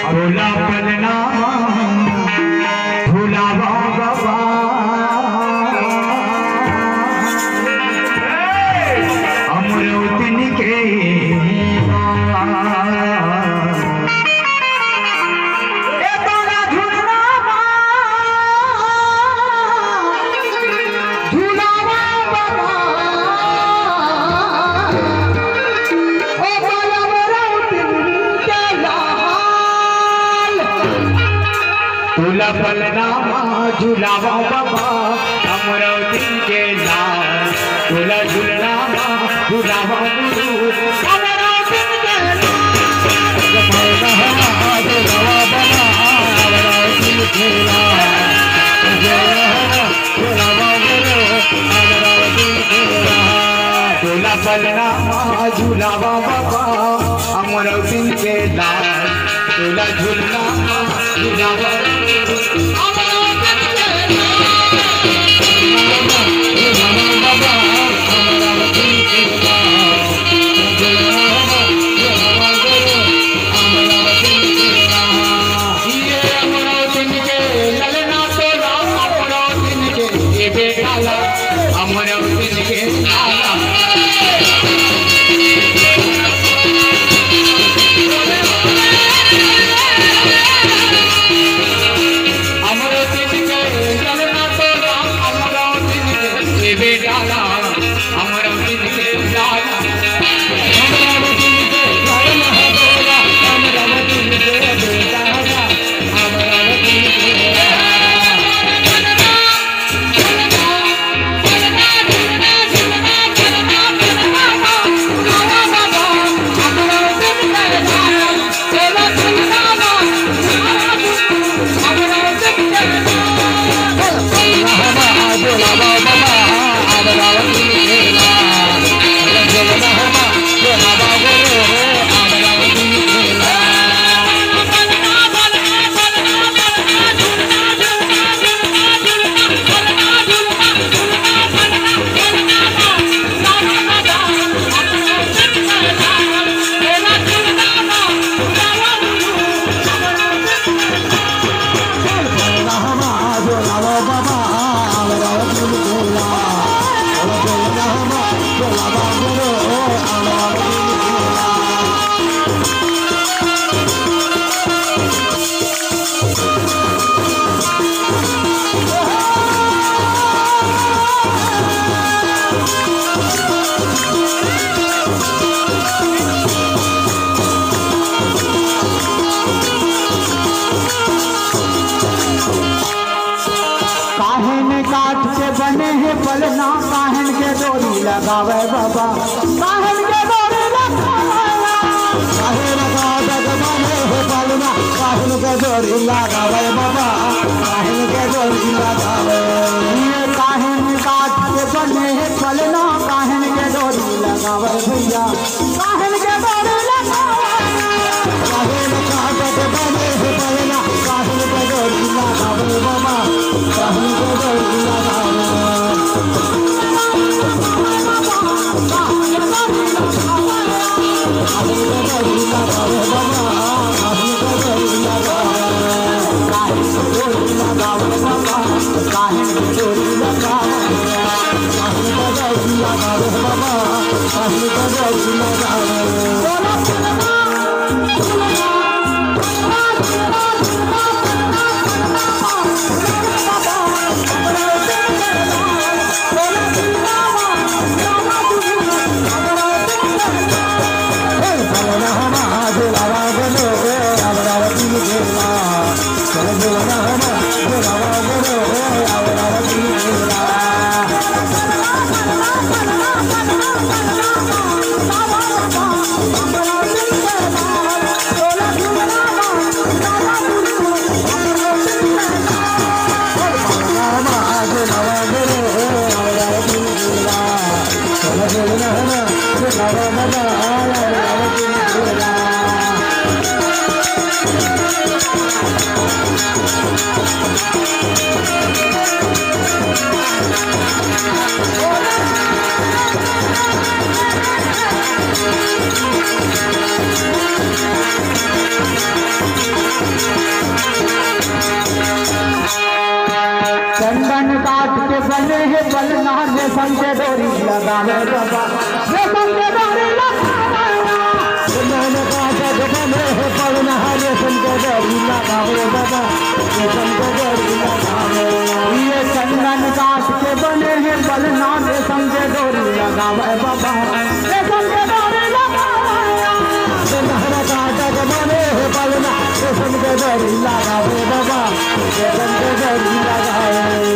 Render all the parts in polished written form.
भोला पलना भोला बाबा अमरुदन के झूला बलरामा झूलावा बाबा अमरुदन के लाल झूला झूलनामा झूलावा गुरु अमरुदन के झूला बलरामा झूलावा बाबा अमरुदन के लाल झूला झूलनामा झूलावा बने हैं पलना काहन के डोरी लगावे बाबा काहन के डोरी लगावे काहे लगा बने हैं पलना काहन के डोरी लगावे बाबा काहन के डोरी लगावे ये काहन काट के बने हैं पलना काहन के डोरी लगावे भैया काहन के डोरी लगावे काहे लगा बने हैं पलना काहन के डोरी लगावे बाबा काहन के डोरी लगावे बने है बलना रेशम के डोरी लगावे बाबा रेशम के डोरी मैंने कहा जग बने है बलना रेशम के डोरी लगावे बाबा रेशम के डोरी लगावे ये चंदन काट के बने है बलना रेशम के डोरी लगावे बाबा रेशम के डोरी लगावे जग बने है बलना रेशम के डोरी लगावे बाबा रेशम के डोरी लगावे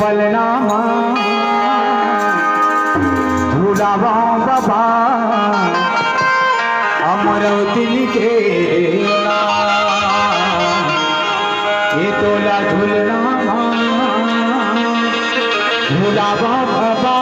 पलनामा झूलावा बाबा अमरावती के ये तोला झूलनामा झूलावा बाबा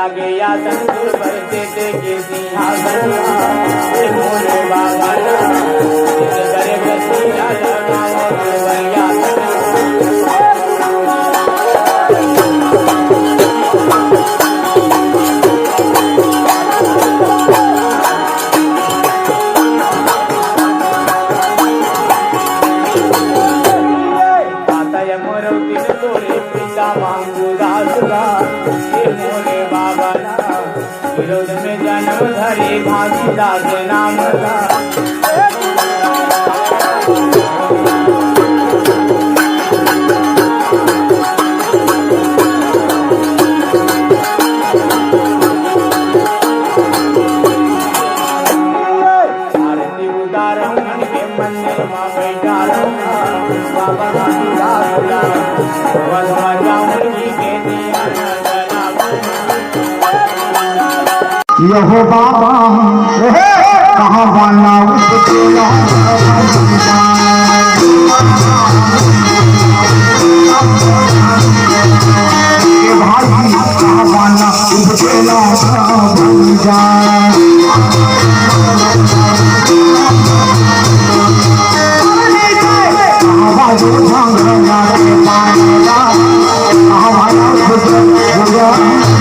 लागे आसन दूर बढ़ते थे के सिंहासन मोरे बाबा करे बसिया लगाओ भैया विरोध में जन्म धरी घासीदास नाम का आरती उतारो मन के मंदिर में बैठा बाबा घासीदास यहो बाबा कहाँ वाला उपचेला भाई कहाँ वाला उपचेला बन जाए कहाँ बाजू भांगना के पाएगा कहाँ वाला उपचेला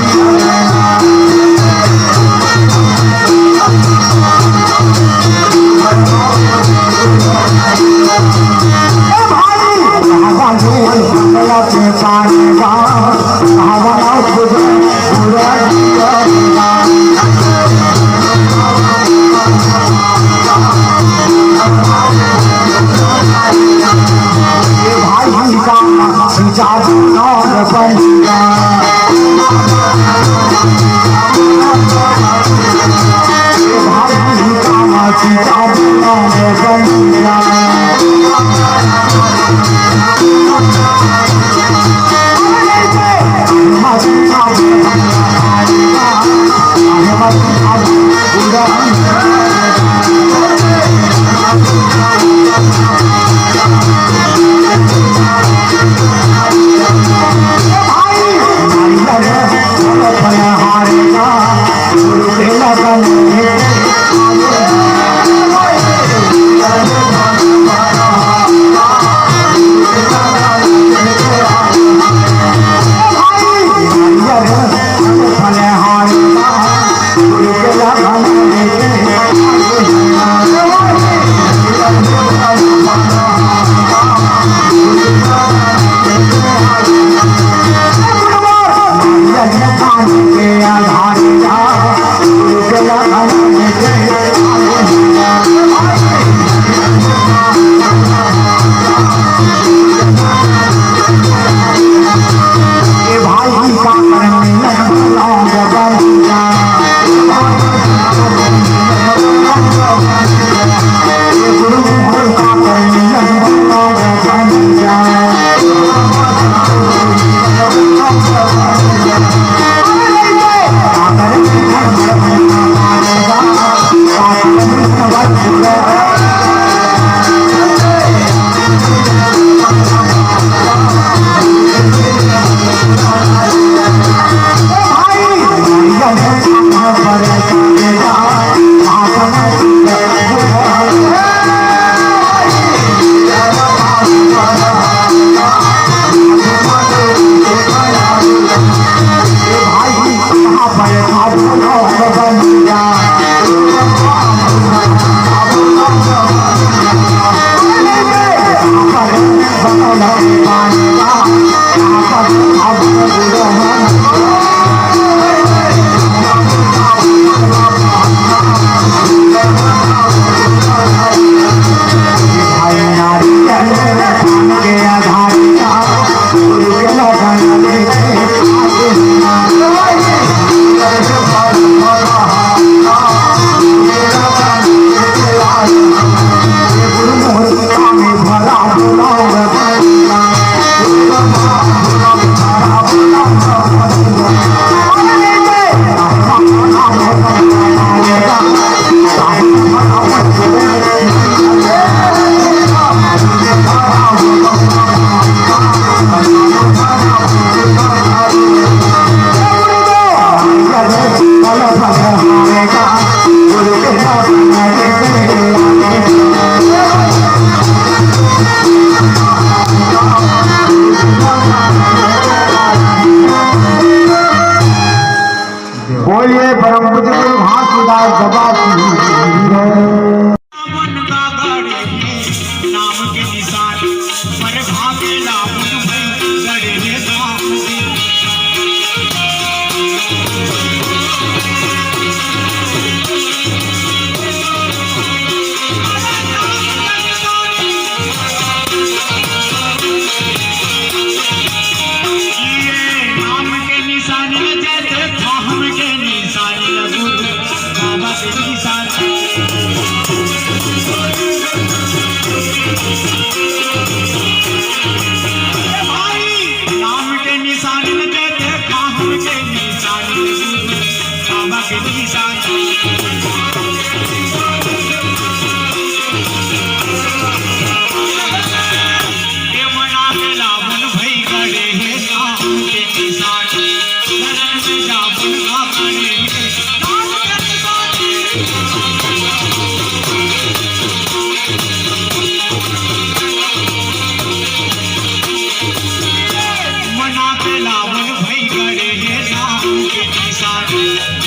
फल फल हारेगा गुरु के बोलिए परम पूज्य गुरु घासीदास बाबा की नाम के निशान पर भागे लाभ गड़े दाम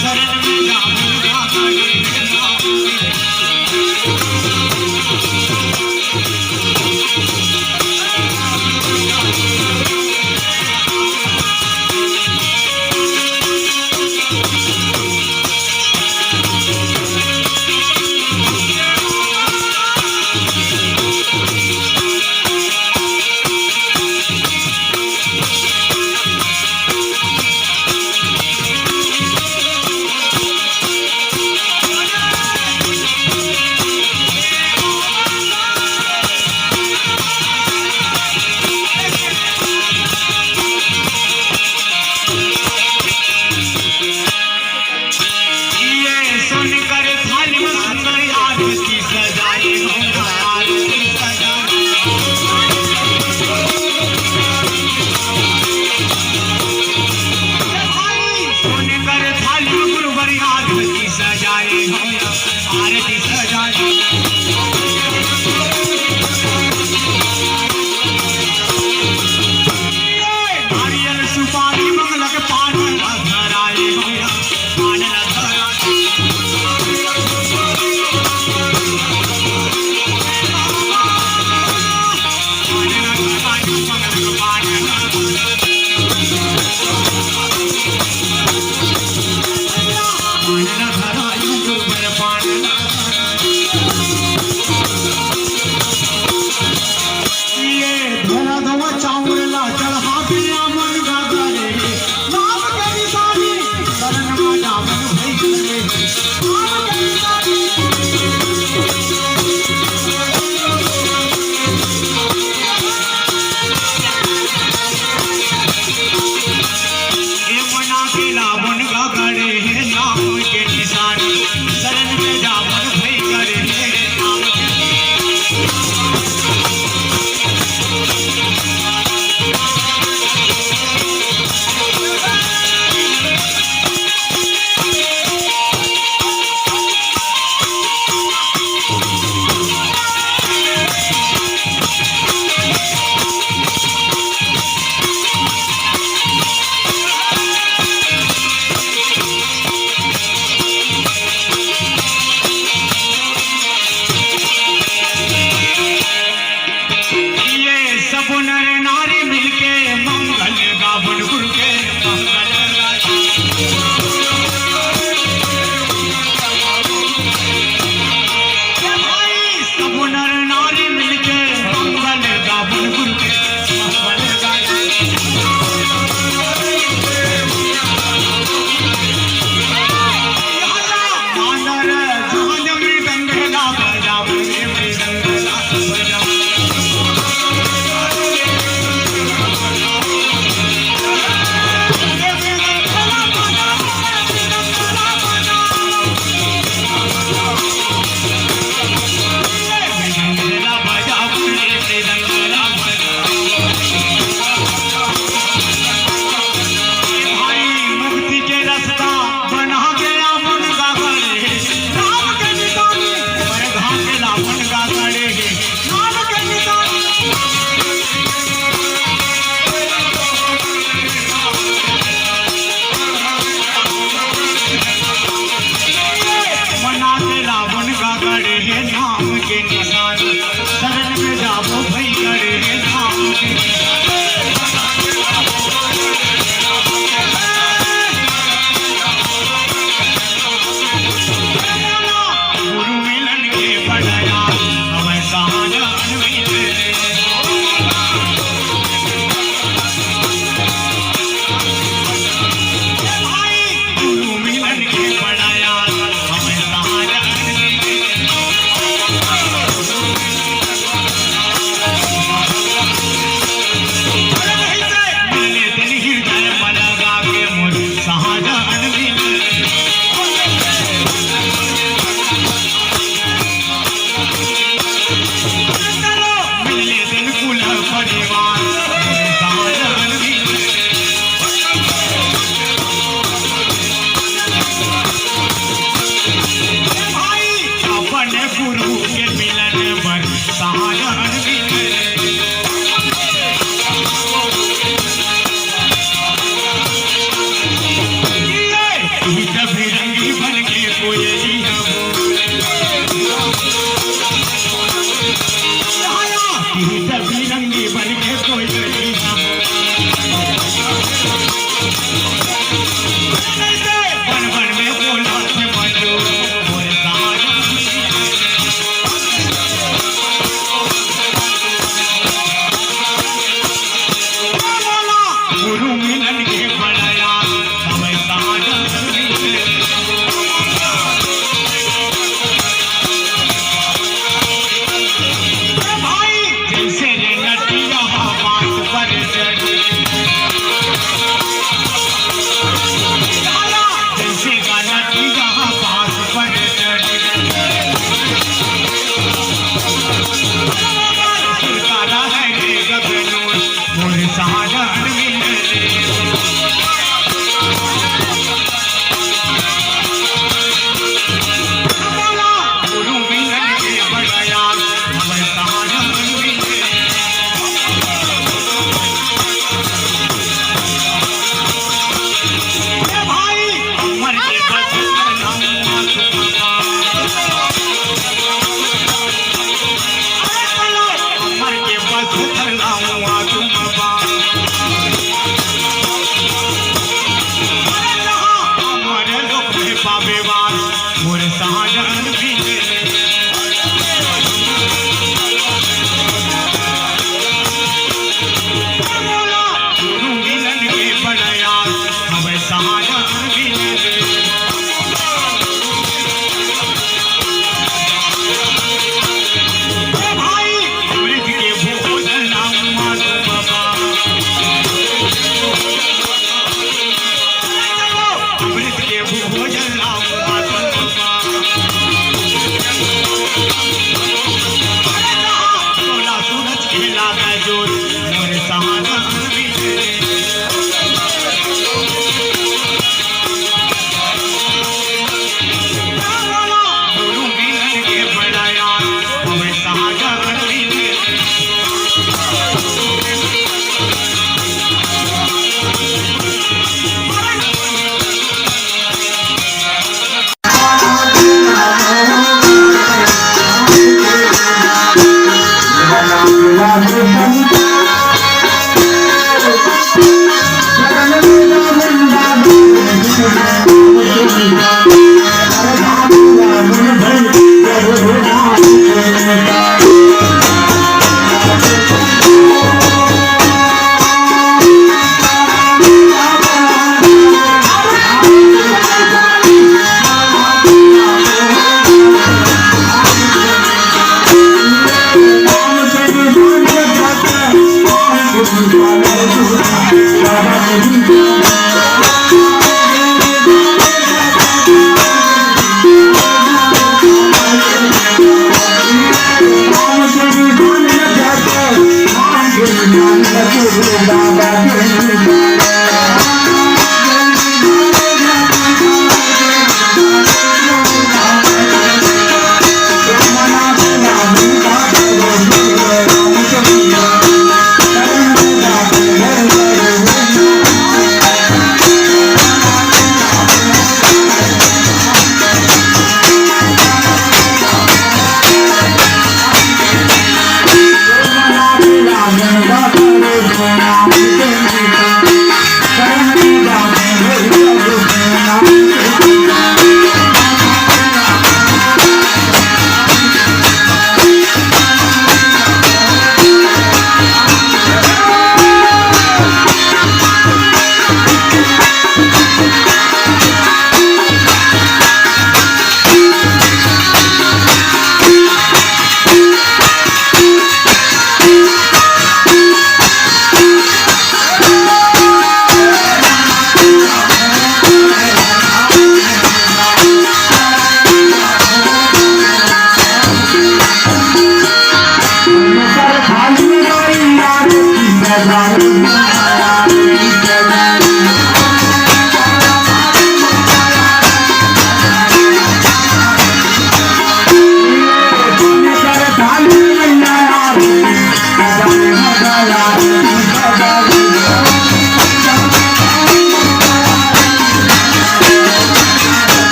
शरण में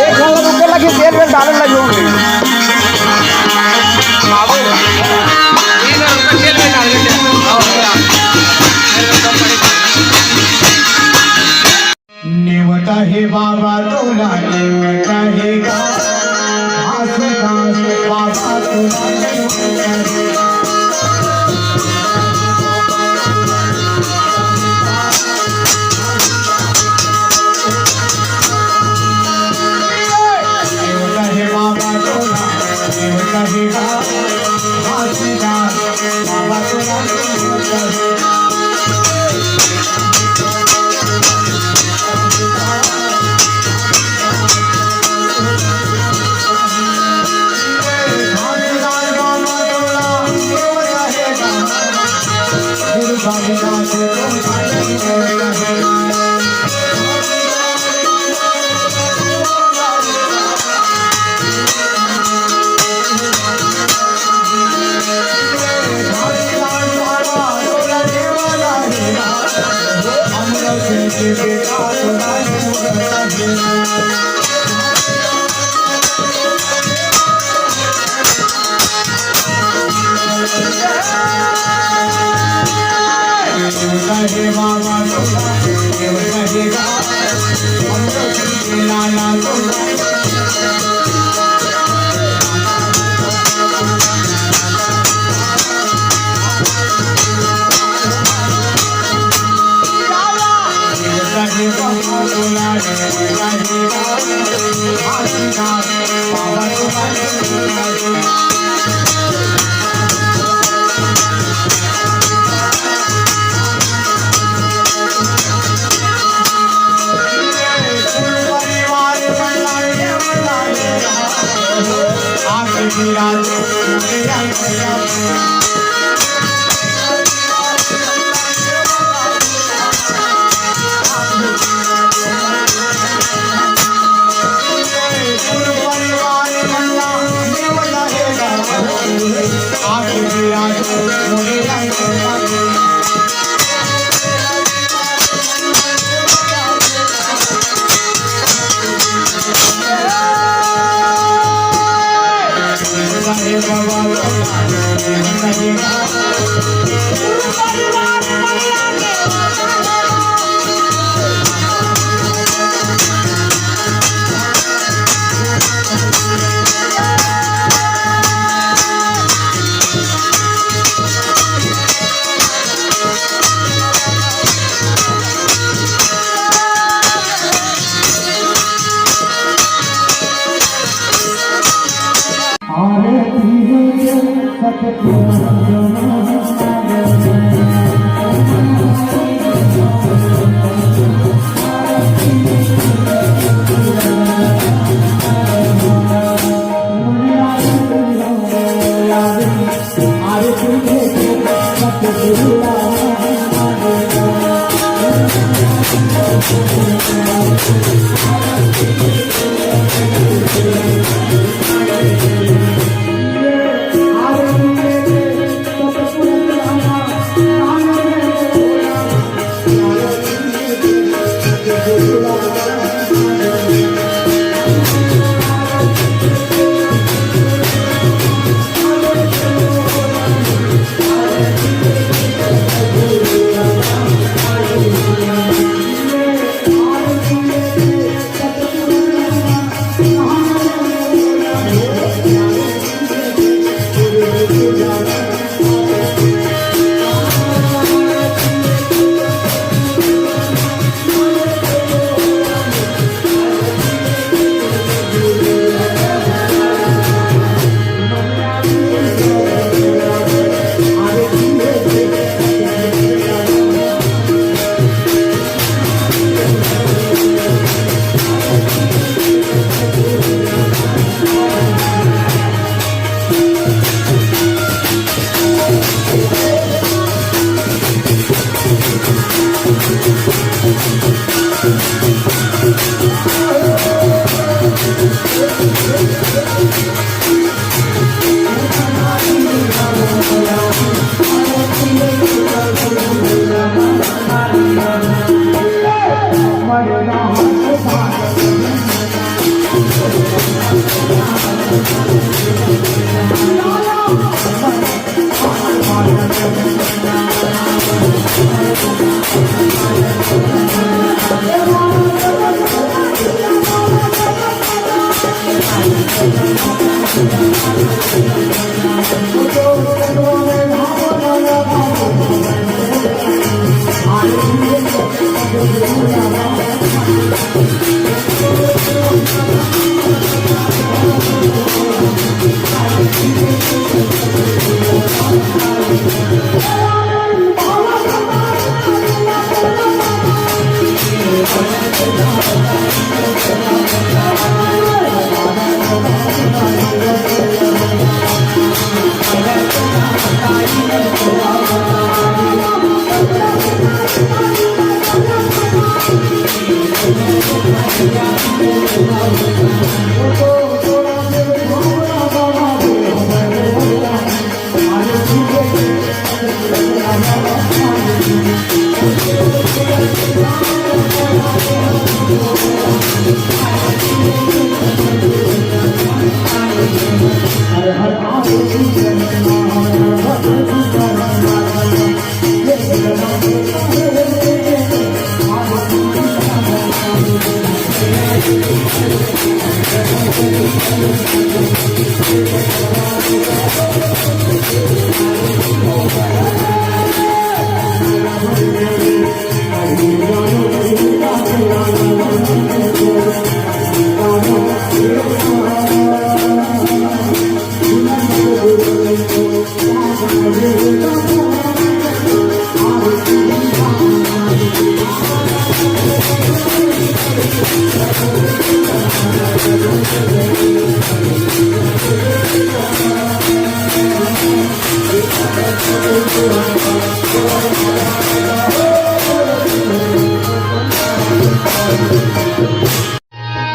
एक घंटा ऊपर लगे तेल में डालने लगे होंगे नेवता हे बाबा तुला नेवता हे गा घास घास बाबा तुला नेवता हे नेवता हे बाबा तुला नेवता हे गा घास घास बाबा तुला नेवता हे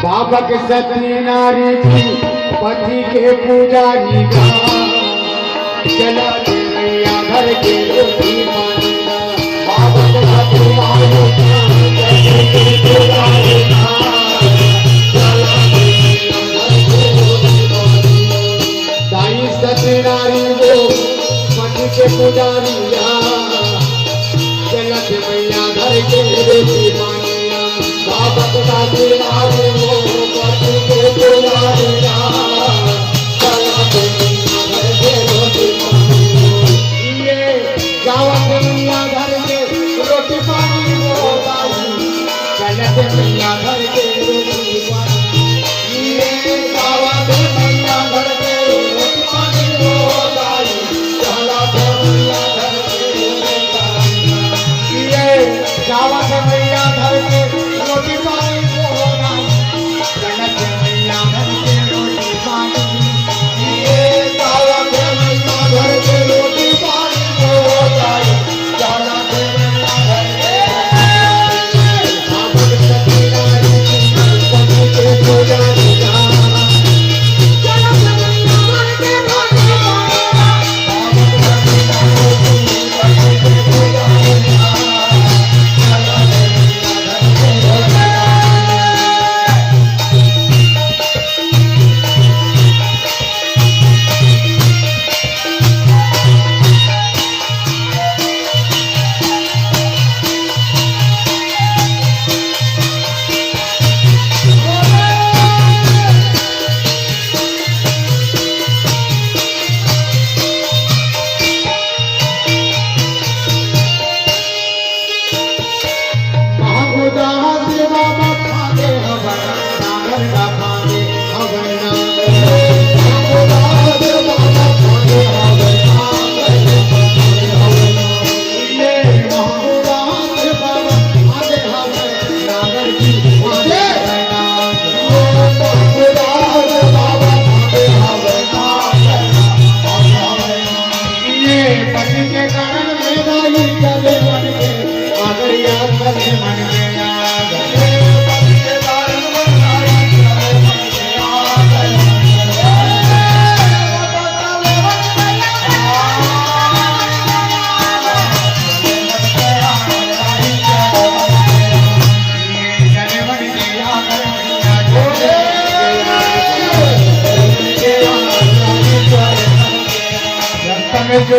बाबक सती नारी थी पति के पुजारी का चला मैया घर के रोटी पानी का बाबक सती नारी थी पति के पुजारी का चला दाई सती नारी वो पति के पुजारी चलत मैया घर के रोटी पानी बाबक सती नारी वो पति के पुजारी चलत मैया घर के रोटी पानी ये गावत मैया घर के रोटी पानी वो दाई चलत मैया घर के रोटी पानी ये गावत मैया घर के रोटी पानी वो दाई चलत मैया घर के रोटी पानी ये गावत मैया घर के रोटी पानी वो दाई चलत मैया घर के रोटी पानी ये गावत मैया घर के रोटी पानी वो दाई चलत मैया घर के बाबक सती नारी पति के पुजारी चलत मैया घर के रोटी पानी बाबक सती नारी पति के पुजारी चलत मैया घर के जो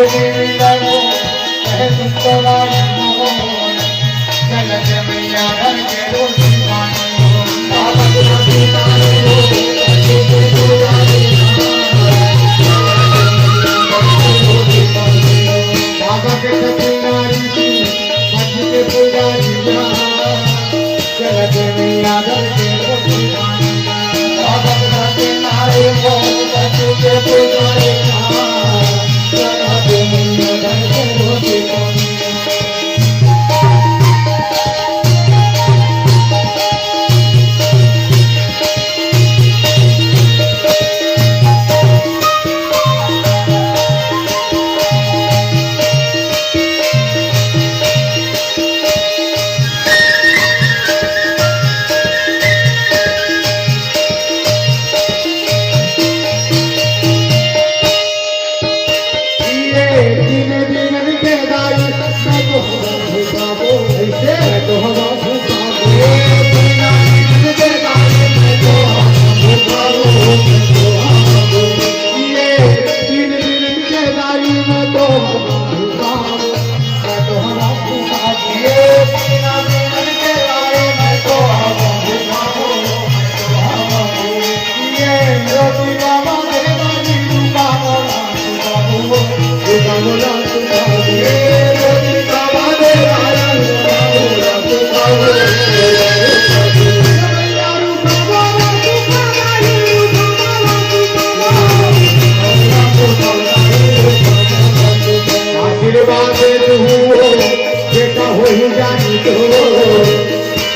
चलत मैया घर के रोटी पानी बाबक सती नारी वो पति के पुजारी बाबक सती नारी थी पति के पुजारी चलत मैया घर के रोटी पानी बाबक सती नारी वो पति के पुजारी चलत मैया घर के रोटी पानी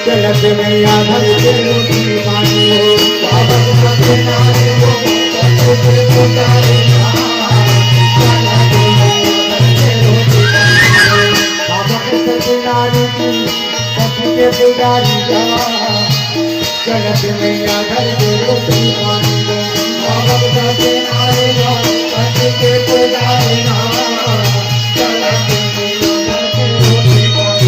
चलत मैया घर के रोटी पानी हो बाबा सत्यनारायण हो सत्य पुजारी चलत मैया घर के रोटी पानी हो बाबा सत्यनारायण की सत्य के पुजारी चलत मैया घर के रोटी पानी हो बाबा सत्यनारायण हो सत्य के पुजारी चलत मैया घर के रोटी पानी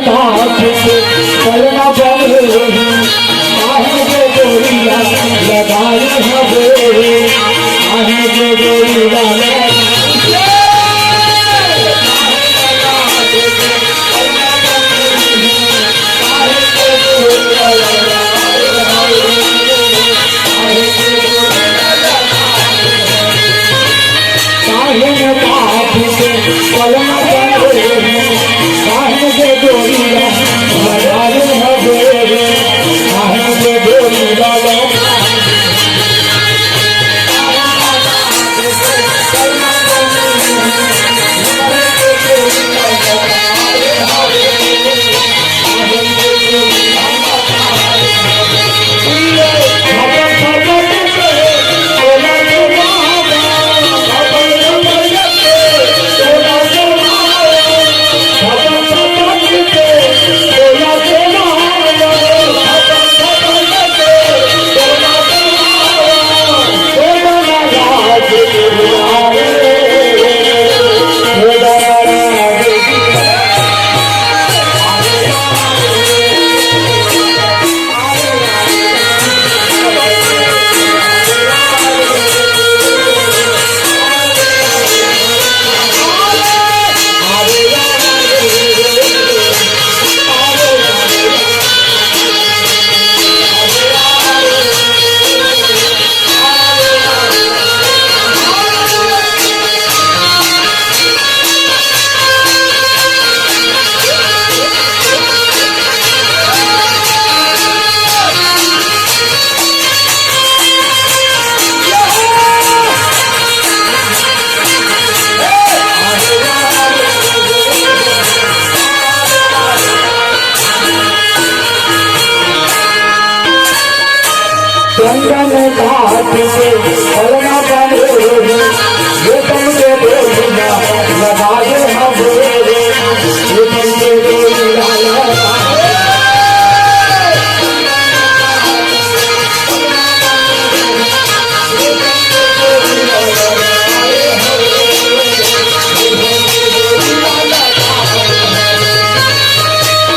काट के पलना बने काहे के डोरिया लगाए हवे काहे के डोरिया चंदन घाट से पलना बने ये तुमके डोरिया लगाए हवे ये तुमके डोरिया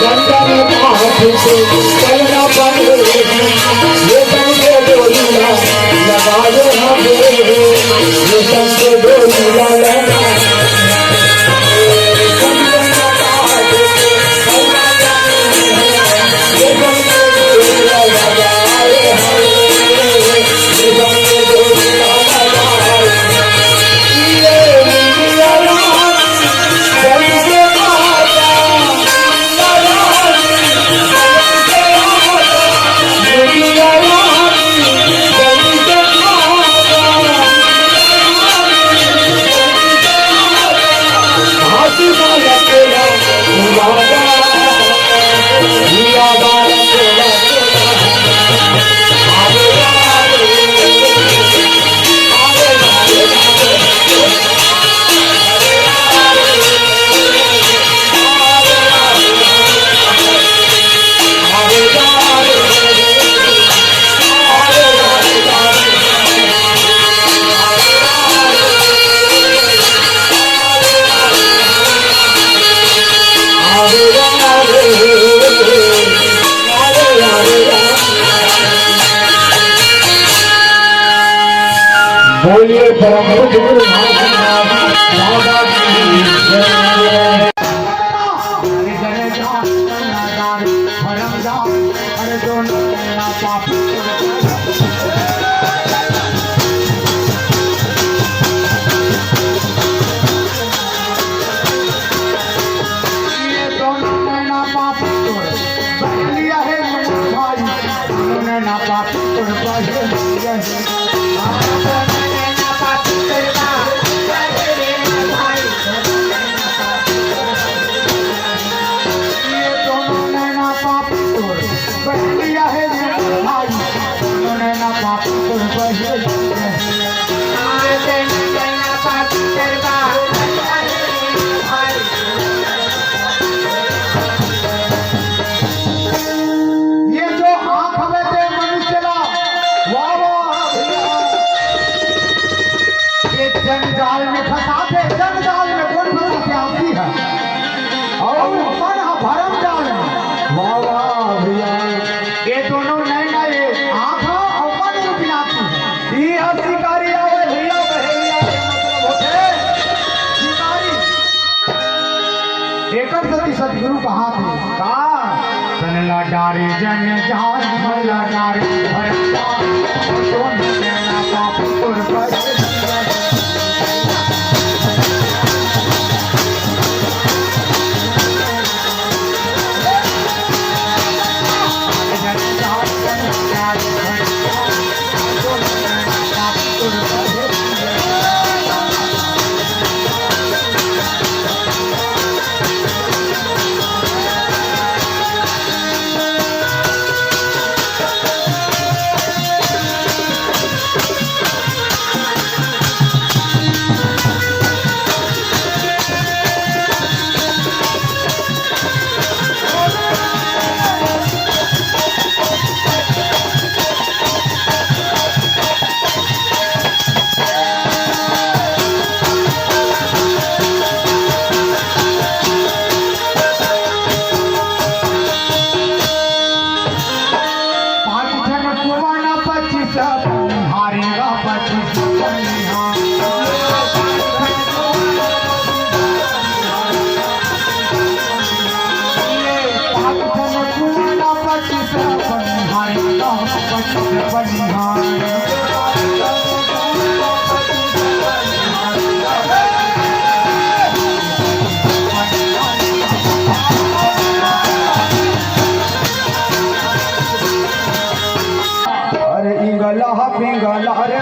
चंदन घाट से पलना बने ये तुमके डोरिया लगाए हवे ये तुमके डोरिया बोलिए परम पूज्य गुरु बाबा की जय। जंजाल में फंसाते, जंजाल में कौन फंसाते आती है और मन भरम जाल नारी जन जान भला नारी भरता सोन देना पाप पुर पर पिंगला रे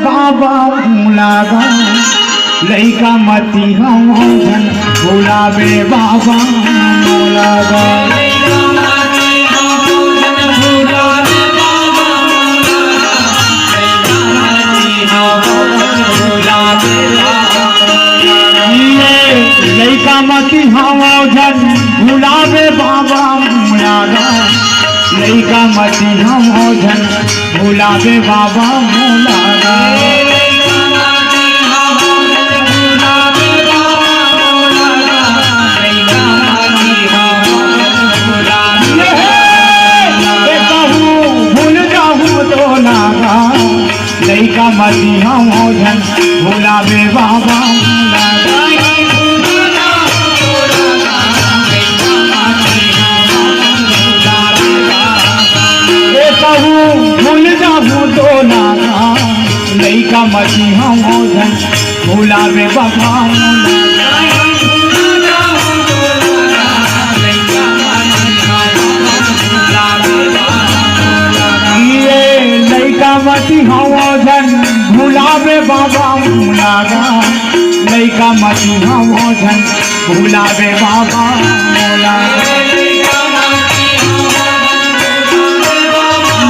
बाबा भूलागा लइका मती हम जन भूलावे बाबा भूलागा लइका मती हम जन भूलावे बाबा भूलागा लइका मती हम जन भूलावे बाबा भूलागा लइका मती हम जन भूलावे बाबा भूल जाऊँ तो नाना लइका मती हम जन भूलावे बाबा मती हवा जन भुलावे बाबा मोला लैका मती हवा जन भुलावे बाबा मोला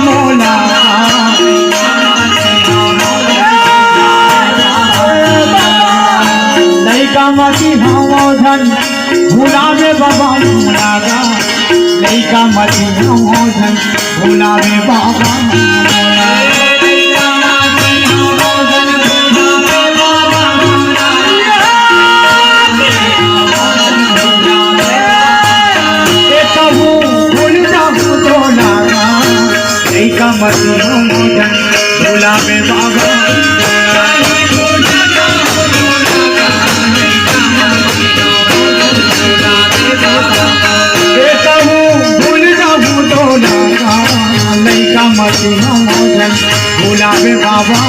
मोला लैका मती हवा जन भुलावे बाबा मोला लैका मती हवा जन भुलावे बाबा मोला मती मोजन भुलावे बाबा भूल जाऊँ तो लैका मती मोजन भुलावे बाबा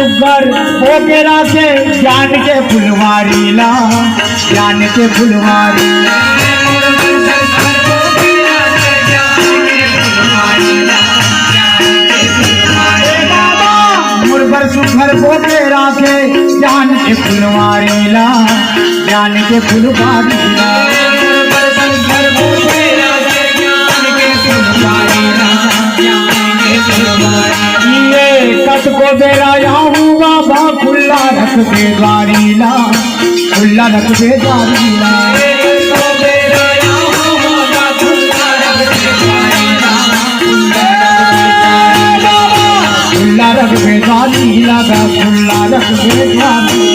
ओकेरा से ज्ञान के फुलवारी ला ज्ञान के फुलवारी मुरबर सुखर ओकेरा के ज्ञान के फुलवारी ला ज्ञान के फुलवारी ला कत को बेरा आऊँ बाबा खुला रख दे द्वारीला खुला रख दे द्वारीला खुला रख दे द्वारीला खुला रख दे द्वारीला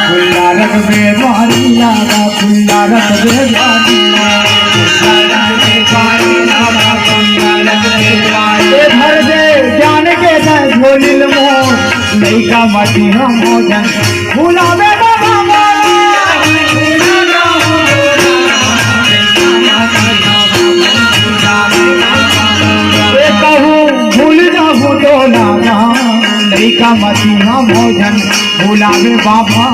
खुला रख दे द्वारीला खुला रख दे द्वारीला भर दे ज्ञान के झोलिल मोर लैका मती मोजन भुलावे बाबा कहूँ भूल जाऊँ तो लागा लैका मती मोजन भुलावे बाबा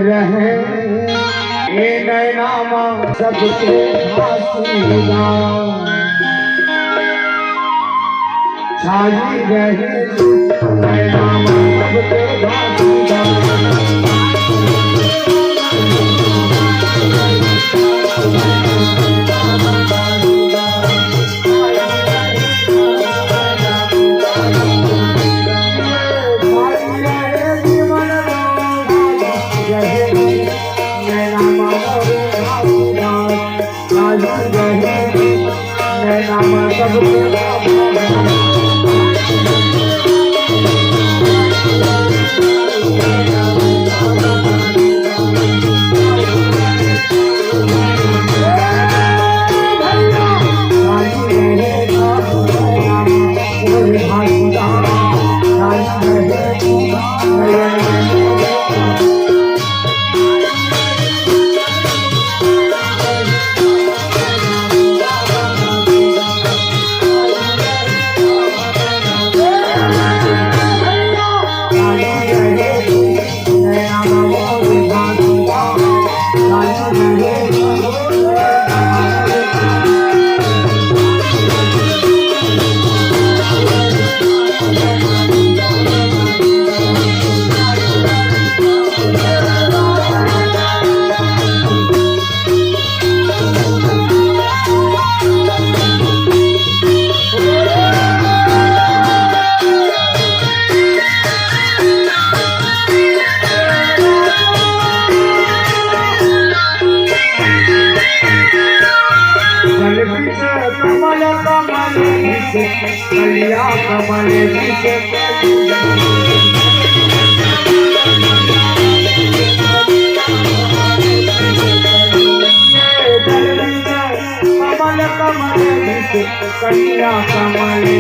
रहे ये नैनामा सबके भासीगा छाई रहे नैनामा सबके भासीगा कन्या कमल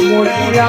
मोतिया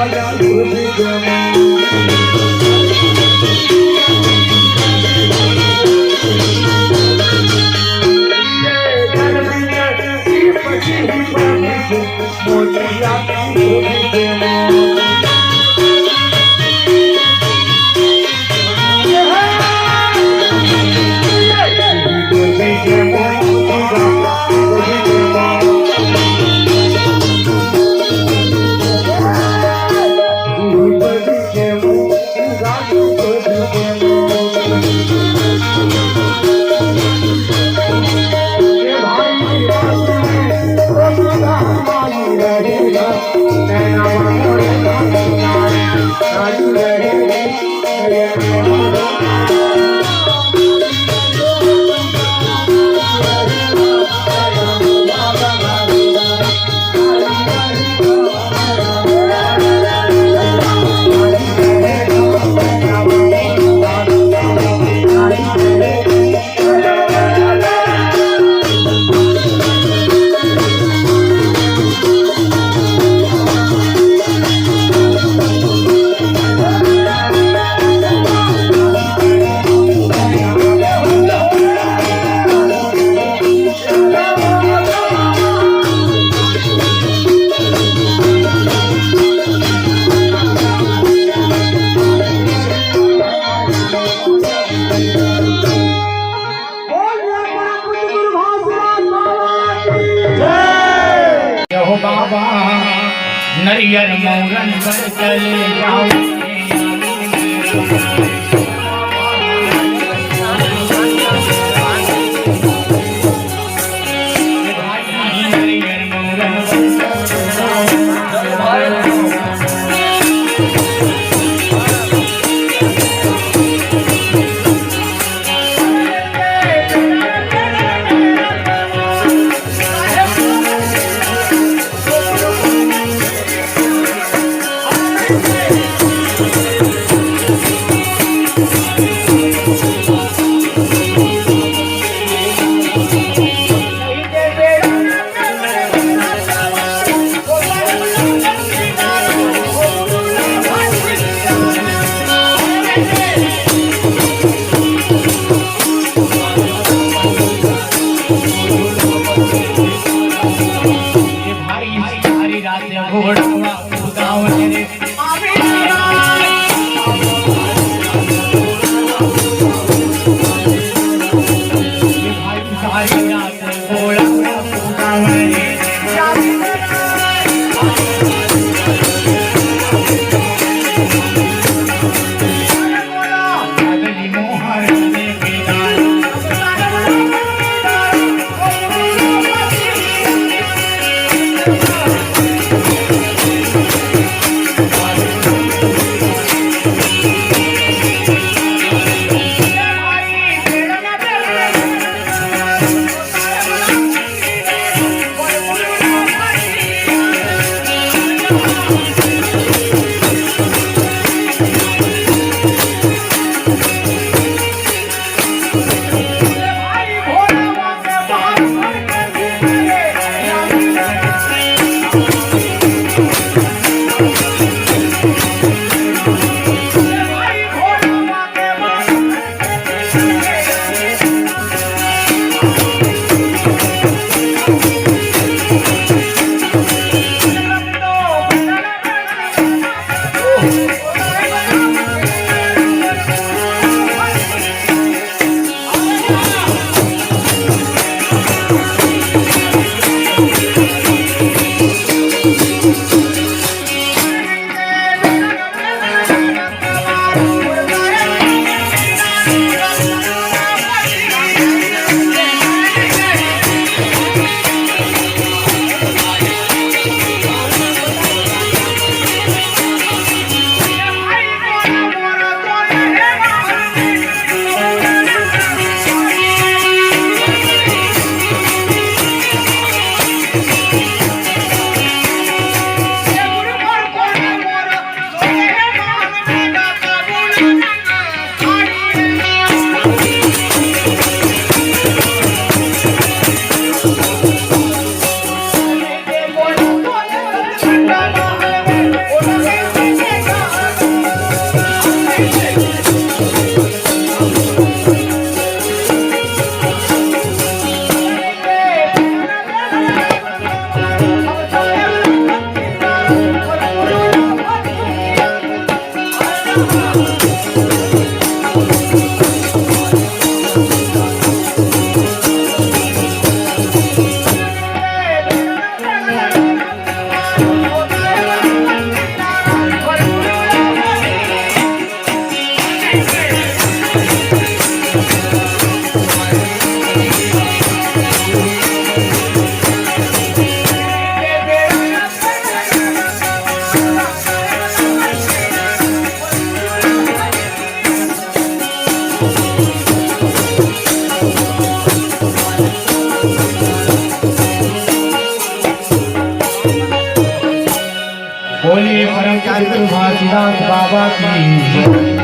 बाबा नरियर मौरन पर चले जाओ ब्रह्मचारी भासीनाथ बाबा की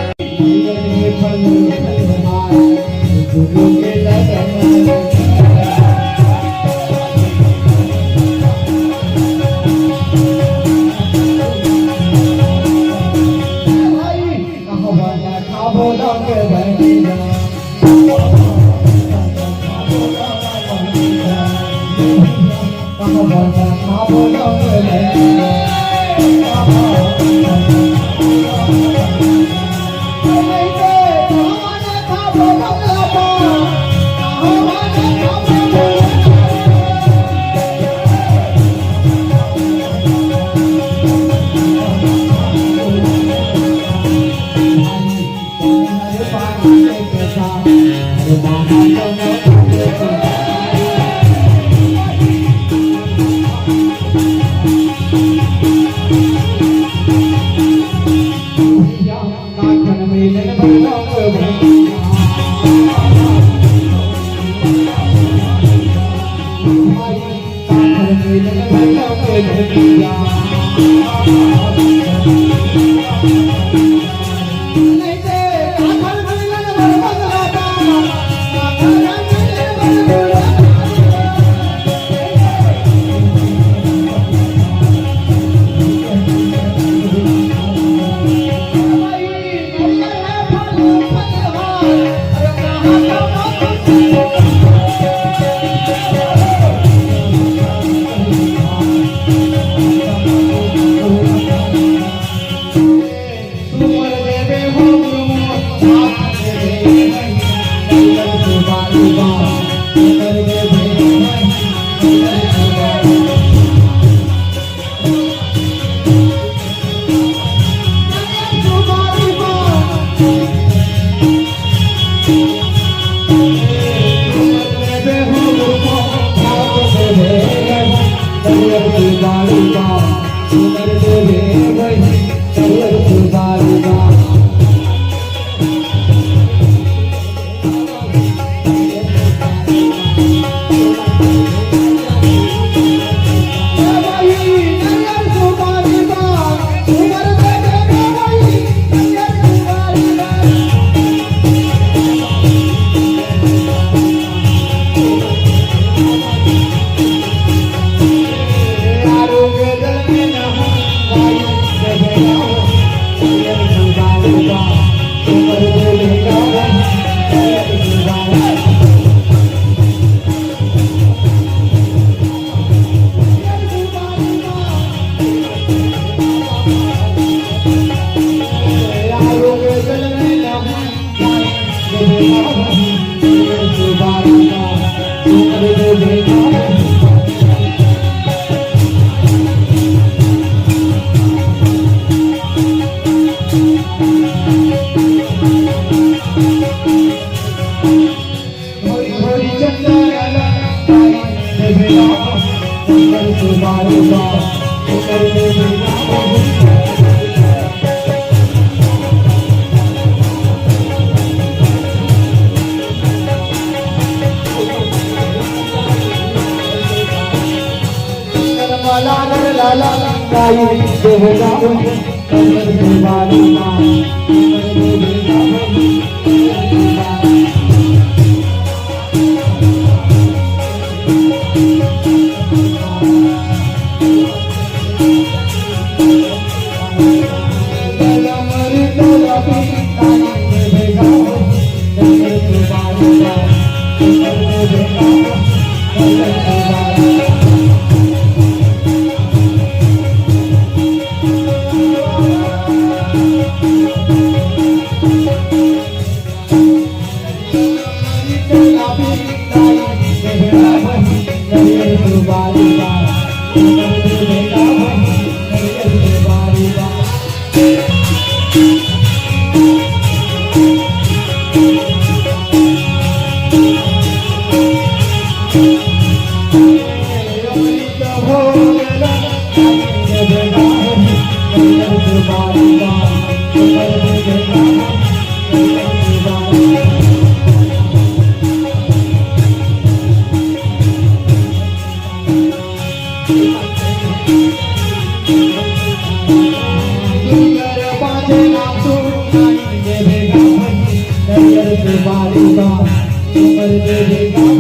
बारी बार उम्र देगा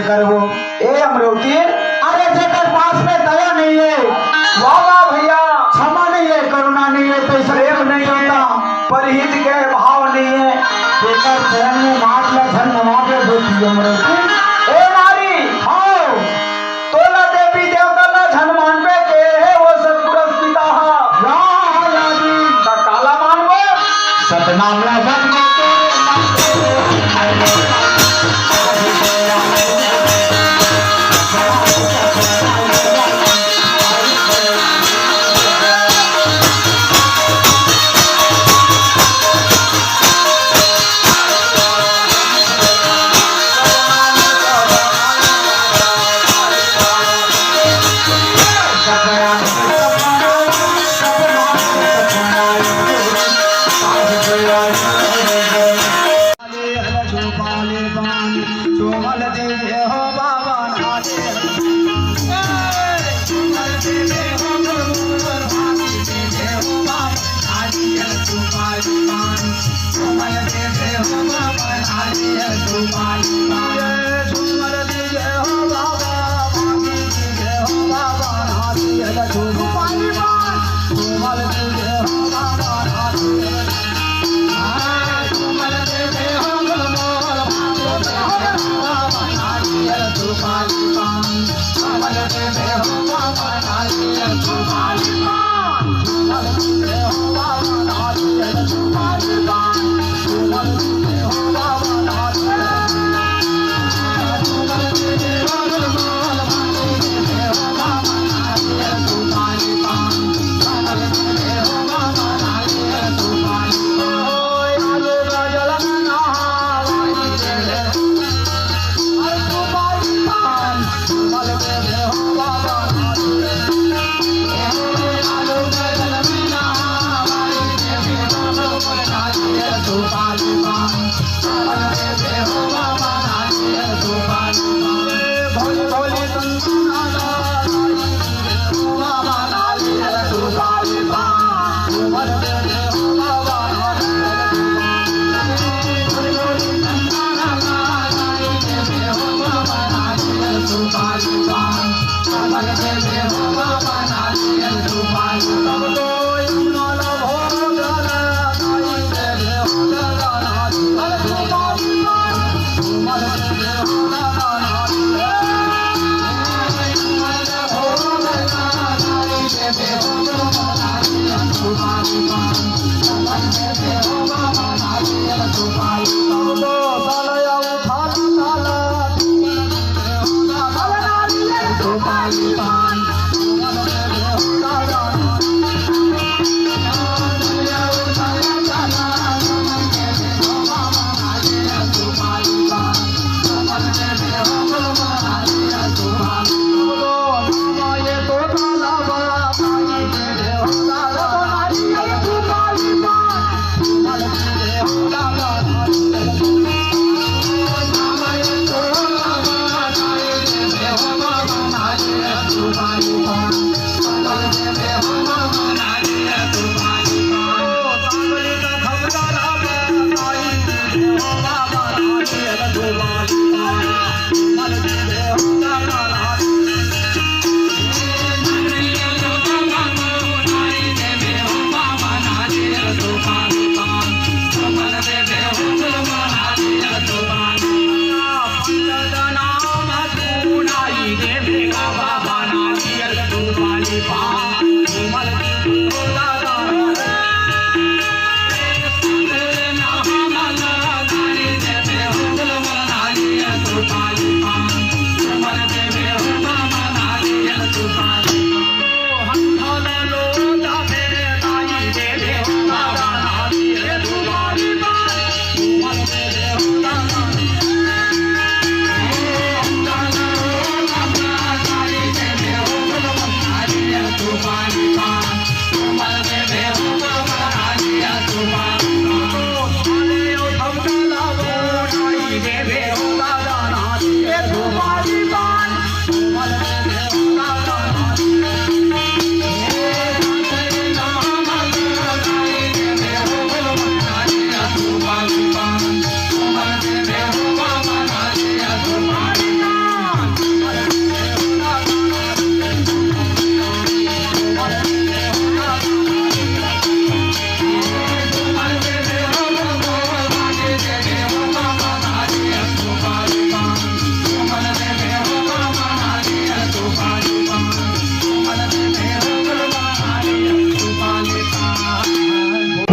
करवो ए अमरोती अरे जेकर पास में दया नहीं है, वाह वाह भैया, क्षमा नहीं है, करुणा नहीं है, तो प्रेम नहीं होता, परहित के भाव नहीं है, जेकर चरण में मात ला धन नवाबे देती अमरोती। ए नारी हाँ तोला देवी देवता ना धन मानवे के है वो सतपुरुष पिता का काला मानवो सतनाम ला धन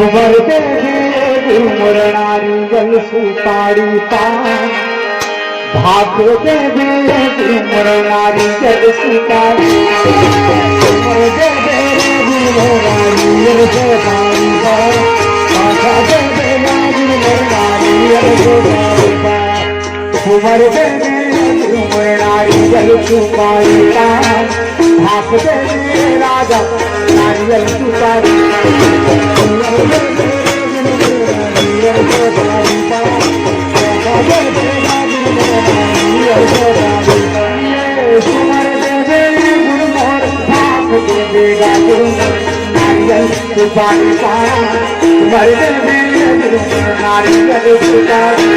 घुमर देवी घुमरणारी जल सुपारी पान भाग देवी घुमरणारी जल सुपारी घुमर देवी घुमरणारी जल सुपारी पान भाग देवी घुमरणारी जल सुपारी पान घुमर देवी घुमरणारी जल सुपारी पान भाग देवी राजा नारियल सुपारी सुपारी पाया मरदे में नारियल सुपारी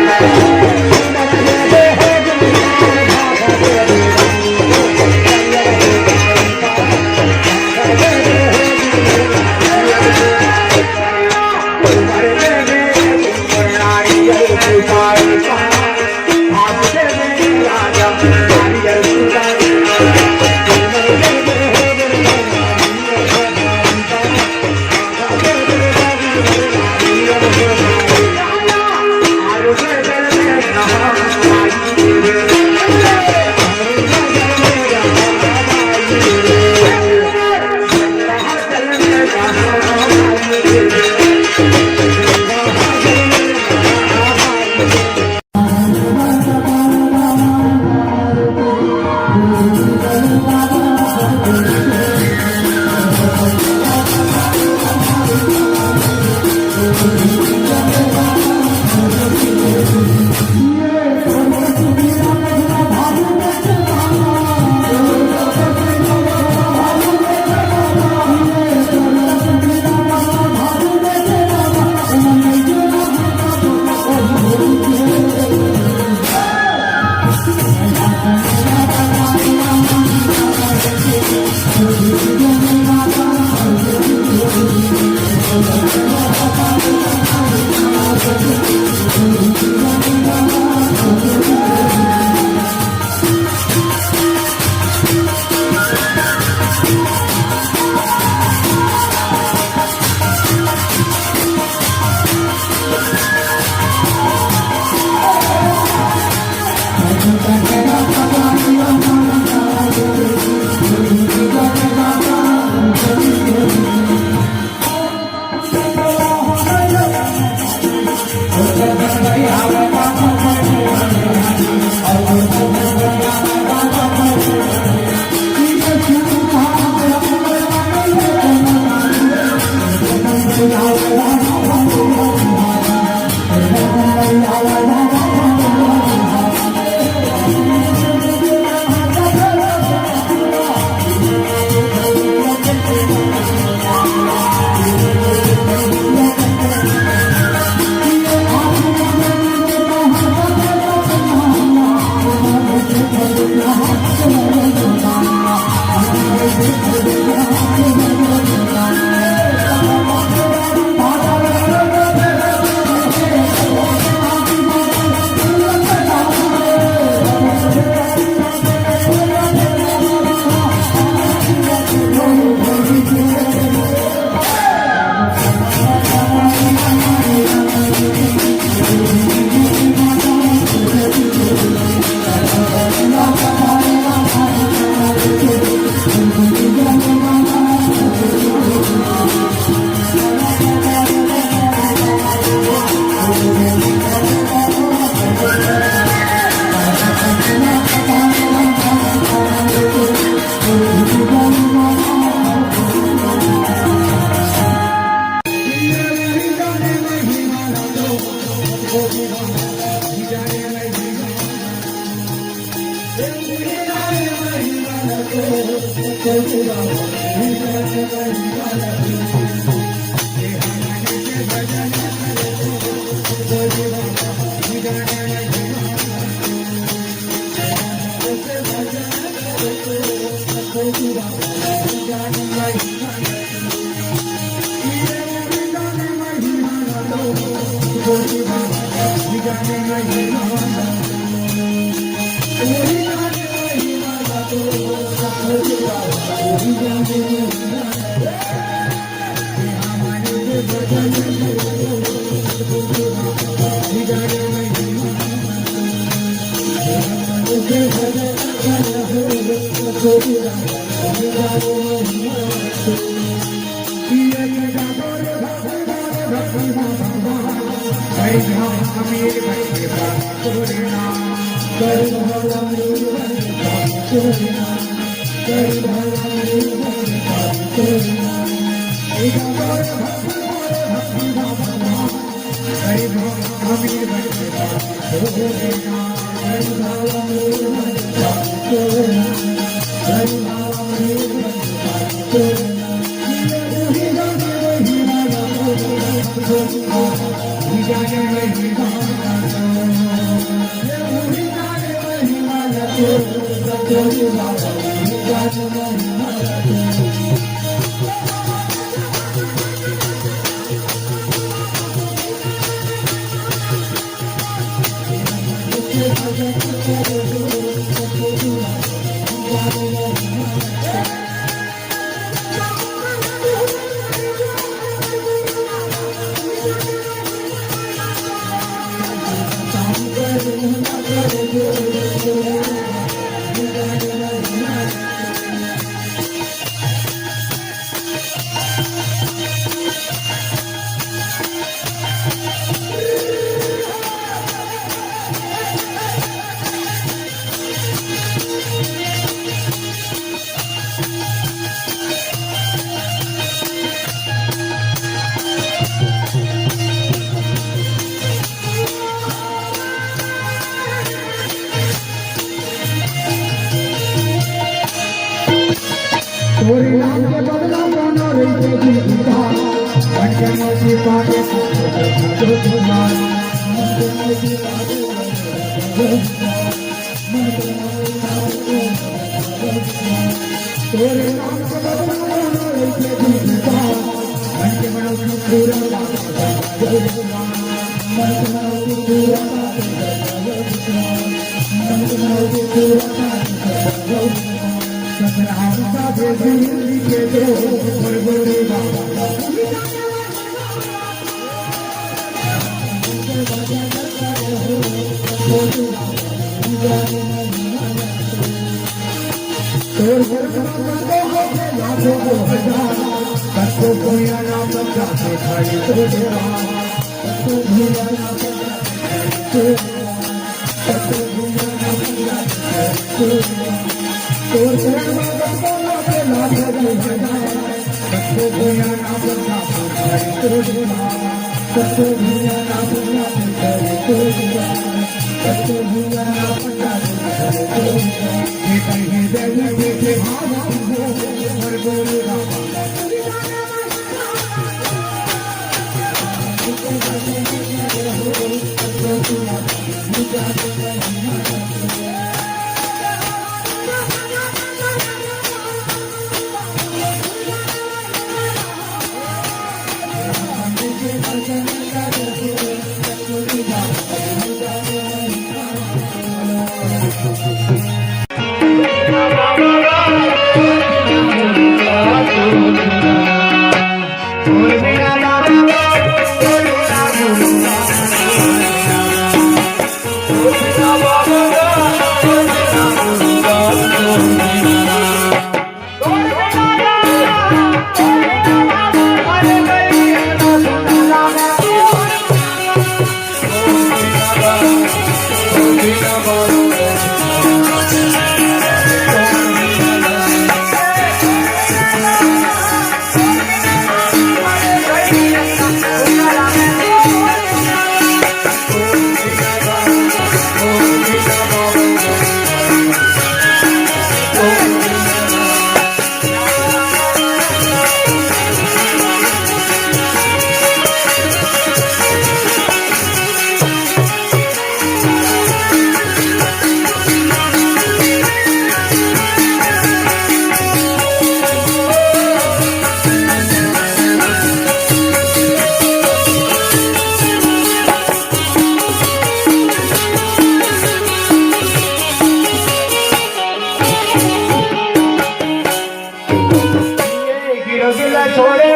छोड़े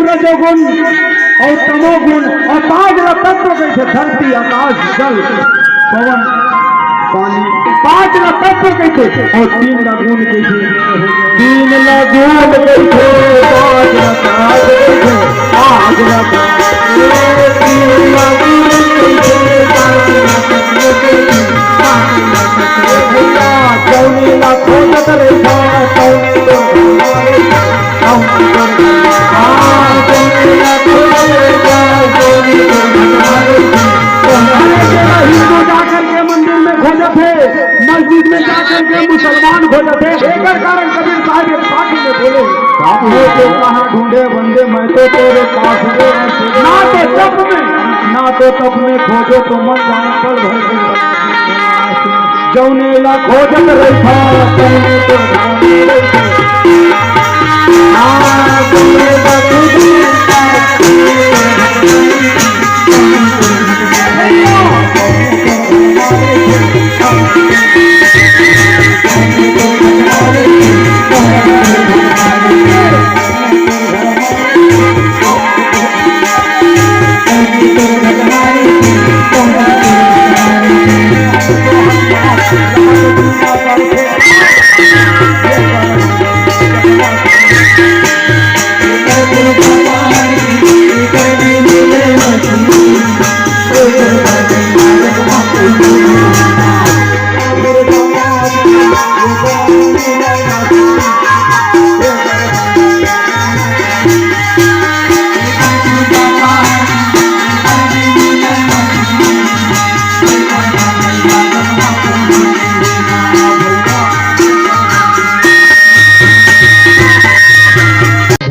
रजोगुण और तमोगुण और पांच तत्व कैसे धरती आकाश जल पवन पानी, पांच तत्व कैसे और तीन गुण कैसे, तीन गुण कैसे पांच हिंदू जाकर के मंदिर में खोजत है, मस्जिद में जाकर के मुसलमान खोजत है। एक कारण कबीर साहब एक पार्टी में बोले, तो कहाँ ढूंढे बंदे, मैं तो तेरे पास ना तो तप में खोजो तो मन जान कर भर जौनेला खोजत रहा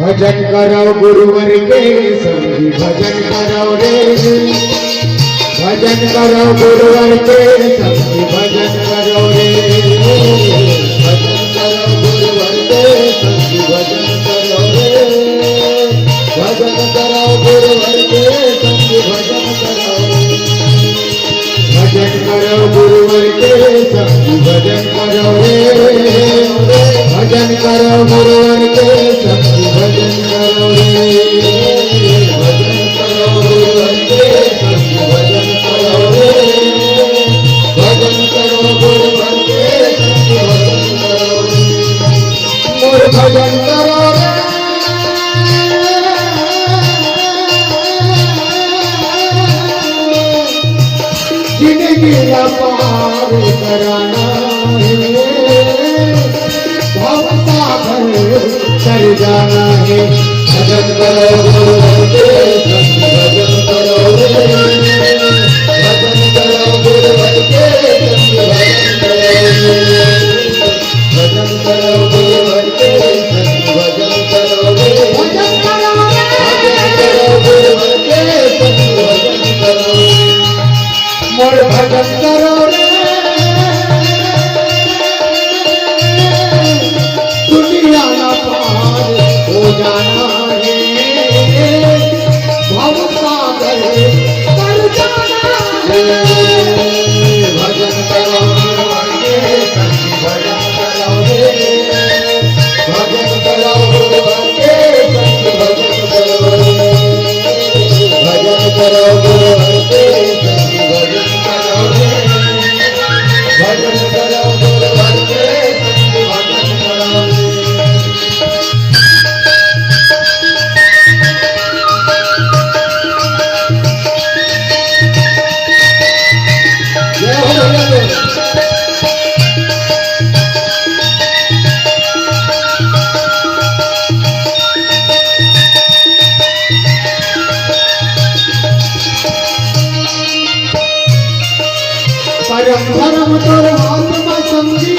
भजन करो गुरुवर के समझी भजन करो रे, भजन करो गुरुवर के समझी भजन करो रे, भजन करो गुरुवर के समझी भजन करो रे, भजन करो गुरुवर के समझी भजन करो, भजन करो गुरुवर के समझी भजन करो रे, भजन करो गुरुवर के समझी भजन करो रे, भजन करो गुरुवर के समझी भजन करो रे, भजन करो गुरुवर के समझी भजन करो रे, मोर भजन करो रे, जिंदगी का पार कराना है, चल जाना है, भजन करो गुरुवर के भजन करो रे, मोर भजन करो रे दुनिया ना पार हो जाना है भव सागर कर जाना है भजन करो रे भजन करो रे भजन करो रे भजन करो भजन करो रे भजन करो परम धर्म तोर आत्मा समझी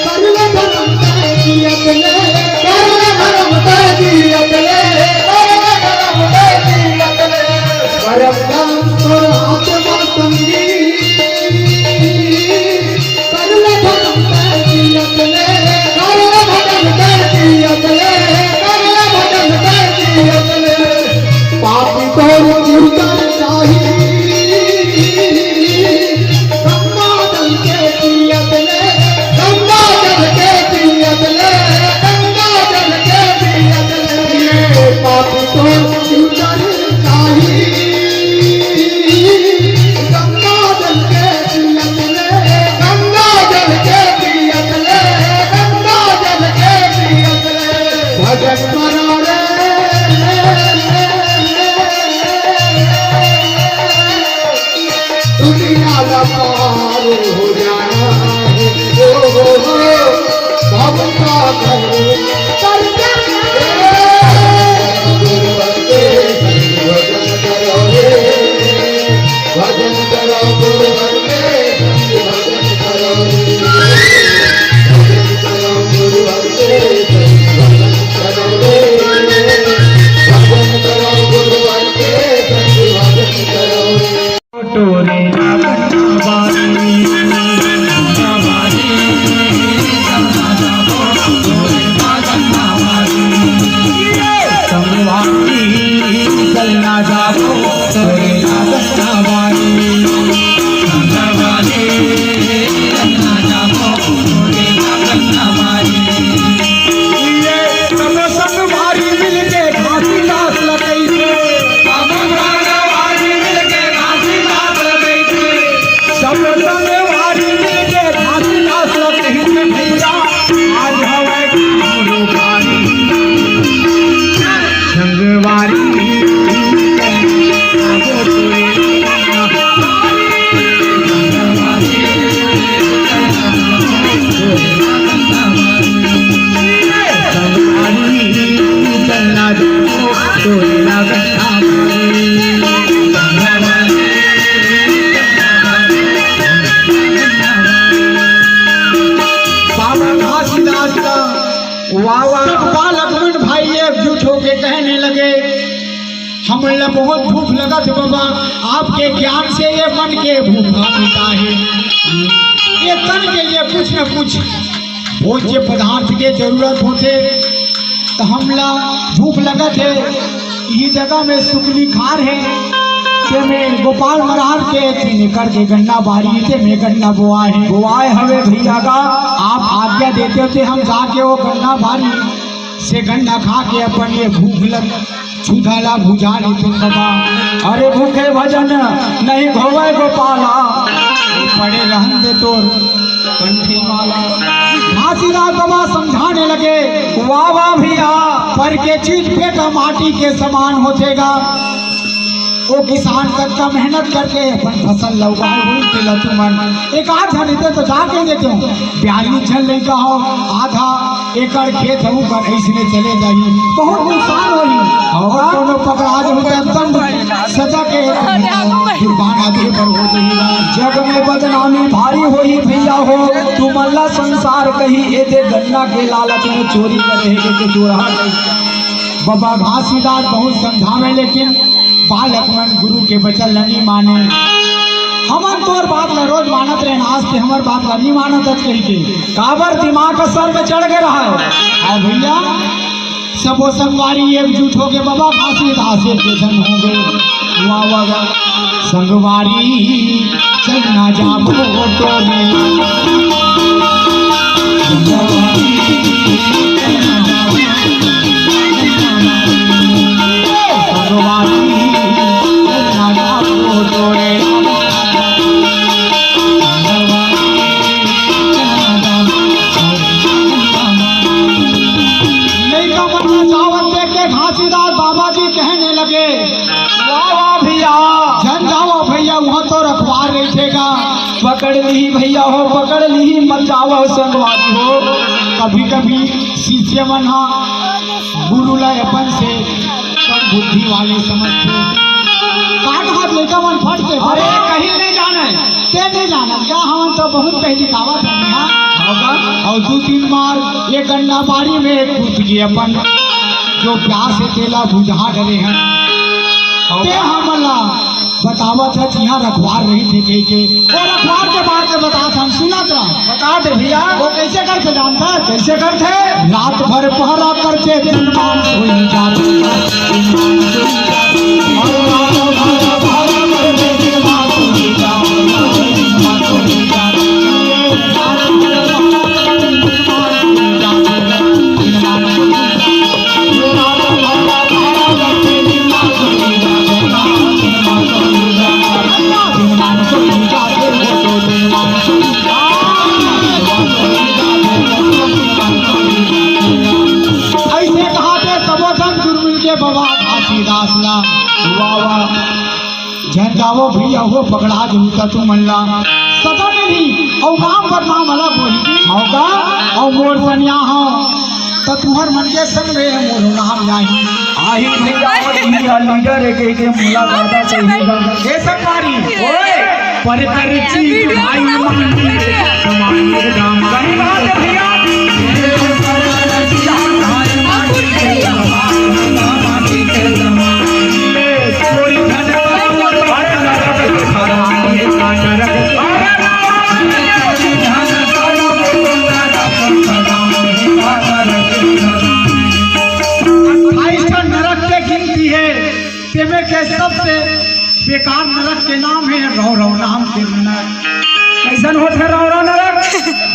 परम धर्म की अकले परम धर्म की अकले परम धर्म की अकले परम धर्म तोर आत्मा समझी परम धर्म की अकले परम धर्म की अकले परम धर्म की अकले पापी तोर कीर्तन चाहिए हमला बहुत भूख लगा था बाबा, आपके ज्ञान से ये मन के भूखा मिटा है। ये तन के लिए कुछ न कुछ भोज्य पदार्थ के जरूरत होते तो हमला भूख लगा थे। ये जगह में सुकली खार है ते में गोपाल मरार के निकल के गन्ना बारी थे में गन्ना बुआए हवे भैया का आप आज्ञा देते होते हम जाके वो गन्ना बारी से गन्ना खा के अपन ये भूख लग छुधाला बुझा लेते बाबा। अरे भूखे भजन नहीं घोवे गोपाला पड़े रहन दे तोर कंठी माला। घासीदास बाबा समझाने लगे वाह वाह भैया पर के चीज पेटा माटी के समान होतेगा। वो किसान कच्चा मेहनत करके अपन फसल लगाए हुई के लतुमन एक आध देते तो जाके देते हो 42 जन लड़का हो आधा एकड़ खेत हो कर ऐसने चले जाइए बहुत नुकसान होई और दोनों पकड़ा जो दंड सजा के कुर्बान आदि पर हो जाएगा। जग में बदनामी भारी होई भैया हो तुम अल्लाह संसार कही एते गन्ना के लालच में चोरी करे के चोरा बाबा। घासीदास बहुत समझावे लेकिन बालक मन गुरु के बचन नहीं माने। हमन तोर बात ला रोज मानत रहे, आज से हमार बात ला नहीं मानत कही के काबर दिमाग का सर पे चढ़ के रहा है। और भैया सबो संगवारी एकजुट हो गए बाबा घासी दासे के संग हो गए। वाह वाह वाह संगवारी चलना जाबो तो पकड़ ली भैया हो, पकड़ ली मत जाओ संगवारी हो। कभी कभी शिष्य मना गुरु ला अपन से बुद्धि वाले समझते काट हाथ लेकर मन फट के अरे कहीं नहीं जाना है, ते नहीं जाना क्या हम तो बहुत पहली कहावत है। और 2-3 बार एक गन्ना बाड़ी में कूद गए अपन जो प्यास से केला बुझा डरे हैं। ते हमला बतावत है यहाँ रखवार रही थी कही के और रखवार के बारे में बताते हम सुना था। बता दे भैया वो कैसे करते जानता है? कैसे करते? रात भर पहरा करते दिन मान सोई जाते जाओ भैया हो पकड़ा जूता तू मल्ला सदा नहीं और नाम पर नाम अलग बोली होगा और मोर सनिया हो तो तुम्हार मन के संग में मोर नाम नहीं आही भैया लीडर के मुलाकात चाहिएगा ये सब मारी ओए पर कर चीज भाई मानी समान राम कहीं बात है भैया सबसे बेकार नरक के नाम है रौरव नाम के नरक। कैसन होते रौरव नरक?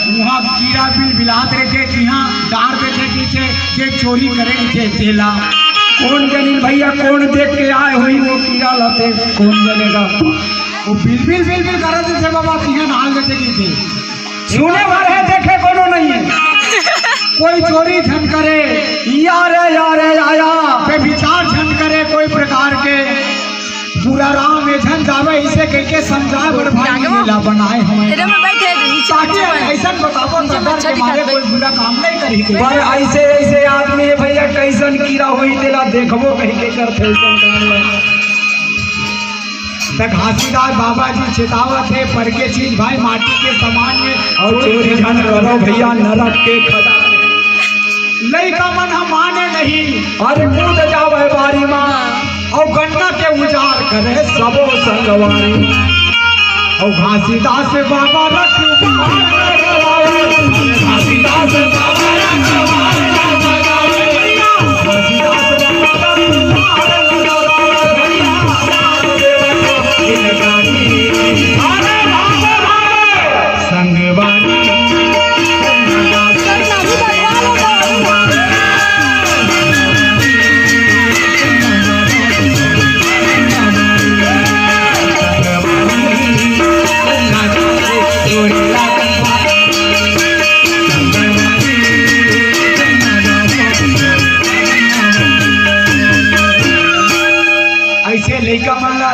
वहाँ कीड़ा बिल बिलात रहे कि यहाँ डार बैठे पीछे जे चोरी करे थे तेला कौन जनी भैया कौन देख के आए हुई वो कीड़ा लाते कौन जनेगा वो बिल बिल बिल बिल करते थे बाबा यहाँ नाल देते की थे सुने वाले देखे कोनो नहीं है। कोई चोरी झन करे यारे आया पे विचार झन करे कोई प्रकार के पूरा राम में झन जावे इसे कह के समझाए बड़ भाई लीला बनाए हमें ताकि ऐसा बताओ सरदार के मारे कोई बुरा काम नहीं करी पर ऐसे ऐसे आदमी है भैया कैसन कीड़ा होई तेला देखबो कहीं के करते तक घासीदास बाबा जी चेतावत है पर के चीज भाई माटी के समान में और चोरी झन करो भैया नरक के खदान लड़का मन हम माने नहीं अरे कूद जावे बारी माँ और गन्ना के उजार करे सबो संगवारी और घासीदास बाबा घासीदास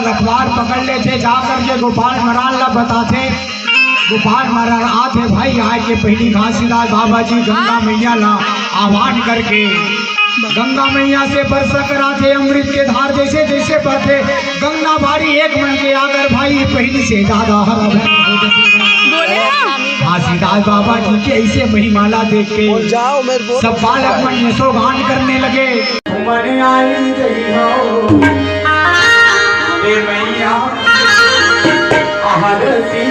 रखवार पकड़ लेते जाकर के गोपाल महाराज ला बताते गोपाल महाराज आते भाई आए के पहली घासीदास बाबा जी गंगा मैया ला आह्वान करके गंगा मैया से बरसा कराते अमृत के धार जैसे जैसे बहते गंगा बारी एक मन के आकर भाई पहली से ज्यादा घासीदास बाबा जी के ऐसे महिमाला देख के सब बालक मन यशोगान करने लगे। हे मैया आरती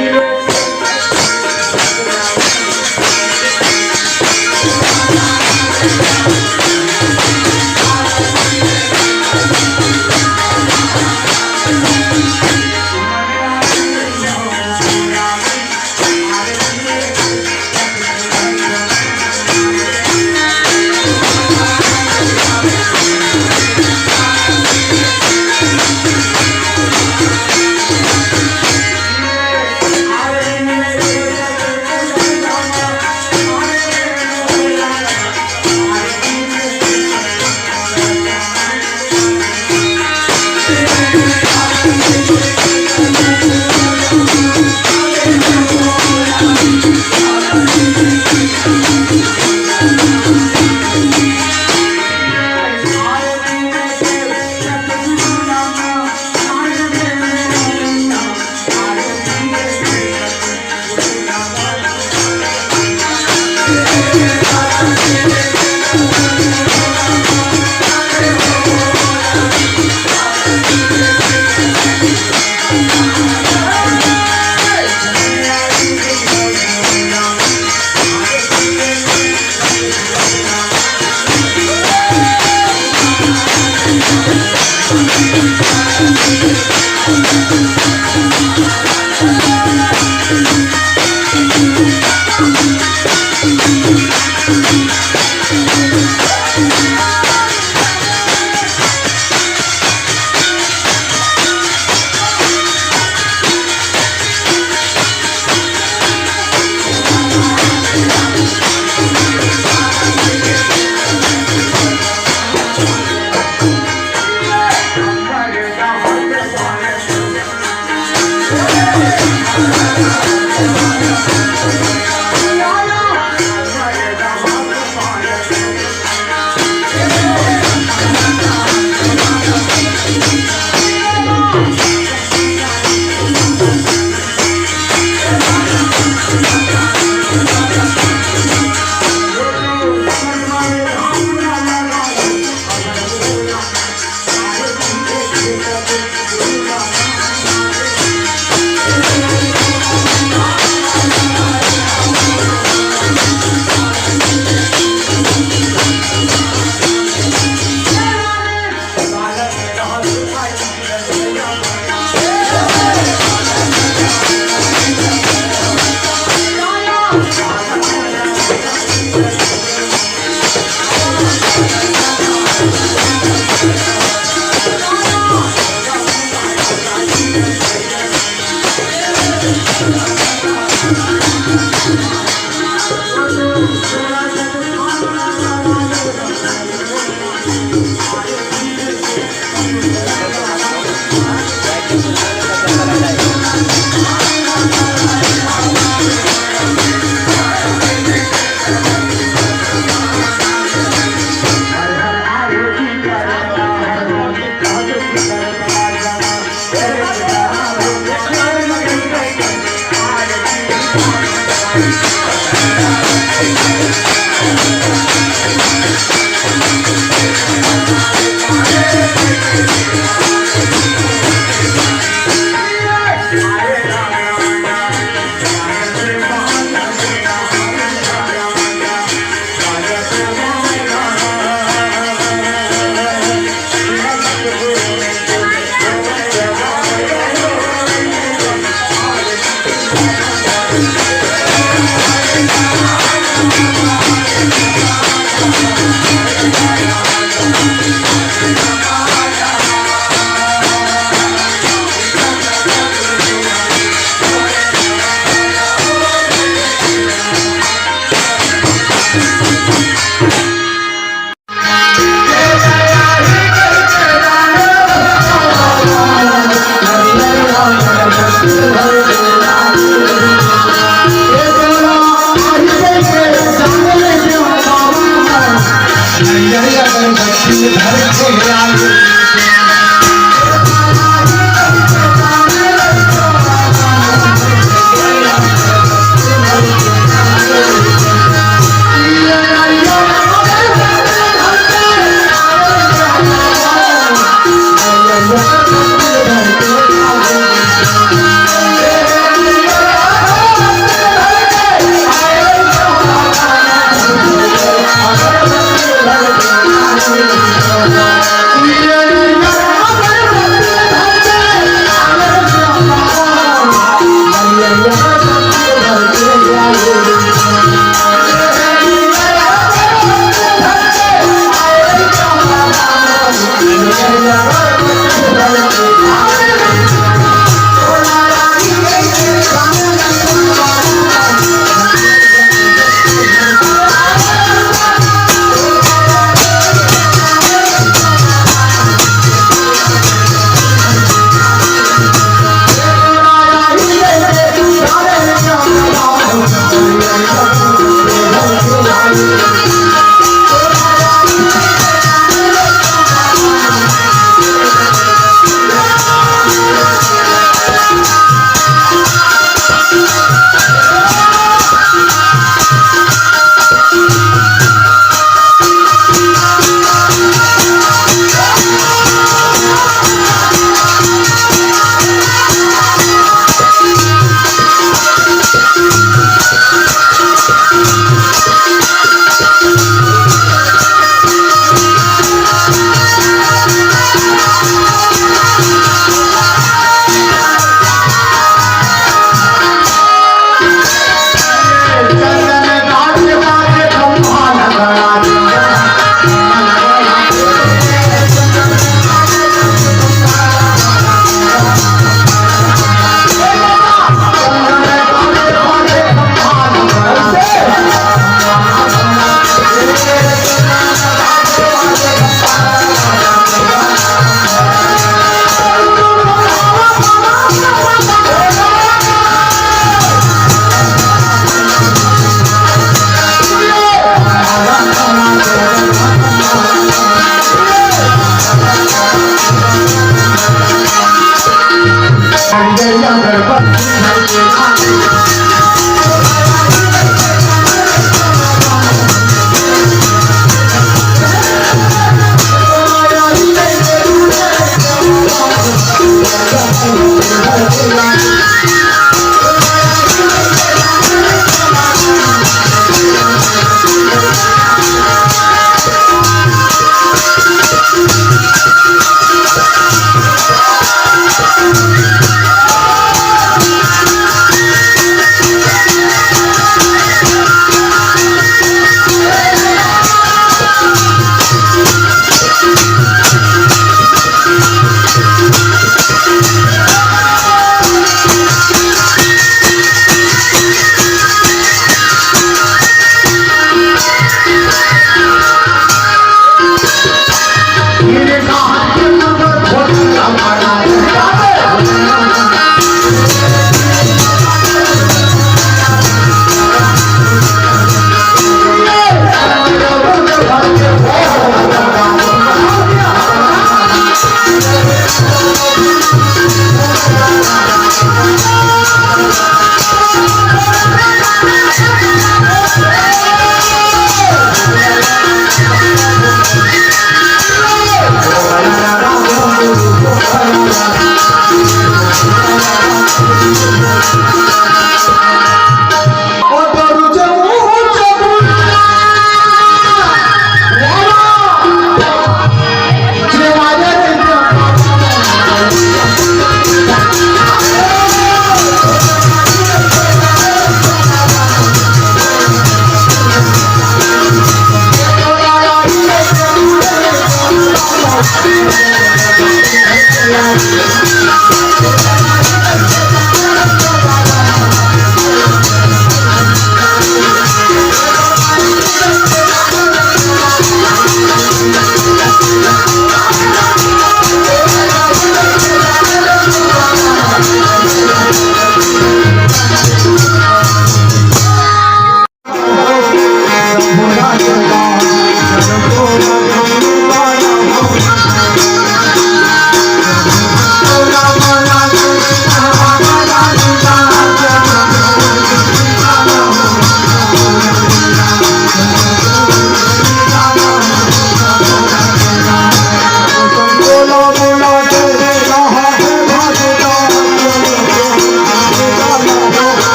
धरती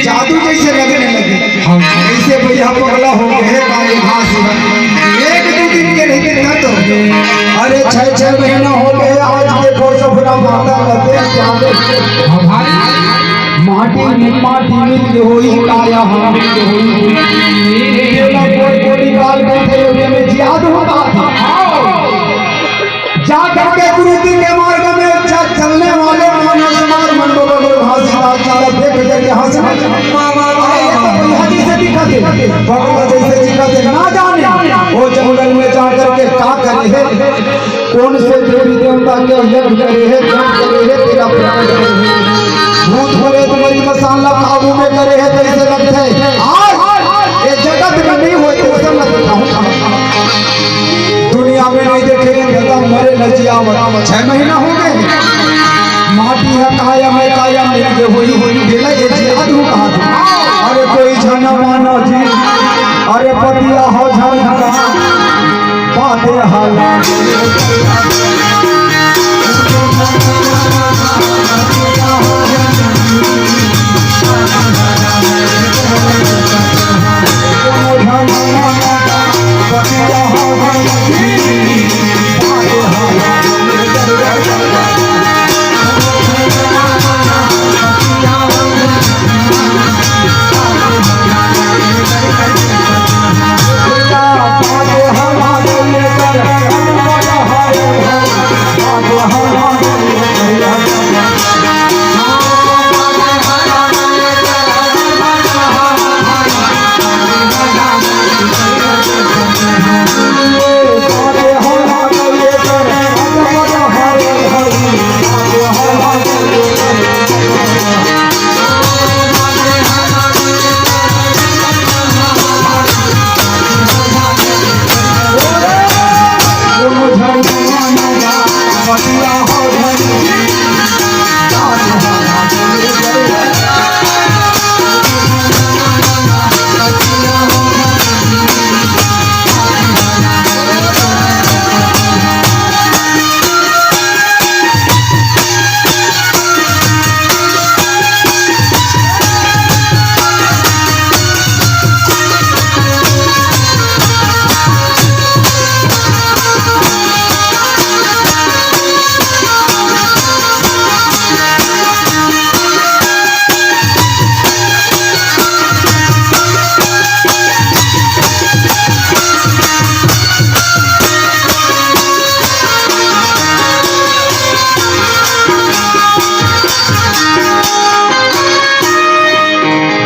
जादू जैसे लगने लगे। ऐसे भैया पगला हो गए एक दो दिन के नहीं ना तो अरे 6 महीना हो गए। आज देखो सफरा माता लगे माटी मिल होई काया हम कोई काल बैठे में जादू होता था। जा करके गुरु जी के मार्ग में चलने वाले मानव समाज मंडलों को देख करके हंस कौन से देवी देवता के यज्ञ करे है, जप करे है, तेरा प्राण करे है। भूत भरे तुम्हारी मसाला काबू में करे है, तो इसे लगता है आज ये जगत में नहीं हुए तो उसे मैं बताऊं दुनिया में नहीं देखे गदा मरे लजिया 6 महीना हो गए। माटी है कायम है, कायम नहीं हुई दिला ये जिहाद हो कहा था। अरे कोई झना मानो जी, अरे पतिया हो झना का बातें हाला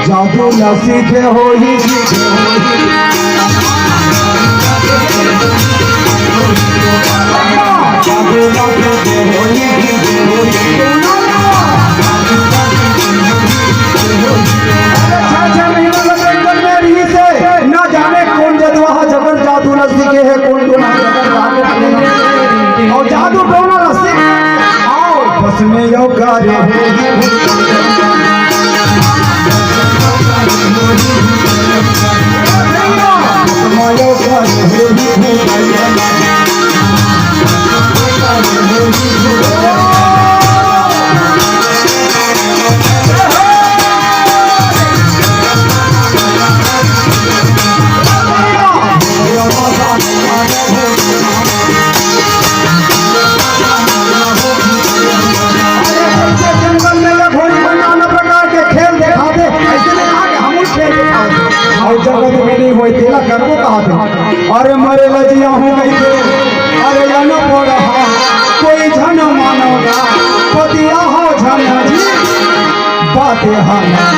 जादू न सीखे हो ही सीखे जादू न सीखे हो ही न जाने कौन जदवा जबर जादू न सीखे है कौन तो और जादू कौन न सीखे आओ बस में यो कार्य अरे मरे लजिया हूँ कैसे अरे न पड़ा कोई झन मानोगा पतिया हो झन जी बातें हाला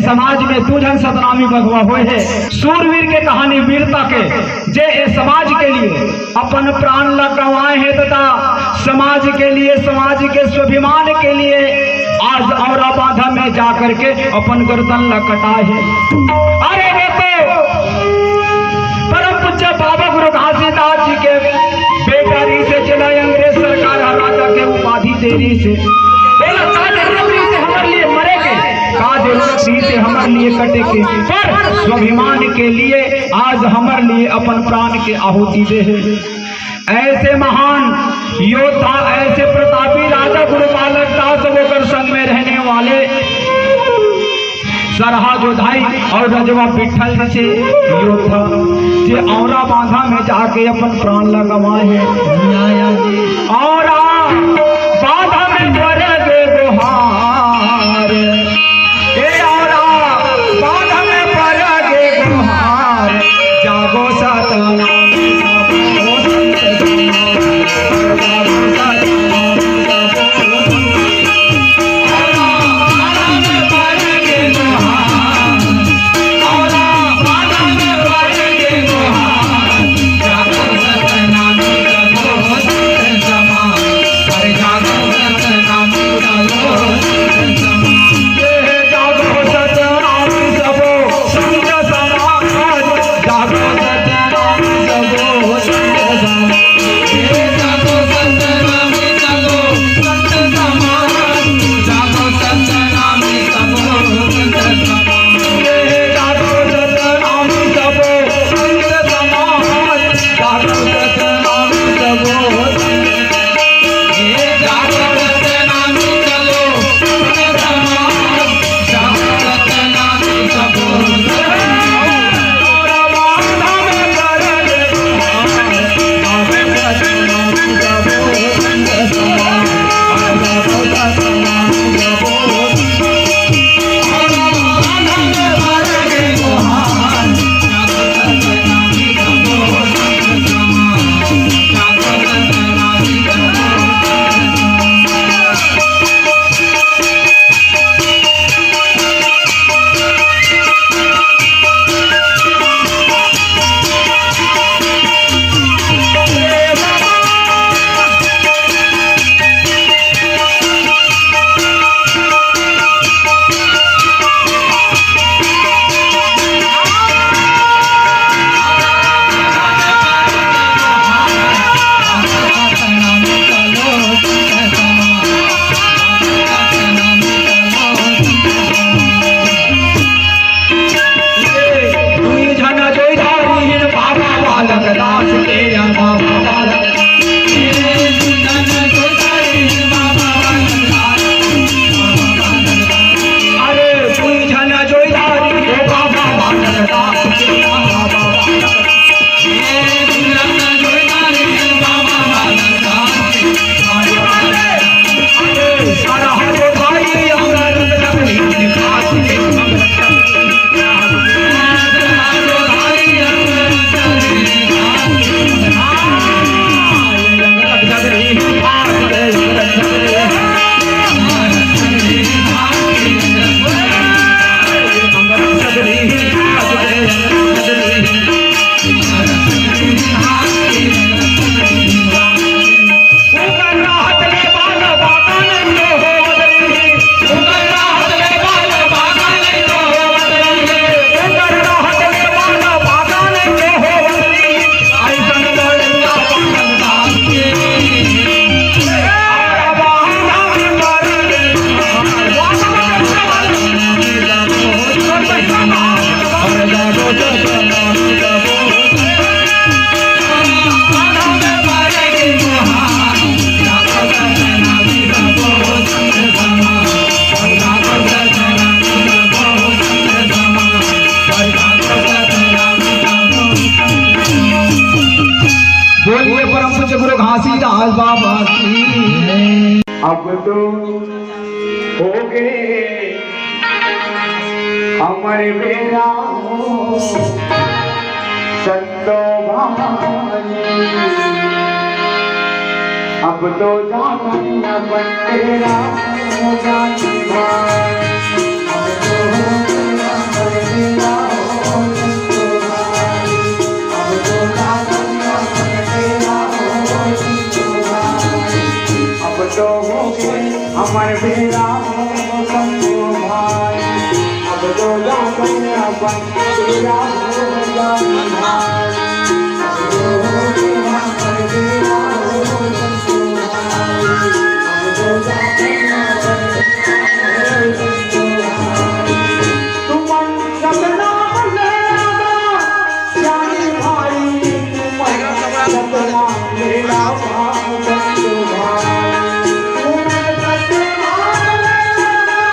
समाज में तू जन सतनामी भगवा हुए है सूरवीर के कहानी वीरता के जे समाज के लिए अपन प्राण लगवाए हैं तथा समाज के लिए समाज के स्वाभिमान के लिए आज औरंगाबाद में जाकर के अपन गर्दन लकटाए है। अरे देखो परम पूज्य बाबा गुरु घासीदास जी के बेकारी से चला अंग्रेज सरकार राजा के उपाधि देरी से हमारे लिए मरे के से हमारे लिए कटे के पर स्वाभिमान के लिए आज हमारे लिए अपन प्राण के आहुति दे है। ऐसे महान योद्धा ऐसे प्रतापी राजा गुरु बालक दास होकर संग में रहने वाले सरहा जोधाई और रजवा विठल से योद्धा जे औरा बांधा में जाके अपन प्राण लगवाए और बाधा में करे दे गुहार औरा बाधा में पड़े दे गुहार जागो सतना घासीदास बाबा की। अब तो हो गए अमर मेरा संतो भाई, अब तो जाना न बंदेरा हो जाती भाई, अब तो हो गया अमर मेरा संतो भाई, अब तो जाना न बंदेरा हो संतो भाई, अब तो हो गए अमर मेरा संतो भाई, अब तो जाना न बंदेरा हो जाती भाई, अब तो हो गया अमर मेरा संतो भाई, अब तो जाना न बंदेरा संतो भाई, तुम सपना ले आवा जानी भाई, तुम सपना ले आवा संतो भाई, तुम सपना ले आवा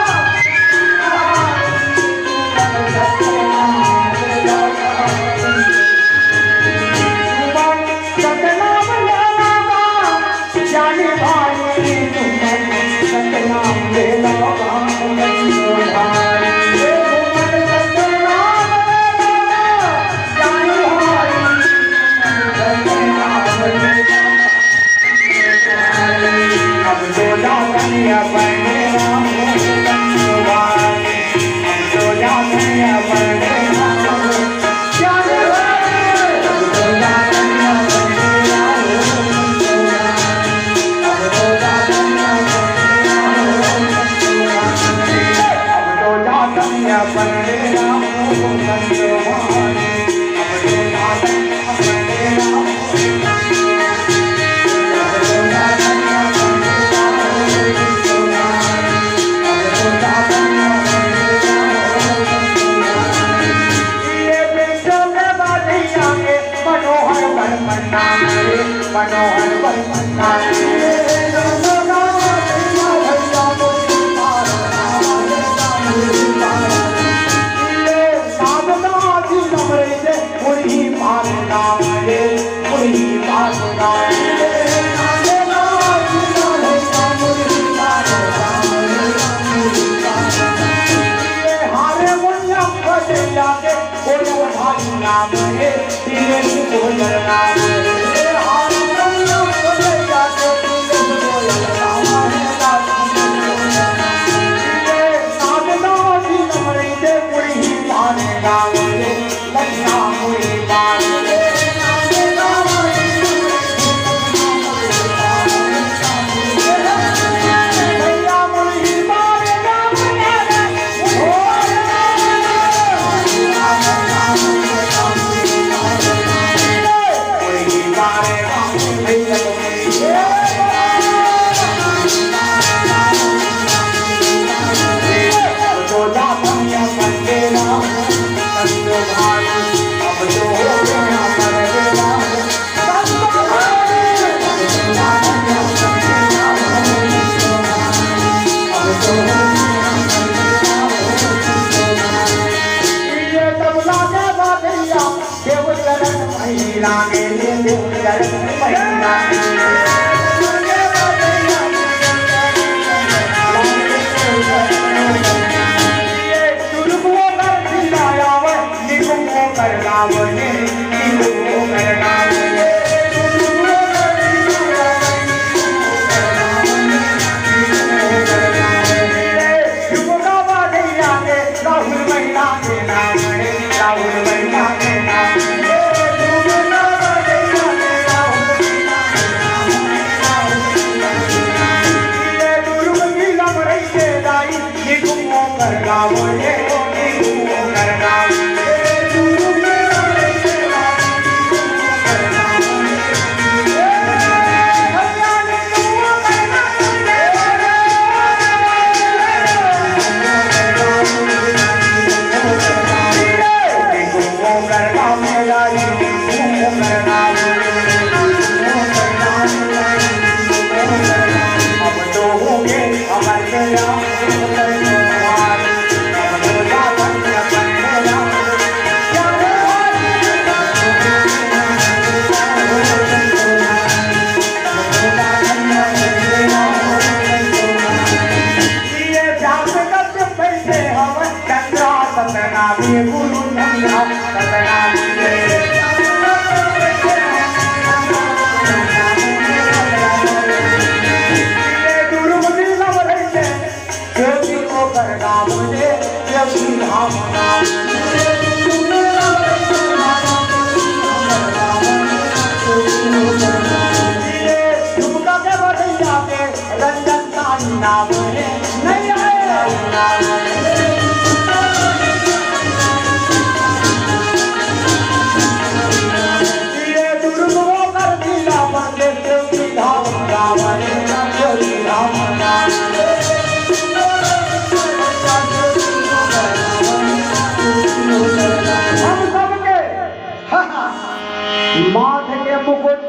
माथे के मुकुट,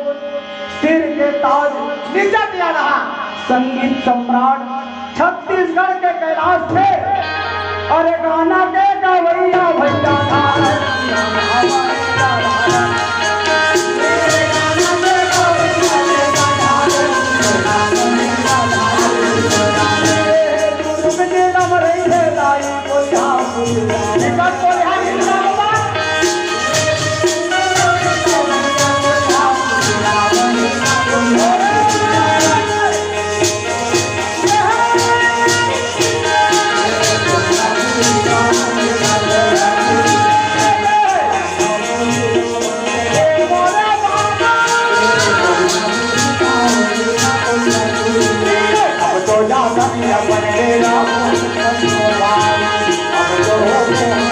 सिर के ताज, निजत या रहा संगीत सम्राट छत्तीसगढ़ के कैलाश थे। अरे गाना के गवैया भैया था अब तो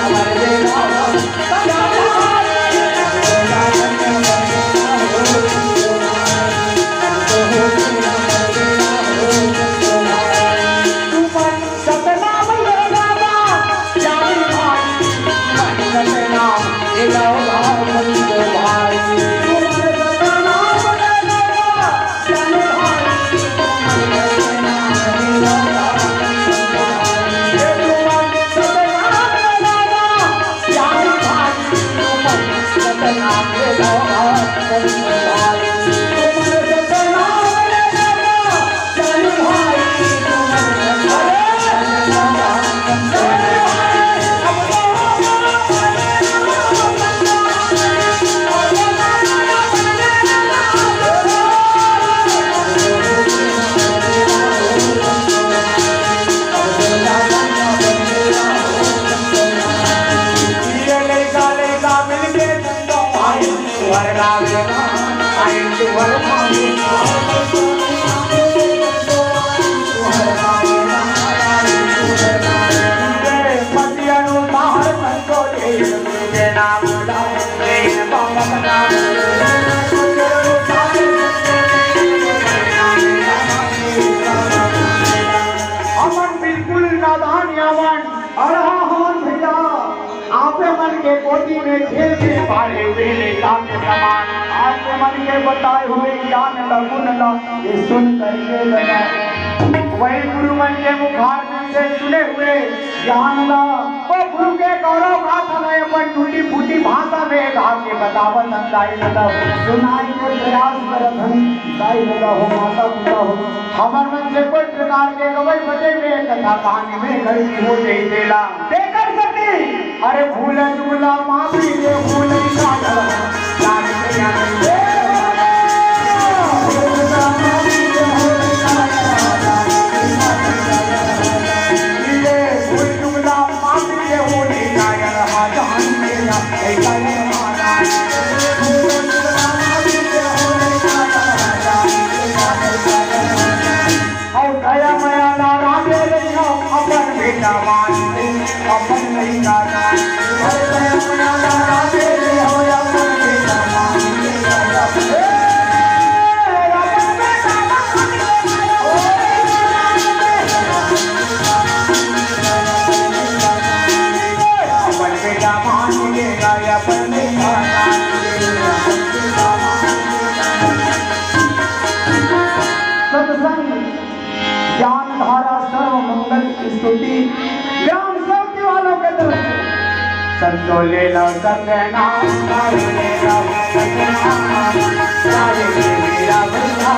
तुहर गावेला आई तुहर गावेला अमन बिल्कुल नादान यावन अरहान भैया आपे मन के कोटी में खेल के पारे वेले काम के समान आपके मन के बताए हुए ज्ञान लगुन ला ये सुन करके लगा वही गुरु मन के मुखार से सुने हुए ज्ञान ला वो गुरु के गौरव गाथ हमें अपन टूटी फूटी भाषा में गा के बतावन दाई लगा सुनाई के प्रयास करत हन दाई लगा हो माता पिता हो हमार मन से कोई प्रकार के गवई बजे में कथा कहानी में घड़ी हो जाई देला देकर सकती अरे भूल चुगला माफी दे भूल का लाग के ज्ञान धारा सर्व मंगल स्तुति ज्ञान शक्ति वालों के तरफ संतो ले लो सत्यनाम सारे ले लो सत्यनाम सारे मेरा बंधा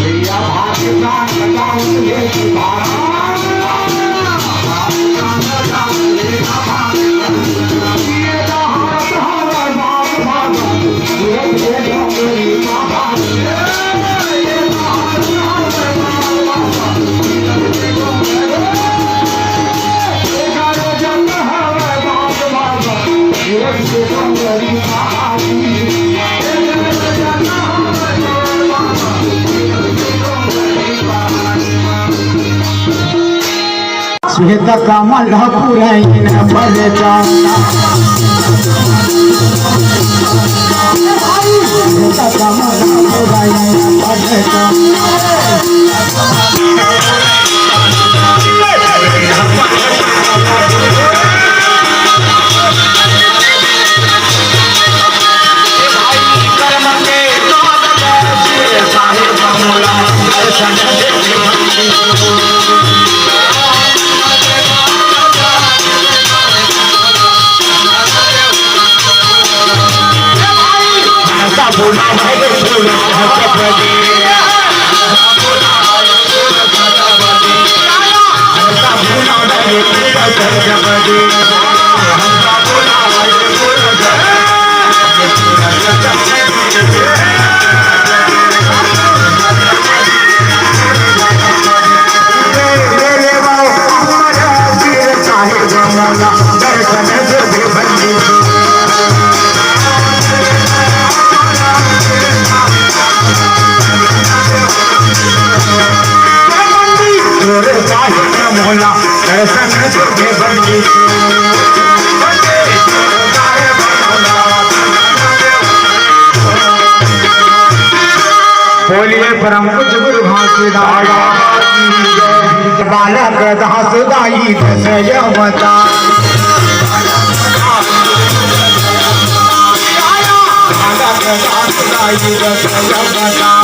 भैया भाग्य श्वेत कमल पुरैन भर जाता श्वेत कमल पुरैन भर बोलिए परम कुछ गुरु घासीदास बालक दास दाई दशयवता बालक दास दाई दशयवता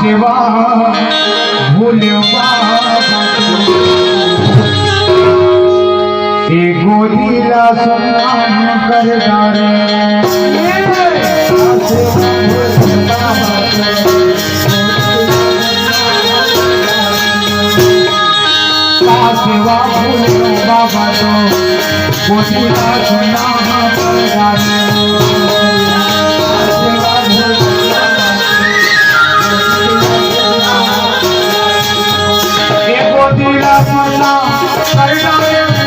सेवा भूलवा गोरीला सलाम कर डारे सेवा भूलवा बाबा गोरीला सलाम कर डारे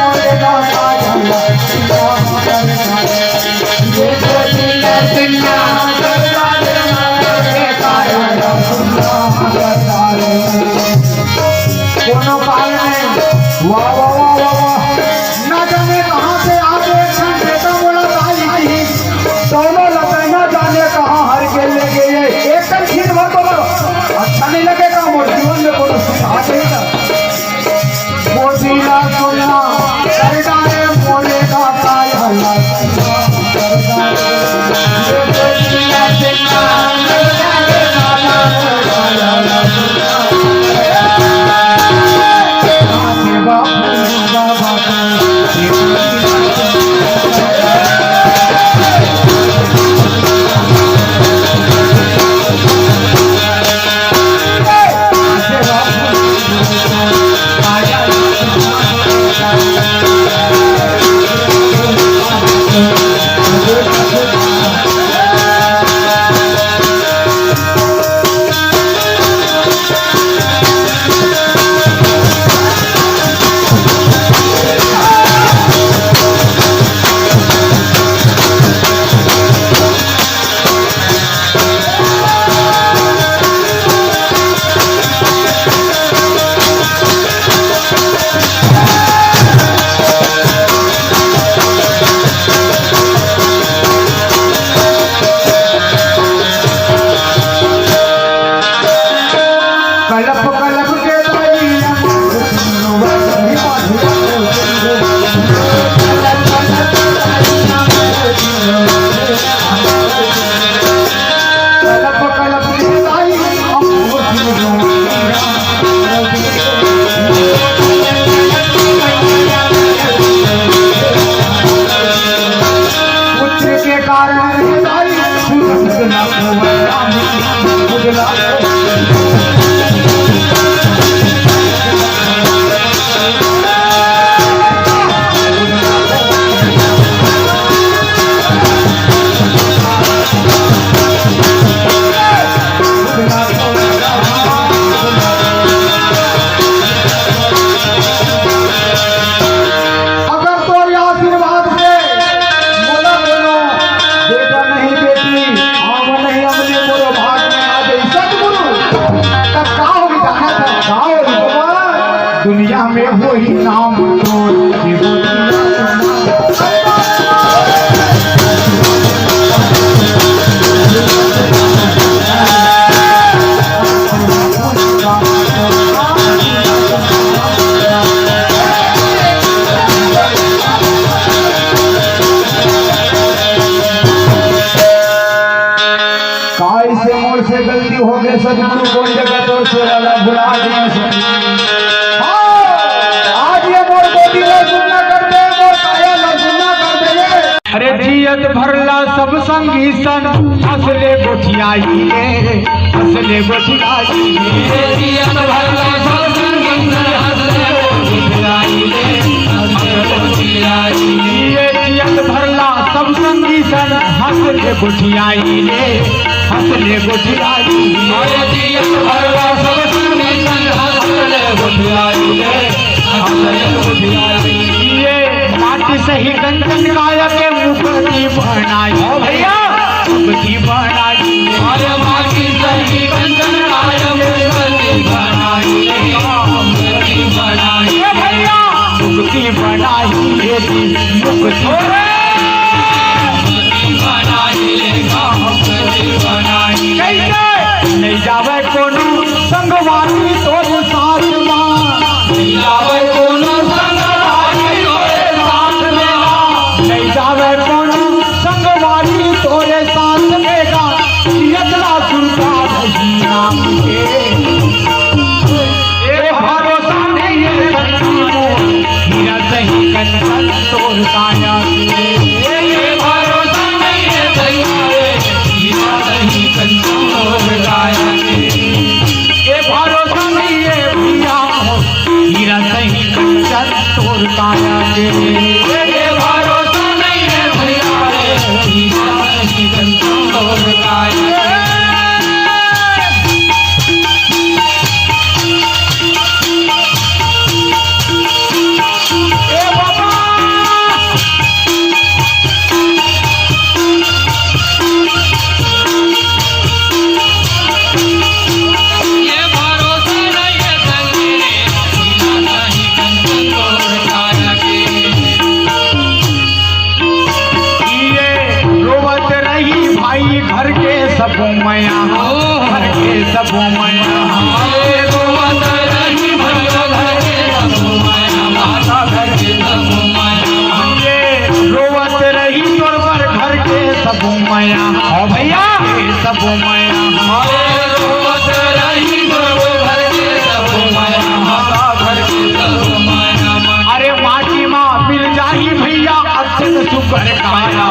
कलप कलप के दुनिया में वही नाम तो से गलती हो गई सदगुरु बोल जगह तो बुला दिया आज ये मोर गोदी में सुनना कर दे मोर काया में सुनना कर दे। अरे जियत भरला सब संगी सन हंसले गोठियाई ले हंसले गोठियाई ले जियत भरला सब संगी सन हंसले गोठियाई ले हंसले गोठियाई ले जियत भरला सब संगी सन हंसले गोठियाई ले हंसले गोठियाई ले जियत भरला सब संगी सन हंसले गोठियाई ले हंसले गोठियाई ले माटी सही कंचन काया के मुक्ति बनाई भैया मुक्ति बनाई अरे माटी सही कंचन काया मुक्ति बनाई मुक्ति बनाई भैया मुक्ति बनाई मुक्ति बनाई कैसे नहीं जावे कोनो संगवानी तोर साथ मां नहीं जावे कोनो संगवानी तोरे साथ में नहीं जावे कोनो संगवानी तोरे साथ में गा यतला सुरता नहीं नाम के ए भरोसा नहीं है संगीनो हीरा सही कंचन तोर काया के ए भरोसा नहीं है संगीनो हीरा सही कंचन तोर काया के ए भरोसा नहीं है भैया हीरा सही कंचन तोर काया के ए भरोसा नहीं है भैया हीरा सही कंचन तोर काया के घर के सब मैया घर के सब मैया रोवत रही भैया घर के सब मैया माता घर के सब मैया रोवत रही तोर पर घर के सब मैया भैया सब मैया रोवत रही तोर घर के सब मैया माता घर के सब मैया अरे माटी माँ मिल जाही भैया अत्यंत सुकर काया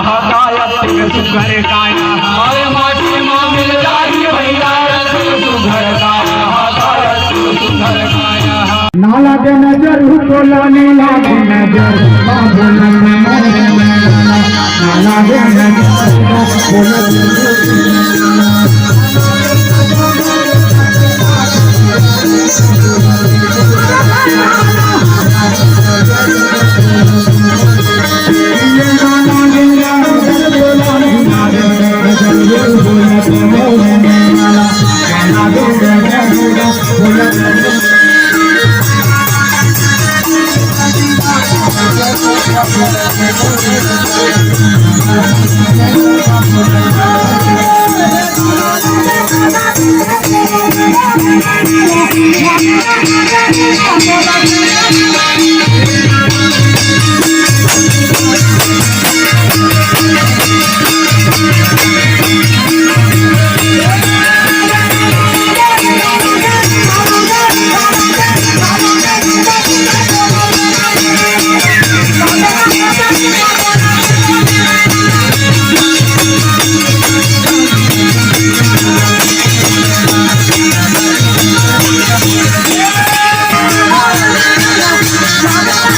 अत्यंत सुकर काया अरे माटी माँ मिल जाही भैया अत्यंत सुकर काया अत्यंत सुकर काया नाला के नजर बोला नीला के नजर नाला के नजर Yeah.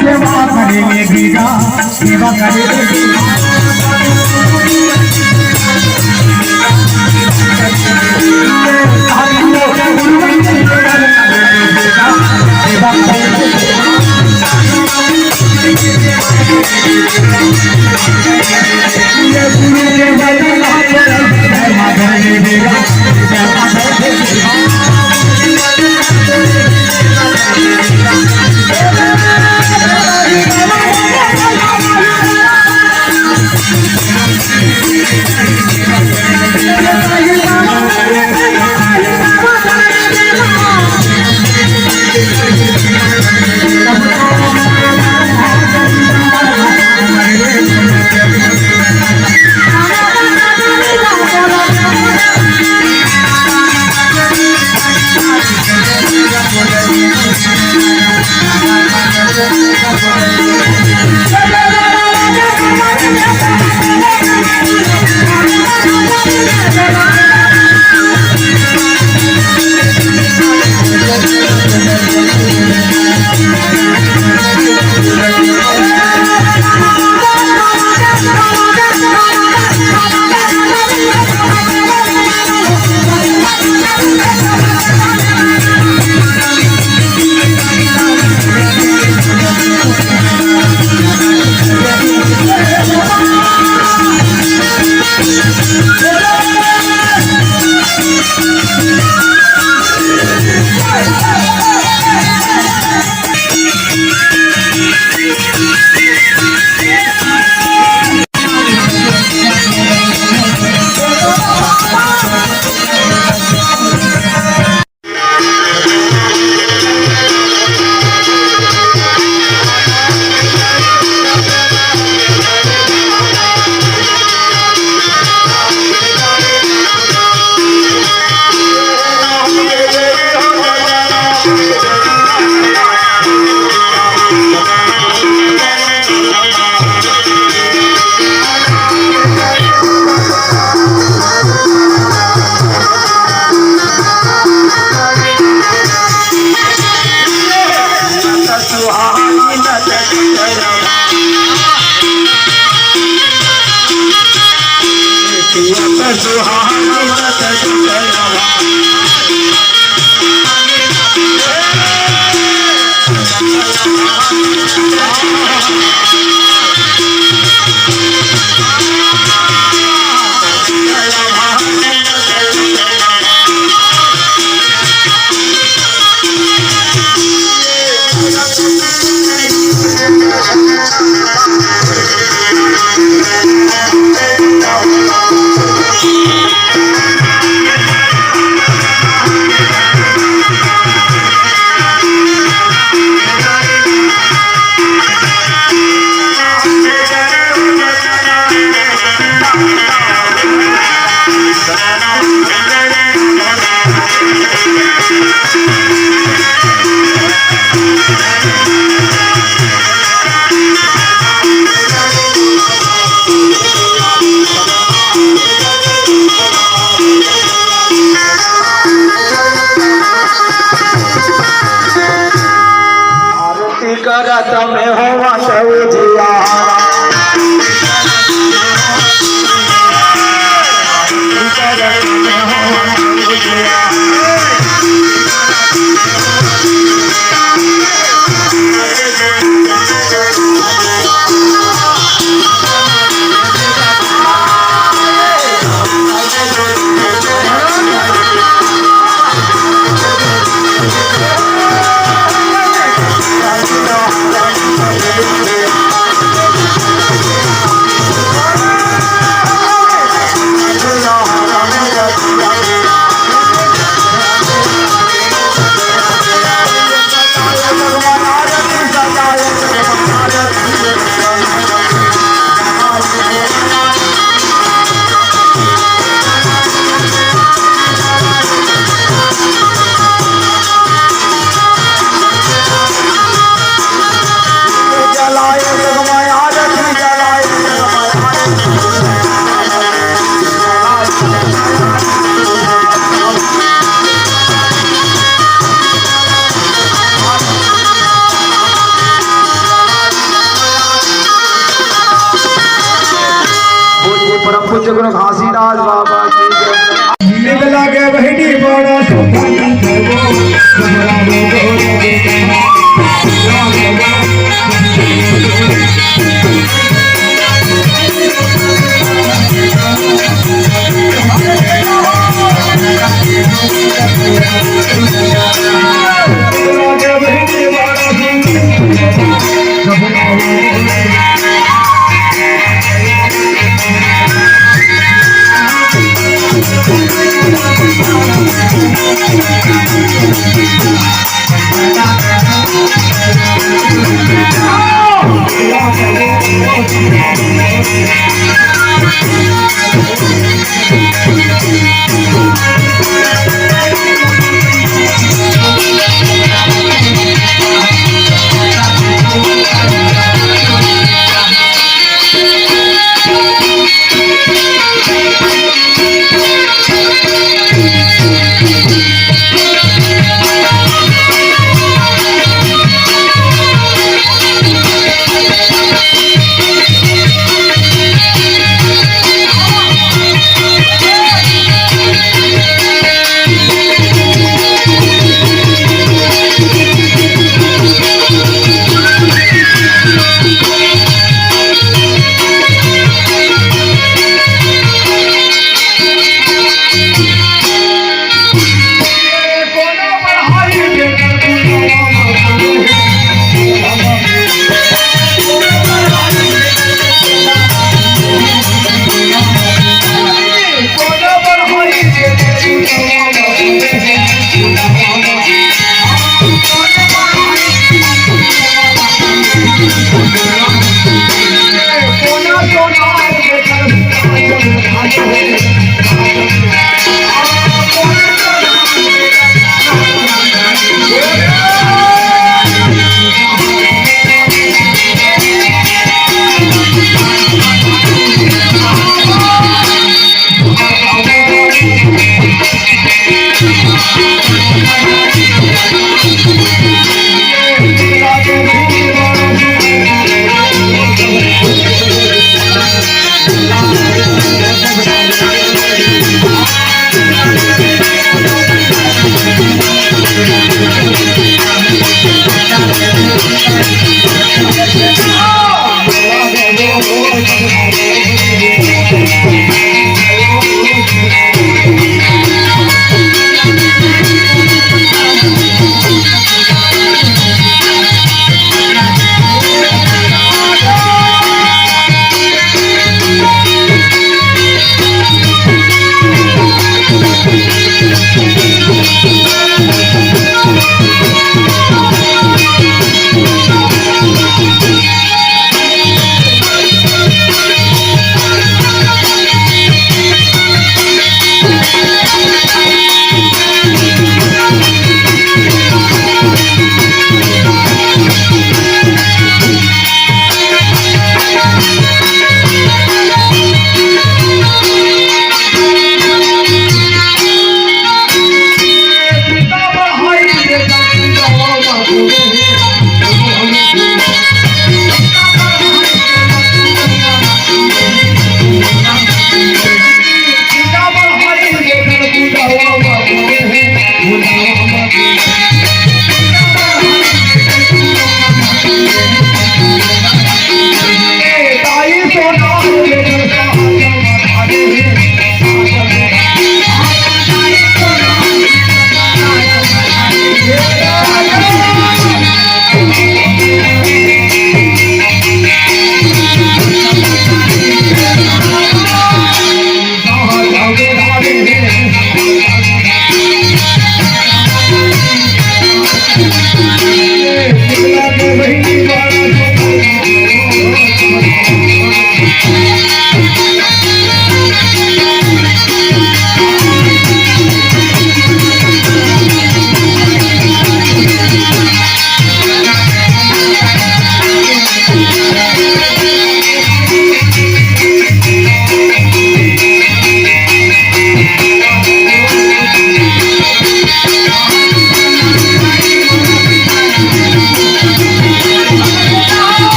सेवा करेंगे बीघा सेवा करेंगे તમે હોવા સૌ જીયારા परम पूज्य गुरु घासीदास बाबा की जय। निकला के बहनी बड़ा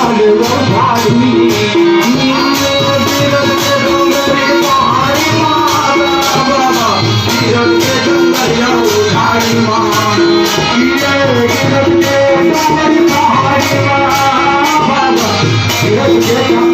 Hare Thank you.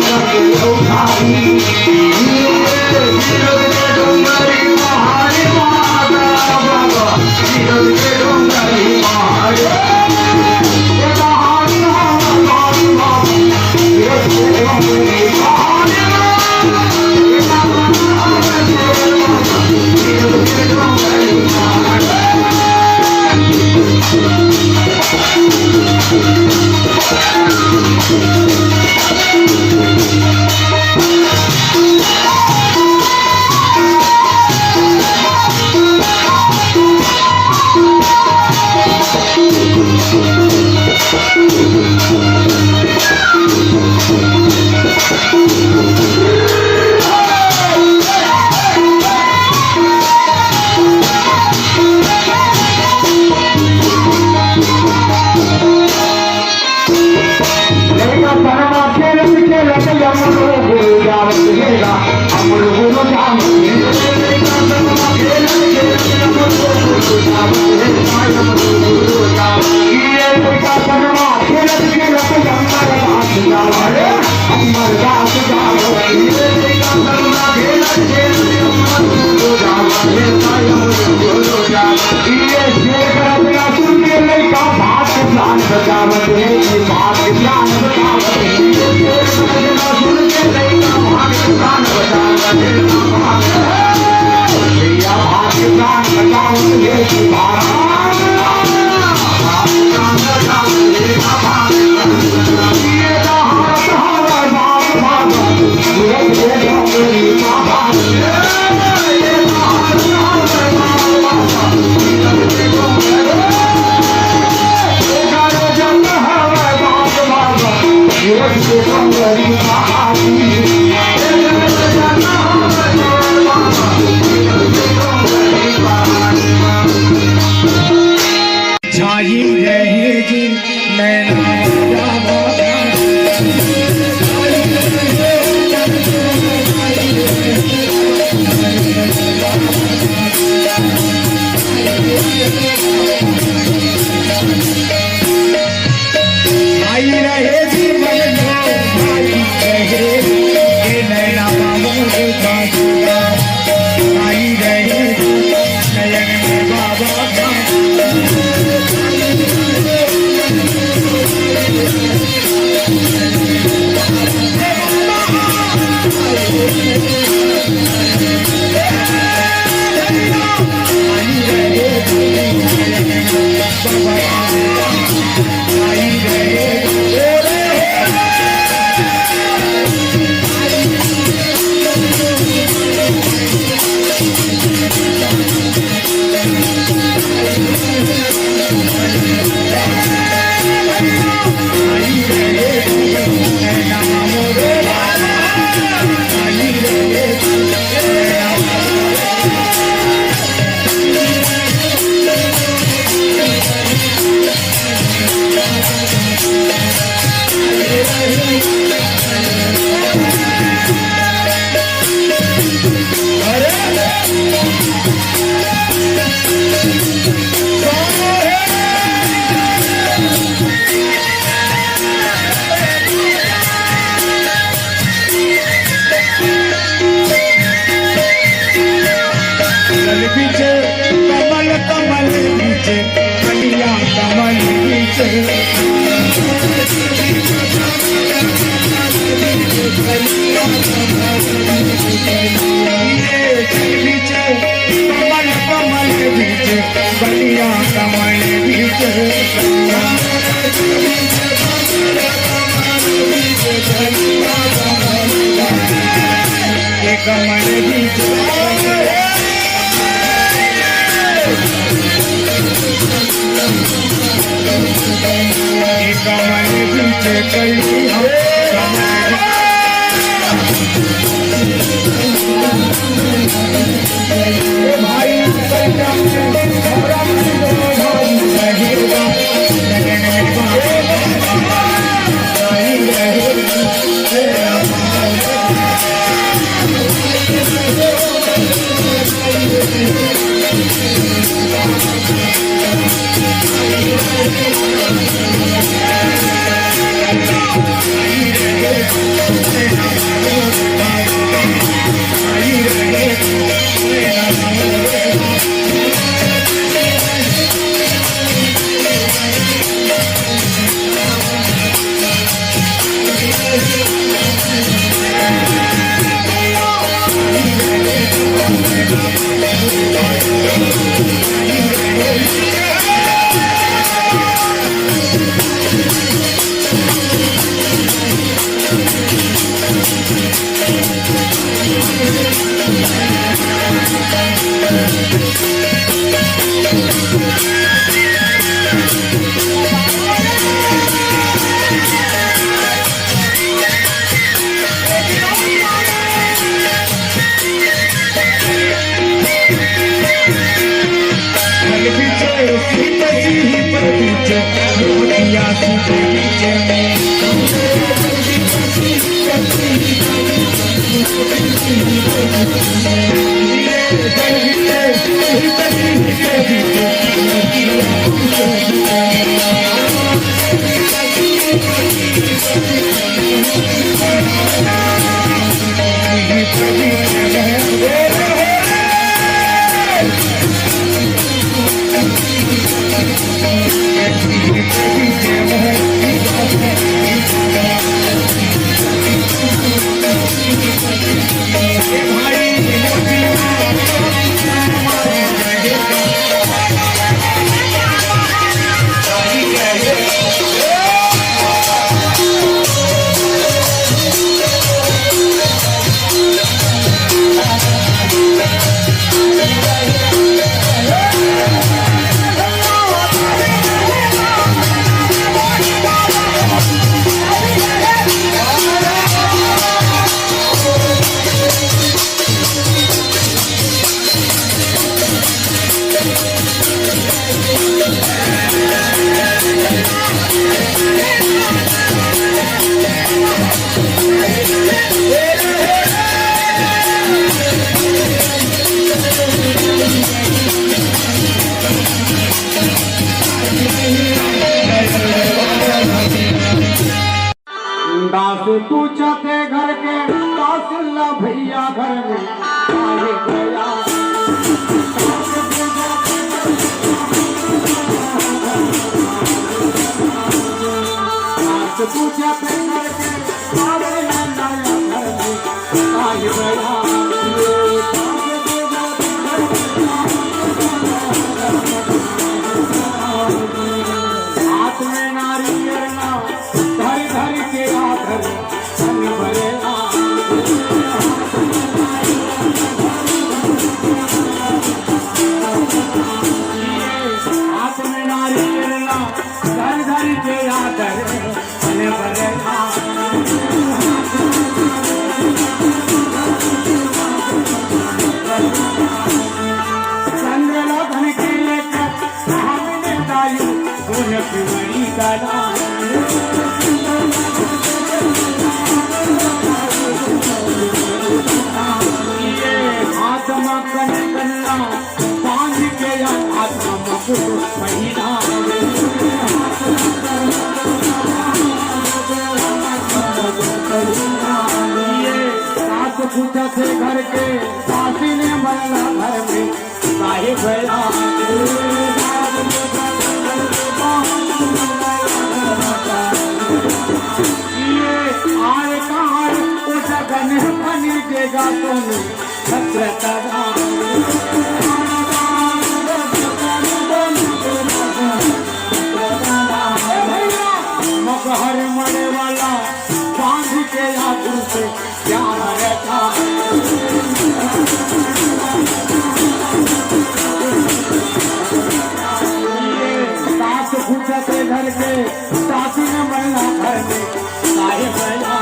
दास पूछा थे घर के कौशल्या भैया घर में आए गया दास पूछा थे घर के कौशल्या नया घर में आए गया हाथ में नारियल ना धर धर के आधर सन भरेला हाथ में नारियल ना धर धर के आधर सन भरेला चंद्रलोधन के लेकर हमने दायु की बड़ी दादा आत्मा कन कन्ना बांध के आत्मा मुकुट पहिना सास पूछा थे घर के सासी ने बनला घर में साहिब भैया बनी देगा तुम छत्रतरा मगहर मरे वाला बांध के आगू से प्यार रहता सास पूछा थे घर के सासी ने बनला घर में साहिब भैया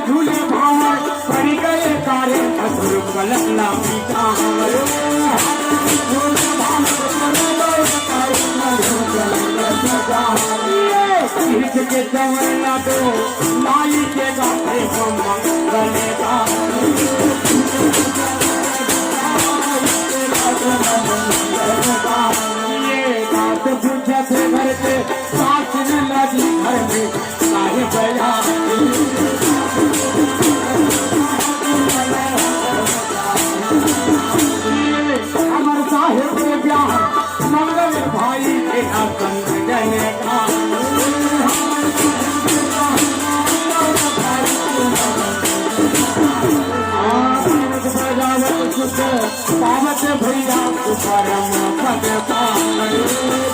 झूले भावर पड़ी गए तारे असुर कलकला मीठा के जवरना दो लाई के गाते गले का ये बात पूछे थे घर के साथ न लगी घर में सारे बया अमर साहेब के ब्याह मंगल भाई के संग जने का पावत भैया परम भगता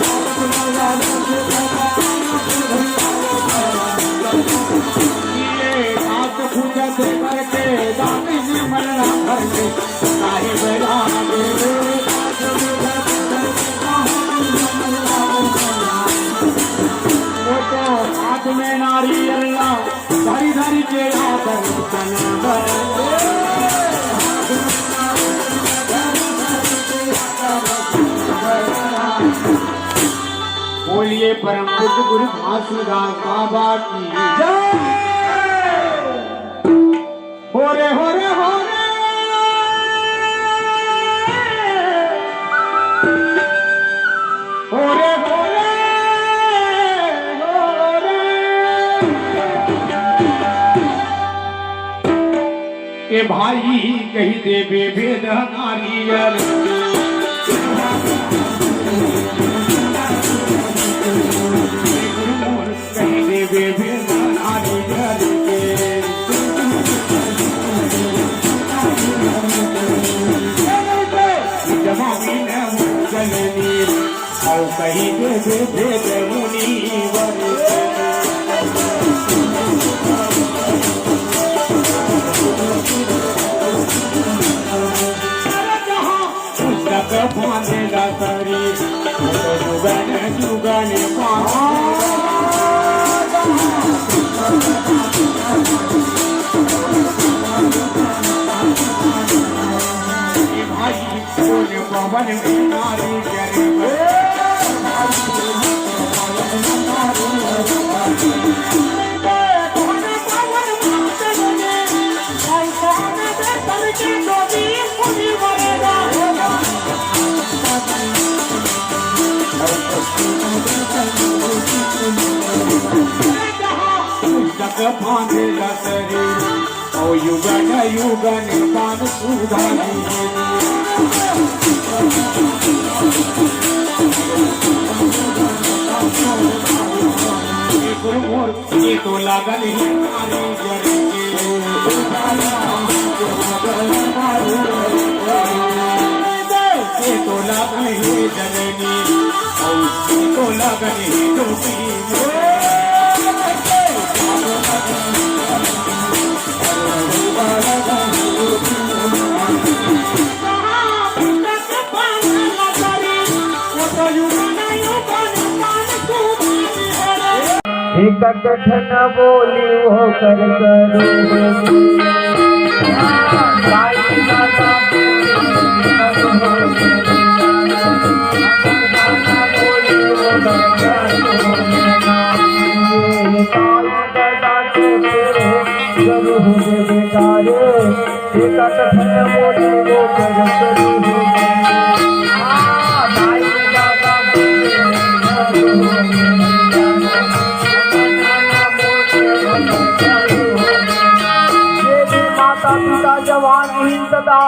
ये बात पूछत करके दानी मरना करके साहिब हाथ में नारी अल्लाह धरी धरी के आदर बोलिए परम पूज्य गुरु घासीदास बाबा की जय। हो रे हो रे हो रे हो रे हो रे हो रे के भाई कही देवे भेद नारियल कहीं पुस्तक बांधेगा शरीर जुगन जुगन भाई पवन में नारी करे बांधेगा शरीर और युगन युगन पान सुधारी ये तो लगन ही नारी जर के तो लगन ही जननी और तो लगन ही डूबी कठन बोली हो कर जवान हिंदता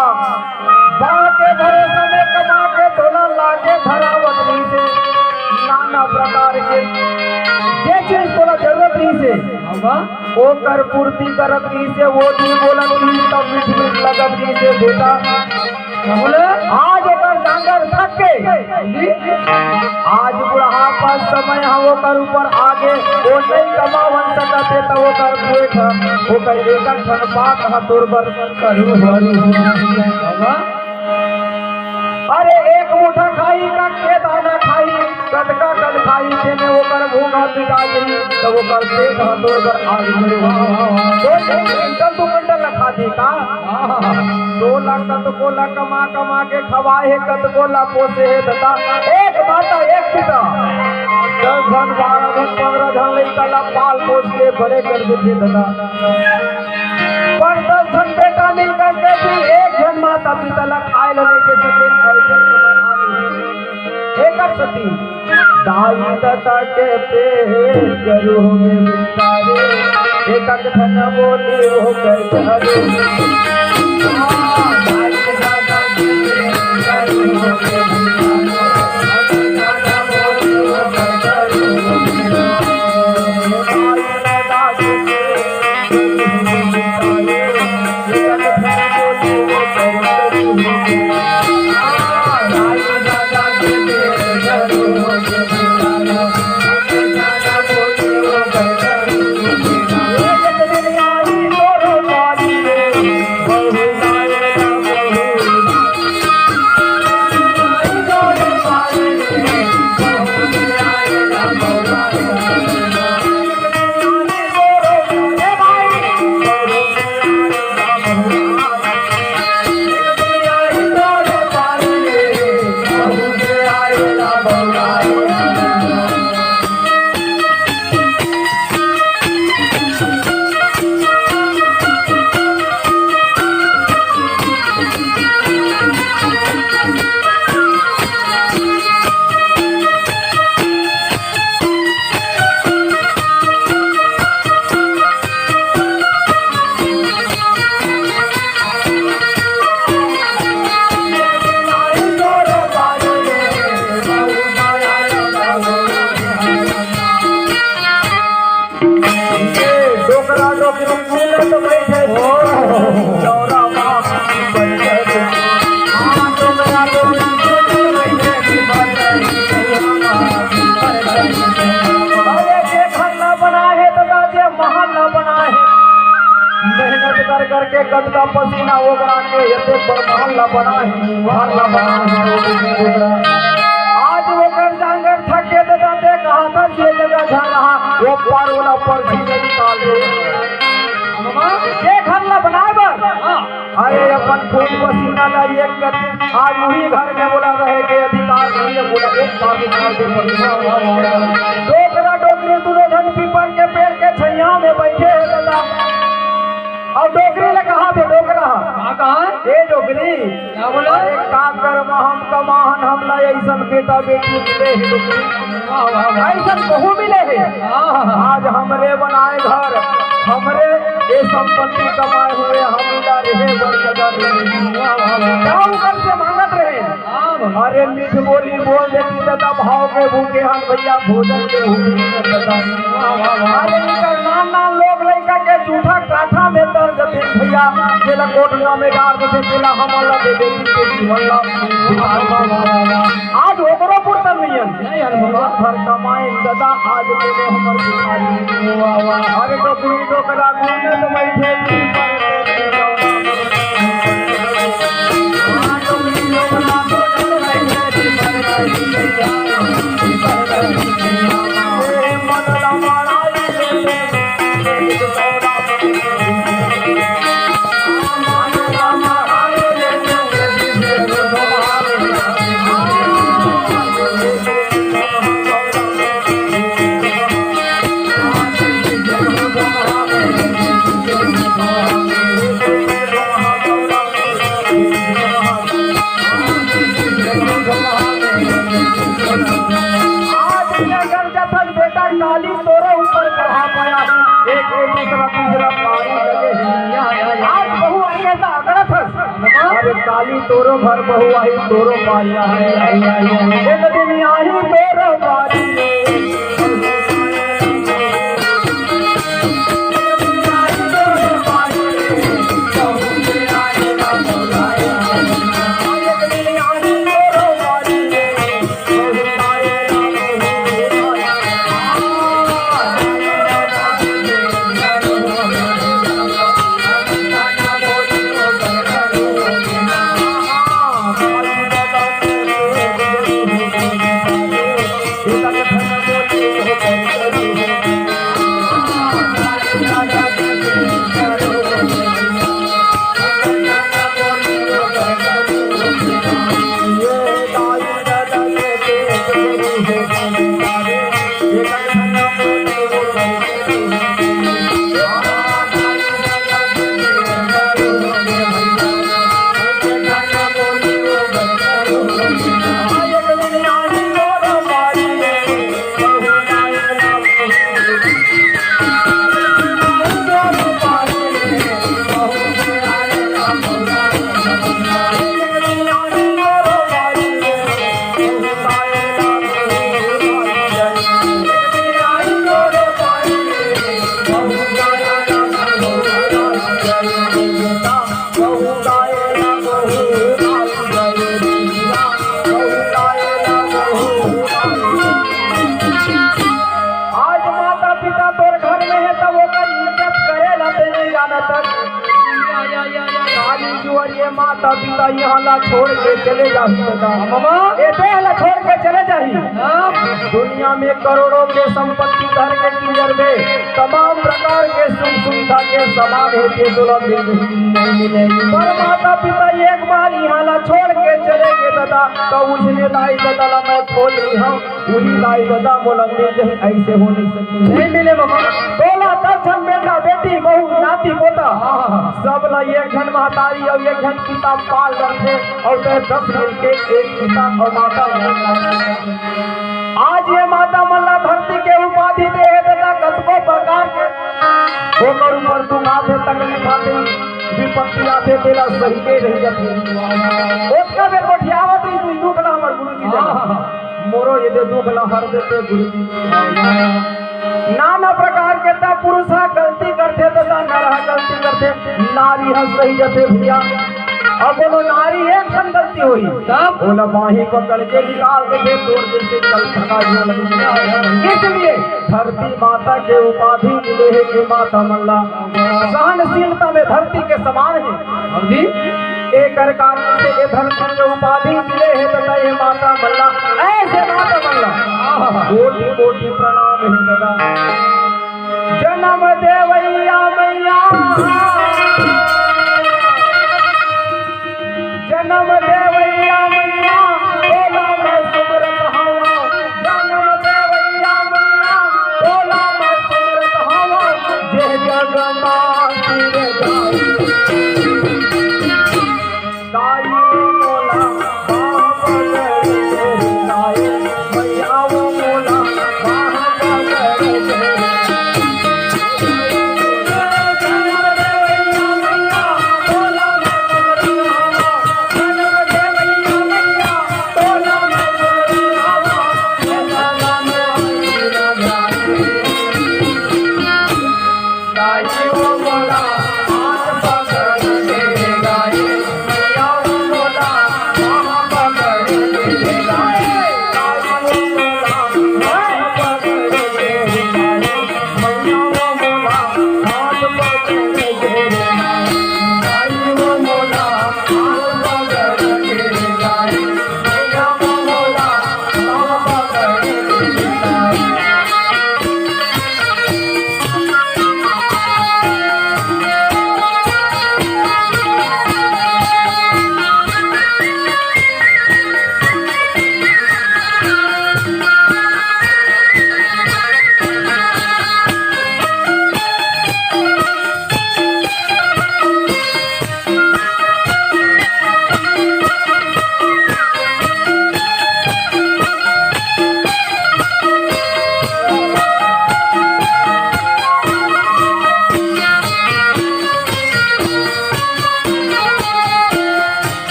बाके भरोसे में कमा के धोला लाके धरावतनी से नाना प्रकार के जे चीज तोला जरूरत नहीं से वो कर पूर्ति करत नहीं से वो दी बोलत नहीं तब मिठ मिठ लगत नहीं से बेटा बोले आज एक डांगर थक के आज बुढ़ापा समय हम कर ऊपर आगे वो नहीं कमावन सकते तो वो कर पेट वो कर एक क्षण बात हतुर बर करू अरे एक मुठा खाई का के दाना खाई कद का कद दाई के में वो कर भूखा पिटा गई तो वो कर पेट हाथों पर आग करे कुंटल तो कुंटल रखा थी का 2 लाख का तो कोला कमा कमा के खवाए है कत कोला पोसे है दता एक माता एक पिता 10 धन 12 धन 15 धन लई कला पाल पोस के बड़े कर देते दता पर 10 धन बेटा मिल कर के फिर एक जन माता पिता ला खाए लेने के सके ऐसे एक सती दाई दता के पेट जरू में बिचारे एक धन बोली हो कर हरे करके गद का पसीना ओगरा के ये मोहल्ला बना है मोहल्ला बना है आज वो कर जांगर थके दाते कहा था ये जगह जा रहा वो पारोला पर भी निकाल दे एक हल्ला बनाकर अरे अपन खून पसीना ला एक कर आज वही घर में बोला रहे के अधिकार नहीं है बोला एक साथ निकाल दे डोकरा डोकरी दोनों धन पीपल के पेड़ के छैया में बैठे हैं दादा और डोगरी ने कहा थे डोगरा कहा ये डोगरी क्या बोला एक काकर महम कमाहन हमला ऐसा बेटा बेटी मिले है ऐसा बहु मिले है आज हमरे बनाए घर हमरे ये संपत्ति कमाए हुए हमीला रहे क्या घर से मांगत रहे अरे मीठ बोली बोल देती दादा भाव के भूखे हम भैया भोजन के भूखे अरे नान नान लोग लड़का के जूठा काठा में तर देते भैया जेला कोटला में डाल देते जेला हमला दे देती जीवनला आज ओकरो पुरतन नहीं घर कमाए दादा आज मेरे हमर भिखारी अरे डोकरी डोकरा घूमे तो बैठे काली तोरे ऊपर चढ़ा पाया एक दूसरा तीसरा पानी लगे आज बहु आइए था अगड़त अरे काली तोरो घर बहु आई तोरो पाया है एक दिन आई तोरो पारी काली जुअर ये माता पिता यहाँ ला छोड़ के चले जाही दादा मामा ये देहला छोड़ के चले जाही दुनिया में करोड़ों के संपत्ति घर के किंजर में तमाम प्रकार के सुख सुविधा के सामान है के दुल्हन नहीं मिलेगी पर माता पिता एक बार यहाँ ला छोड़ के चले गए दादा तो उसने लाई दादा ला मैं खोल रही हूँ वही लाई दादा बोला मिल ऐसे हो नहीं सकती नहीं मिले मामा बोला तब हम बेटा बेटी बहू नाती पोता सब ला एक घन महतारी और एक घन पिता पाल करते और 10 मिलके एक पिता और माता आज ये माता मल्ला धरती के उपाधि दे है दादा कतको प्रकार के ओकर ऊपर तुम आते तकलीफ आते विपत्ति आते तेरा सही के रह जाते ओतना बेर कोठियावत रही तू दुख ना हमर गुरु जी जाना मोरो ये दे दुख ना हर देते गुरु जी नाना प्रकार के ता पुरुष गलती करते तथा नर गलती करते नारी सही जाते भैया अब बोलो नारी एक क्षण गलती हुई तब बोला बाही पकड़ के निकाल के तोड़ देते कल थका जो लगी इसलिए धरती माता के उपाधि मिले है कि माता मल्ला सहनशीलता में धरती के समान है जी एक कारण से ये धरती के उपाधि मिले है तथा ये माता मल्ला ऐसे माता मल्ला कोटि कोटि प्रणाम है दादा जन्म देवैया मैया जन्म देवैया मैया बोला मैं सुमरत हवा जन्म देवैया मैया बोला मैं सुमरत हवा जय जग माती रे दाई बोला दाई मैया वो बोला जन्म देवैया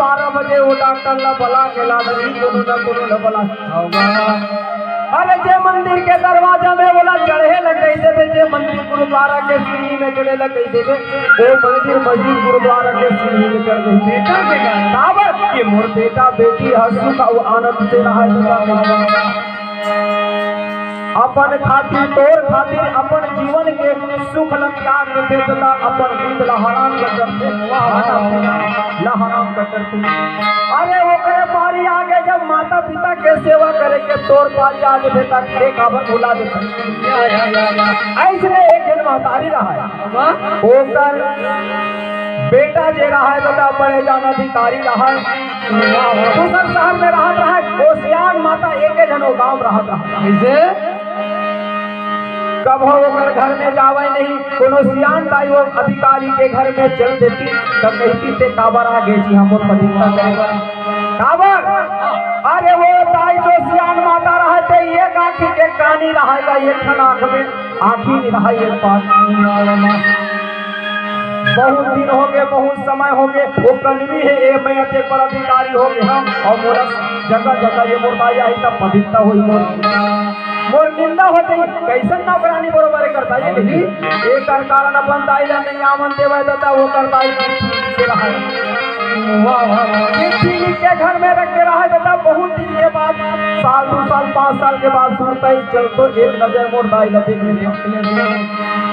12 बजे वो डॉक्टर ला बला के ला लगी कोनो न बला अरे जे मंदिर के दरवाजा में बोला चढ़े लगे देवे जे मंदिर गुरुद्वारा के सीढ़ी में चढ़े लगे देवे वो मंदिर मस्जिद गुरुद्वारा के सीढ़ी में चढ़ गई बेटा के काबर ये मोर बेटा बेटी हंसू का आनंद से रहा अपन खातिर तोर खातिर अपन जीवन के सुख ल त्याग के तथा अपन दूध लहराम करते लहराम करते अरे ओकरे पारी आगे जब माता पिता के सेवा करे के तोर पारी आगे बेटा के काबर भुला दे ऐसे एक दिन महतारी रहा है ओकर बेटा जे रहा है तथा बड़े जान अधिकारी रहा है दूसर शहर में रहा है ओसियान माता एक जनो गांव रहा है कब हो घर में जावे नहीं कोनो सियान दाई वो अधिकारी के घर में चल देती तब कहती से काबर आ गई जी हम पतिता काबर अरे वो दाई जो सियान माता रहा थे एक आँखी के कानी रहा एक आँख में आँखी नहीं रहा एक पास बहुत दिन हो गए बहुत समय हो गए वो कलवी है ये मैं अते पर अधिकारी हो गए हम और मोरा जगह जगह ये मोरदाई आई तब पवित्रता हुई मोर निंदा होती कैसन नौकरानी बरोबर करता ये नहीं एक कारण अपन दाईला नहीं आमन देवा देता वो करता है रहा चिट्ठी लिख के घर में रख के रहा देता बहुत दिन के बाद साल 2 साल 5 साल के बाद सुनता ही चल तो एक नजर मोर दाईला देखने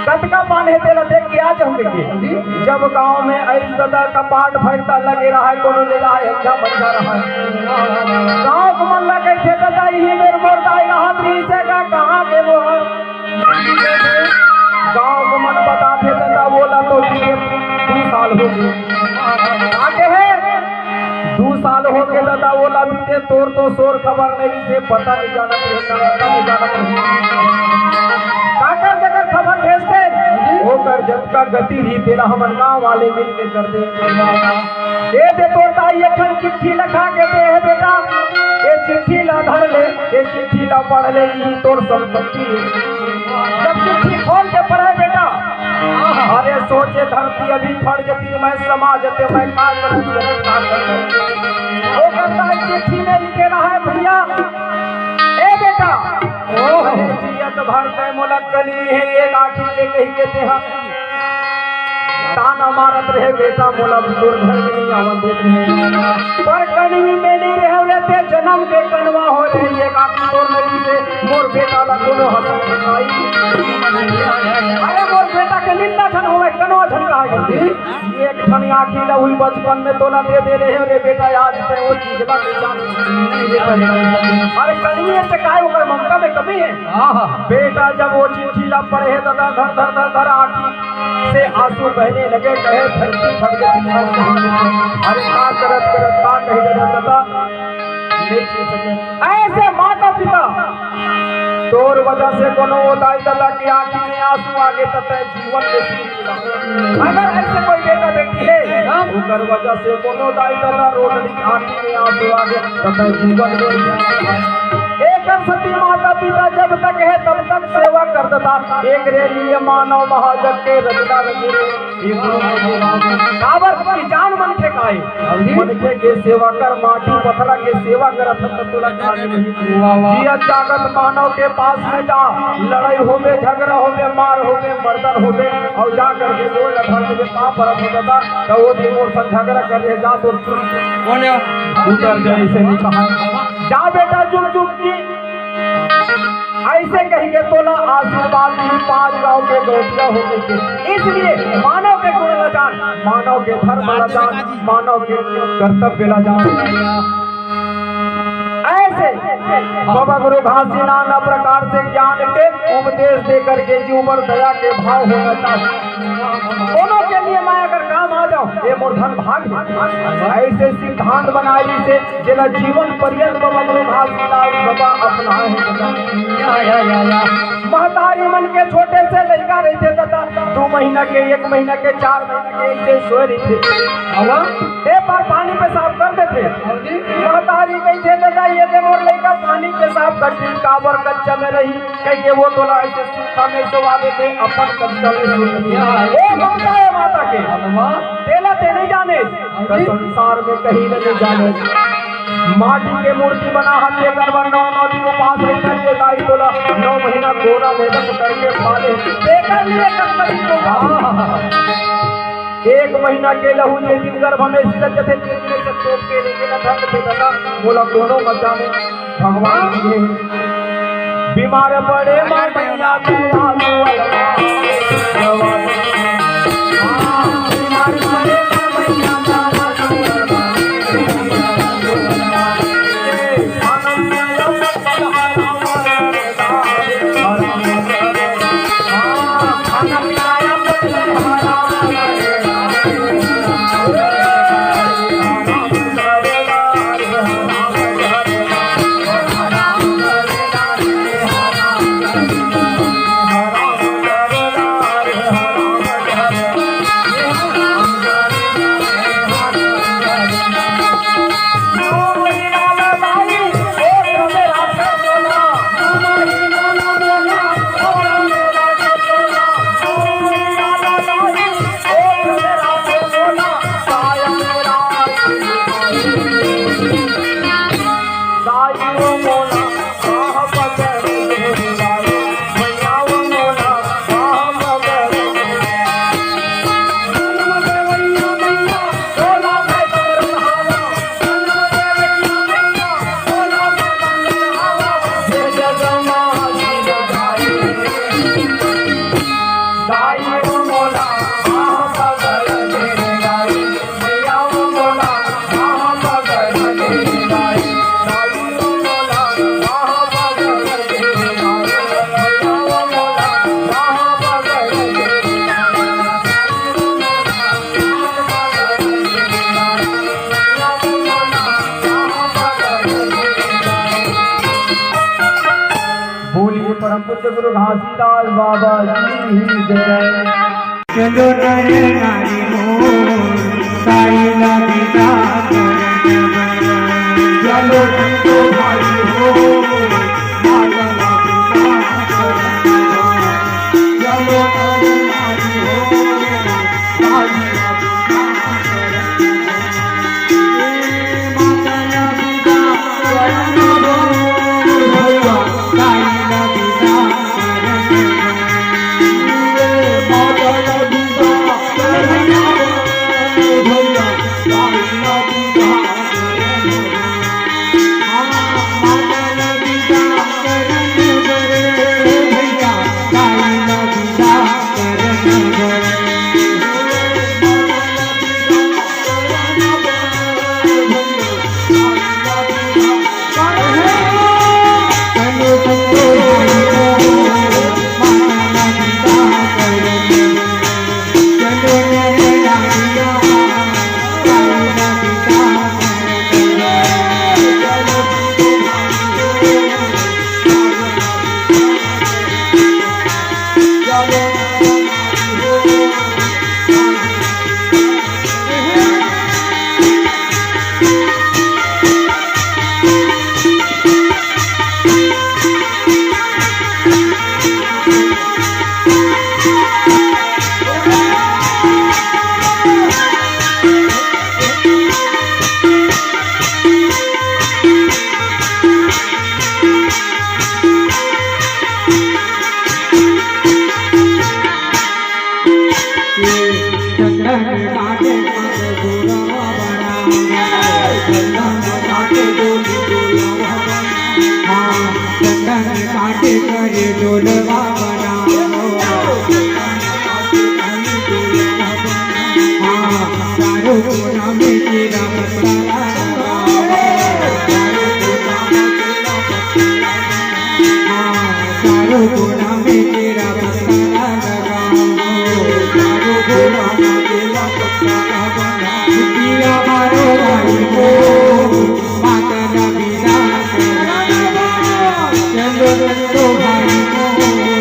कटका पाने तेला देख के आ जाऊंगे जब गांव में ऐस दादा का पाठ फटता लगे रहा है कोनो ले रहा है अच्छा बचा रहा है गांव को मन लगे थे दादा यही मेरे मोर दाई हाथरी से का कहां के वो गांव को मन बता थे दादा बोला तो 2 साल हो गए आगे है 2 साल हो गए दादा बोला बीते तोर तो शोर खबर नहीं से पता नहीं जाना काकर जगह खबर भेजते होकर जब का गति ही तेरा हमन गाँव वाले मिल के कर दे दे तोड़ता ये खन चिट्ठी लिखा के दे है बेटा ये चिट्ठी ला धर ले ये चिट्ठी ला पढ़ ले ये तोर संपत्ति जब चिट्ठी खोल के पढ़े बेटा अरे सोचे धरती अभी फट जती मैं समाज जते मैं का वो करता है चिट्ठी में लिखे रहा है भैया ए बेटा जियत भर के मुलक्कली है एक आँखी के कही के देहा ताना मारत रहे बेटा मोला दूर घर में नहीं आवन देते पर कनवी में नहीं रहे लेते जन्म के कनवा हो रही एक आँखी तोड़ नहीं से मोर बेटा ला कोनो हसन अरे मोर बेटा के निंदा धन होवे कनवा झनका एक धन आँखी ला हुई बचपन में तोला दे रहे रे बेटा आज से वो चीज ला अरे कनवी से काय ओकर ममता में कमी है बेटा जब वो चिट्ठी ला पढ़े दादा धर धर धर धर आँखी से आंसू बहने लगे कहे धरती फट गई अरे का करत का कही दादा ऐसे माता पिता तोर वजह से कोनो दाई दादा की आंखी में आंसू आगे तथा जीवन में अगर ऐसे कोई बेटा बेटी है उनकर वजह से कोनो दाई दादा रोटी आंखी में आंसू आगे तथा जीवन में एक सती माता पिता जब तक है तब तक सेवा कर देता एक रेलिए मानव महाजग के रचना काबर जान मन के काए मनके के सेवा कर माटी पथरा के सेवा करत जिया जागत मानव के पास में जा लड़ाई होवे झगड़ा होवे मार होवे मर्दन होवे और जा करके बोल धर्म के पाप परत हो जाता तो वो दिन और झगड़ा कर ले जा तो कौन उतर जाए ऐसे नहीं कहा जा बेटा चुप चुप की ऐसे कहेंगे तोला आशीर्वाद ही 5 गांव के गौतिया हो गए इसलिए मानव के गुण न जान मानव के धर्म न जान मानव के कर्तव्य न जान ऐसे बाबा गुरु घासी नाना प्रकार से ज्ञान के उपदेश दे करके जी ऊपर दया के भाव होना चाहिए दोनों के लिए मैं अगर काम आ जाऊं ये मूर्धन भाग ऐसे सिद्धांत बनाई से जिला जीवन पर्यंत बाबा गुरु घासी बाबा अपना है महतारी मन के छोटे से लड़का रहते दादा 2 महीना के 1 महीना के 4 महीना के एक दिन सोए रही थे एक बार पानी पेशाब कर देते महतारी कही थे दादा ये दे मोर लड़का पानी पेशाब करती काबर कच्चा में रही कही के वो तोला ऐसे सूखा में सोवा देते अपन कच्चा में ममता है माता के तेला ते नहीं जाने संसार में कहीं नहीं जाने माटी के मूर्ति बना हाथ लेकर 9 दिन उपास रहकर के गाई बोला 9 महीना गोरा मेहनत करके पाले देकर लिए कंकड़ी को 1 महीना के लहू जे दिन गर्भ में सिलक थे 3 महीने से तोप के लेके न ढंग थे दादा बोला दोनों मजा में भगवान जी बीमार पड़े माटिया परम पूज्य गुरु घासीदास बाबा जी जय। चलो नरे नारी मोर साई नदी का चलो तो भाई हो चलो नरे नारी हो साई काटे करे डोलवा चारों कोना में तेरा मसाला चारों कोना में तेरा मसाला चारों कोना में तेरा मसाला बना दिया मारो भाई को माता का बिना चलो भाई को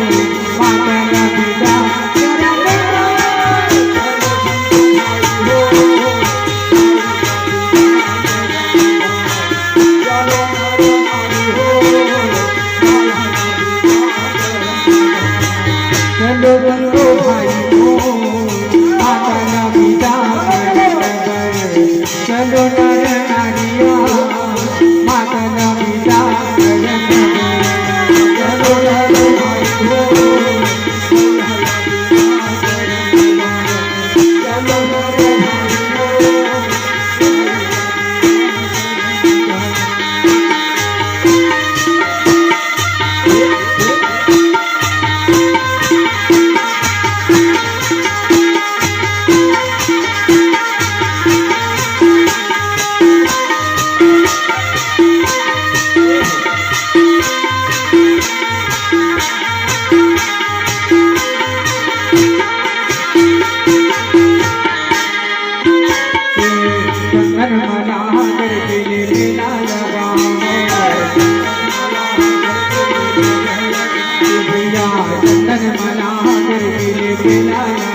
चंदन मना करके लेके लाया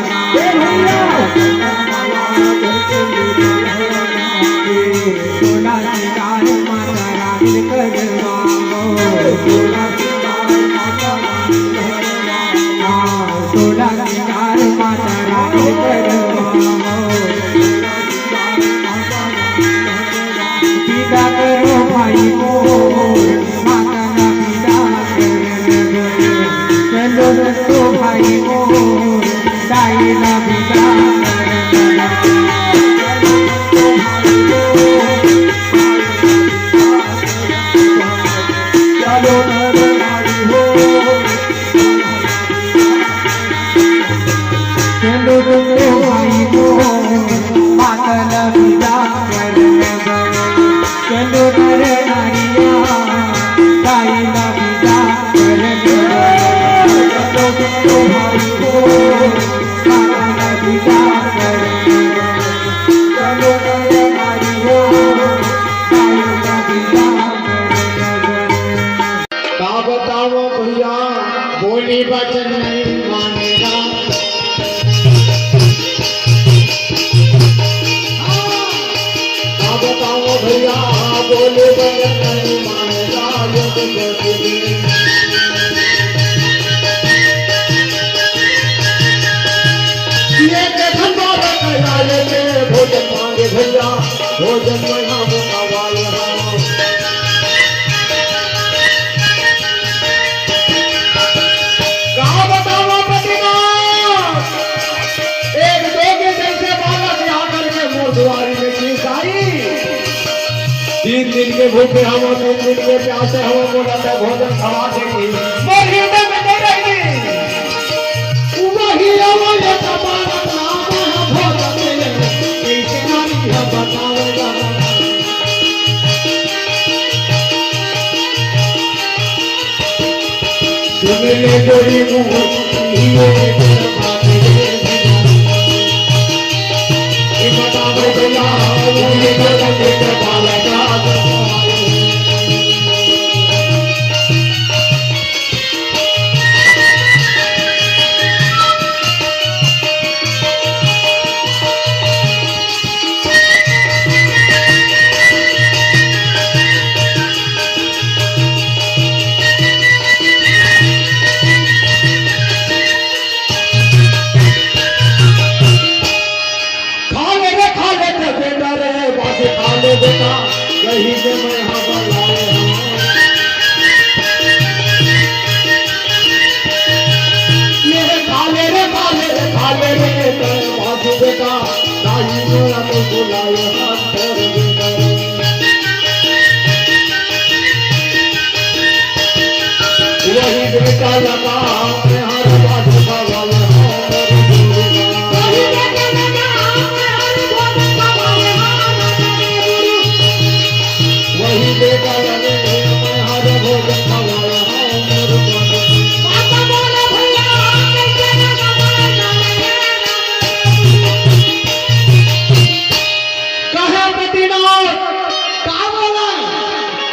सोला सिंगार माता रानी करवाओ सोला सिंगार माता रानी करवाओ विदा करो भाई मोर माता ना विदा चलो तो भाई मोर दाई ना विदा बोली वचन नहीं मानेगा बताओ भैया बोली वचन नहीं मानेगा ये धंधा भोजन मांगे भैया भोजन मना तीन दिन के भूखे हम 3 दिन के प्यासे हम बोला था भोजन खवा देंगे महीने में नहीं रहेंगे वही हमारे कमाना नाम है भोजन देंगे कैसे नारी है बताओगा सुनने गोरी मुँह बेटा यही से मैं हवा लाए मेरे काले रे बाजू बेटा दाई मेरा तो बुलाए हाथ पर बेटा वही बेटा लगा मैं हर बाजू का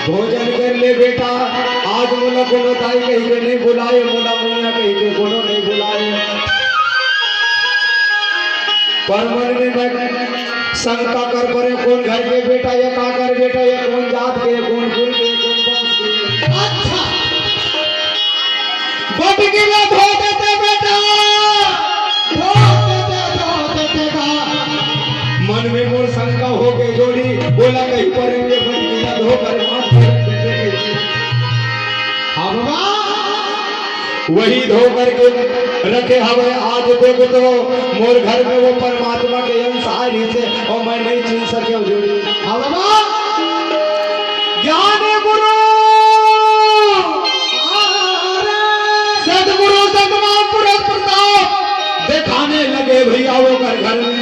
भोजन कर ले बेटा आज मोला कोनो ताई कहीं के नहीं बुलाए मोला मैया कहीं के कोनो नहीं बुलाए पर मन में मैं शंका कर परे कौन घर के बेटा या का कर बेटा या कौन जात के कौन कुल के कौन वंश के अच्छा बटकी में धो देते बेटा धो देते मन में मोर शंका हो गई जोड़ी बोला कहीं परेंगे बटकी में धो कर वही धो करके रखे हमें आज देखो तो मोर घर में वो परमात्मा के अंश आई से और मैं नहीं छीन सके जोड़ी ज्ञान गुरु सदगुरु सतनाम प्रताप दिखाने लगे भैया वो घर में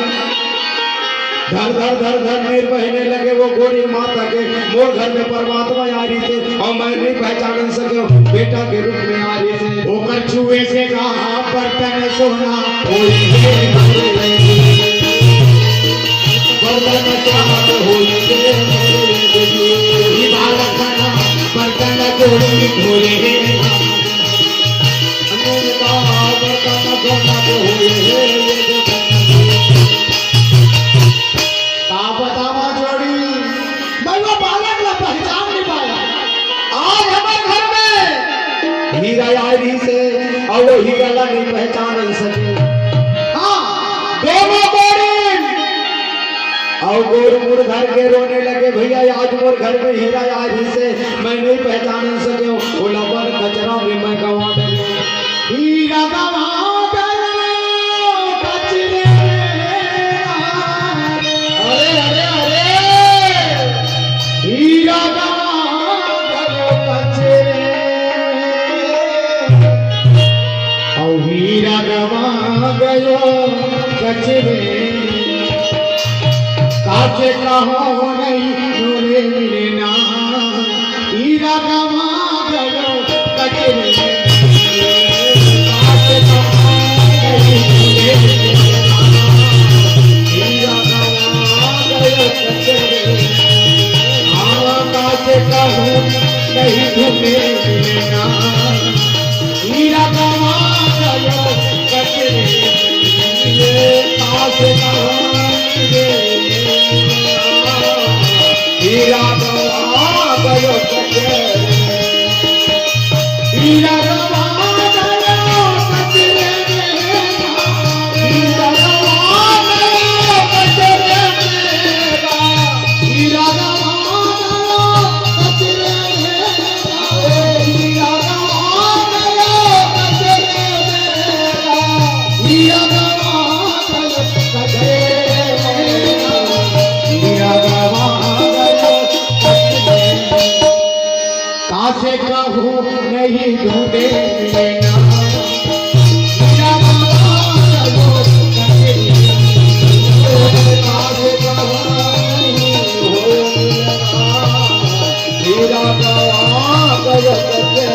धर धर धर धर मेरे बहने लगे वो गोरी माता के मोर घर में परमात्मा आ रही थे और मैं नहीं पहचान सके बेटा के रूप में आ रही थे होकर छुए से कहा बर्तन सोना बर्तन बर्तन और वो हीरा ला नहीं पहचान नहीं सके। हाँ दोनों गोरी और गोर मुर घर के रोने लगे, भैया आज मोर घर में हीरा आज से मैं नहीं पहचान सके, बोला पर कचरा में मैं गवा दे हीरा गवा कचरे काचे कहो नहीं डोले मिलना हीरा गवा गयो कचरे काचे कहो नहीं डोले हीरा गवा गयो कचरे हाँ काचे कहो नहीं डोले मिलना हीरा गवा गयो कचरे हीरा गवा गयो कचरे हीरा गवा गयो कचरे हीरा गवा गयो कचरे हीरा गवा गयो कचरे हीरा गवा गयो कचरे हीरा कासे कहूँ नहीं ढूंढे मिलेना हीरा गवा गयो कचरे कासे कहूँ नहीं हो हीरा गवा गयो कचरे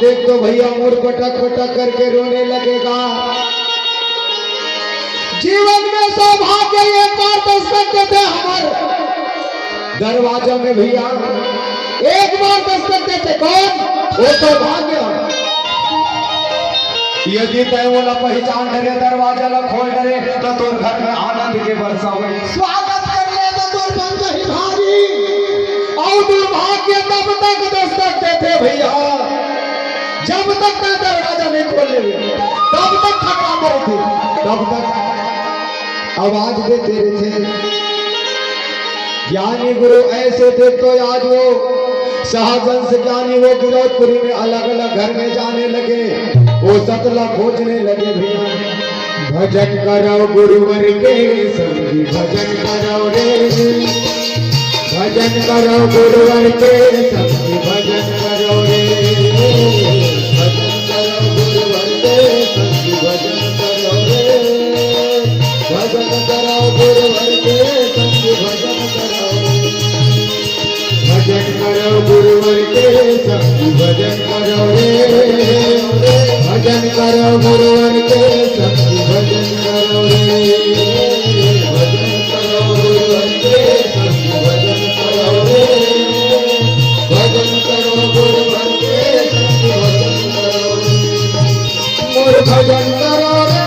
देख तो भैया मोर पटक पटक करके रोने लगेगा। जीवन में सौभाग्य एक बार तो सकते थे हमारे दरवाजा में भैया एक बार तो सकते थे कौन वो सौभाग्य यदि तय बोला पहचान करे दरवाजा ला खोल करे तो तोर घर में आनंद के वर्षा हुई स्वागत कर ले तो तोर बन गई भारी और दुर्भाग्य तब तक दस्तक देते भैया जब तक मैं दरवाजा नहीं खोल ले तब तक खटका थे तब तक आवाज देते थे। ज्ञानी गुरु ऐसे थे तो आज वो शाहजंस ज्ञानी वो गिरौदपुरी में अलग अलग घर में जाने लगे वो सतला खोजने लगे भैया भजन करो गुरुवर के संगी भजन करो रे भजन करो गुरुवर के संगी भजन करो रे भजन करो गुरुवर के संगी भजन करो रे भजन करो गुरुवर के संगी भजन करो भजन करो गुरुवर के संगी भजन करो रे भजन करो गुरुवर के संगी भजन करो रे भजन करो गुरुवर के संगी भजन करो रे भजन करो गुरुवर के संगी भजन करो मोर भजन करो रे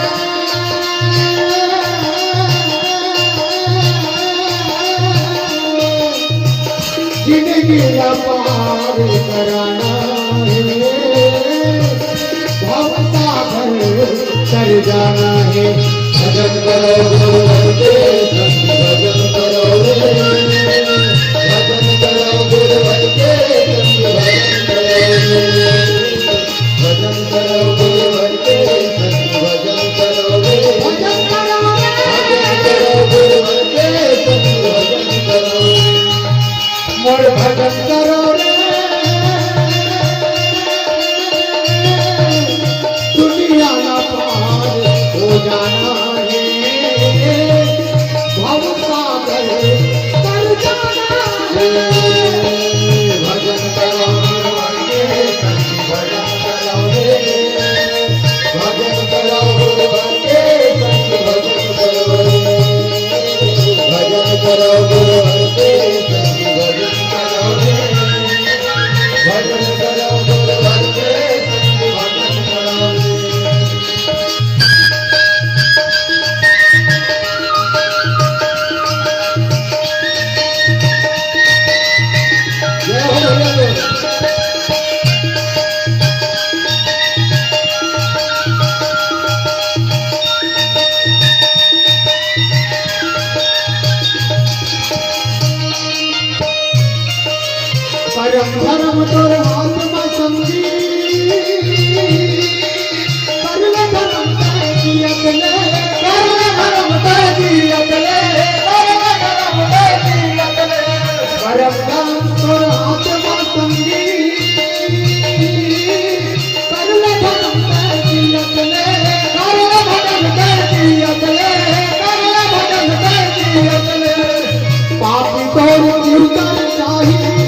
जिंदगी का पार कराना है भवसागर कर जाना है भजन करो गुरुवर के संगी भजन करो रे भजन करो गुरुवर के संगी भजन करो रे भजन करो गुरुवर के संगी भजन करो रे भजन करो गुरुवर के संगी भजन करो मोर भजन करो रे दुनिया ना पार हो जाना है भजन करो गुरुवर के भजन करो परम धर्म तोर आत्मा समझी परम धर्म जियत ले परम धर्म जियत ले परम धर्म जियत ले परम धर्म तोर आत्मा समझी परम धर्म जियत ले परम धर्म जियत ले परम धर्म जियत ले पापी को उतर चाहिए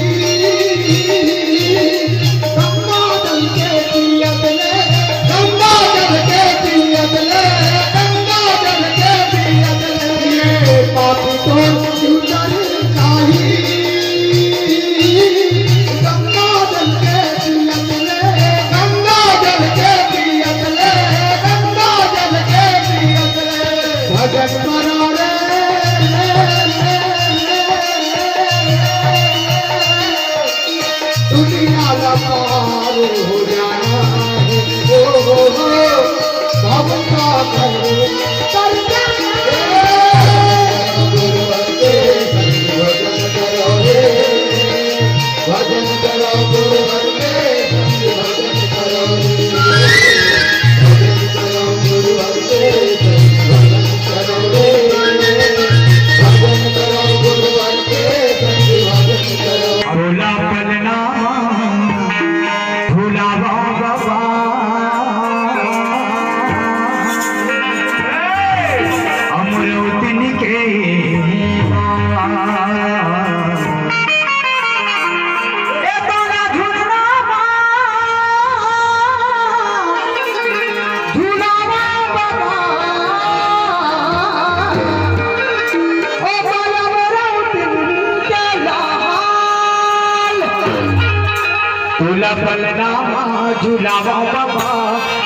बलरामा झूलावा बाबा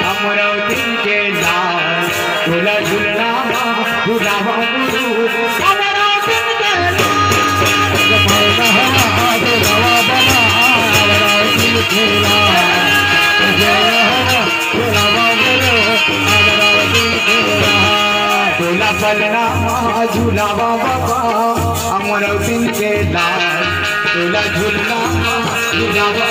अमरावती के लाल झूला झूलावा झूलावा गुरु अमरावती के झूला बलरामा झूलावा बाबा अमरावती के लाल झूला झूलावा झूलावा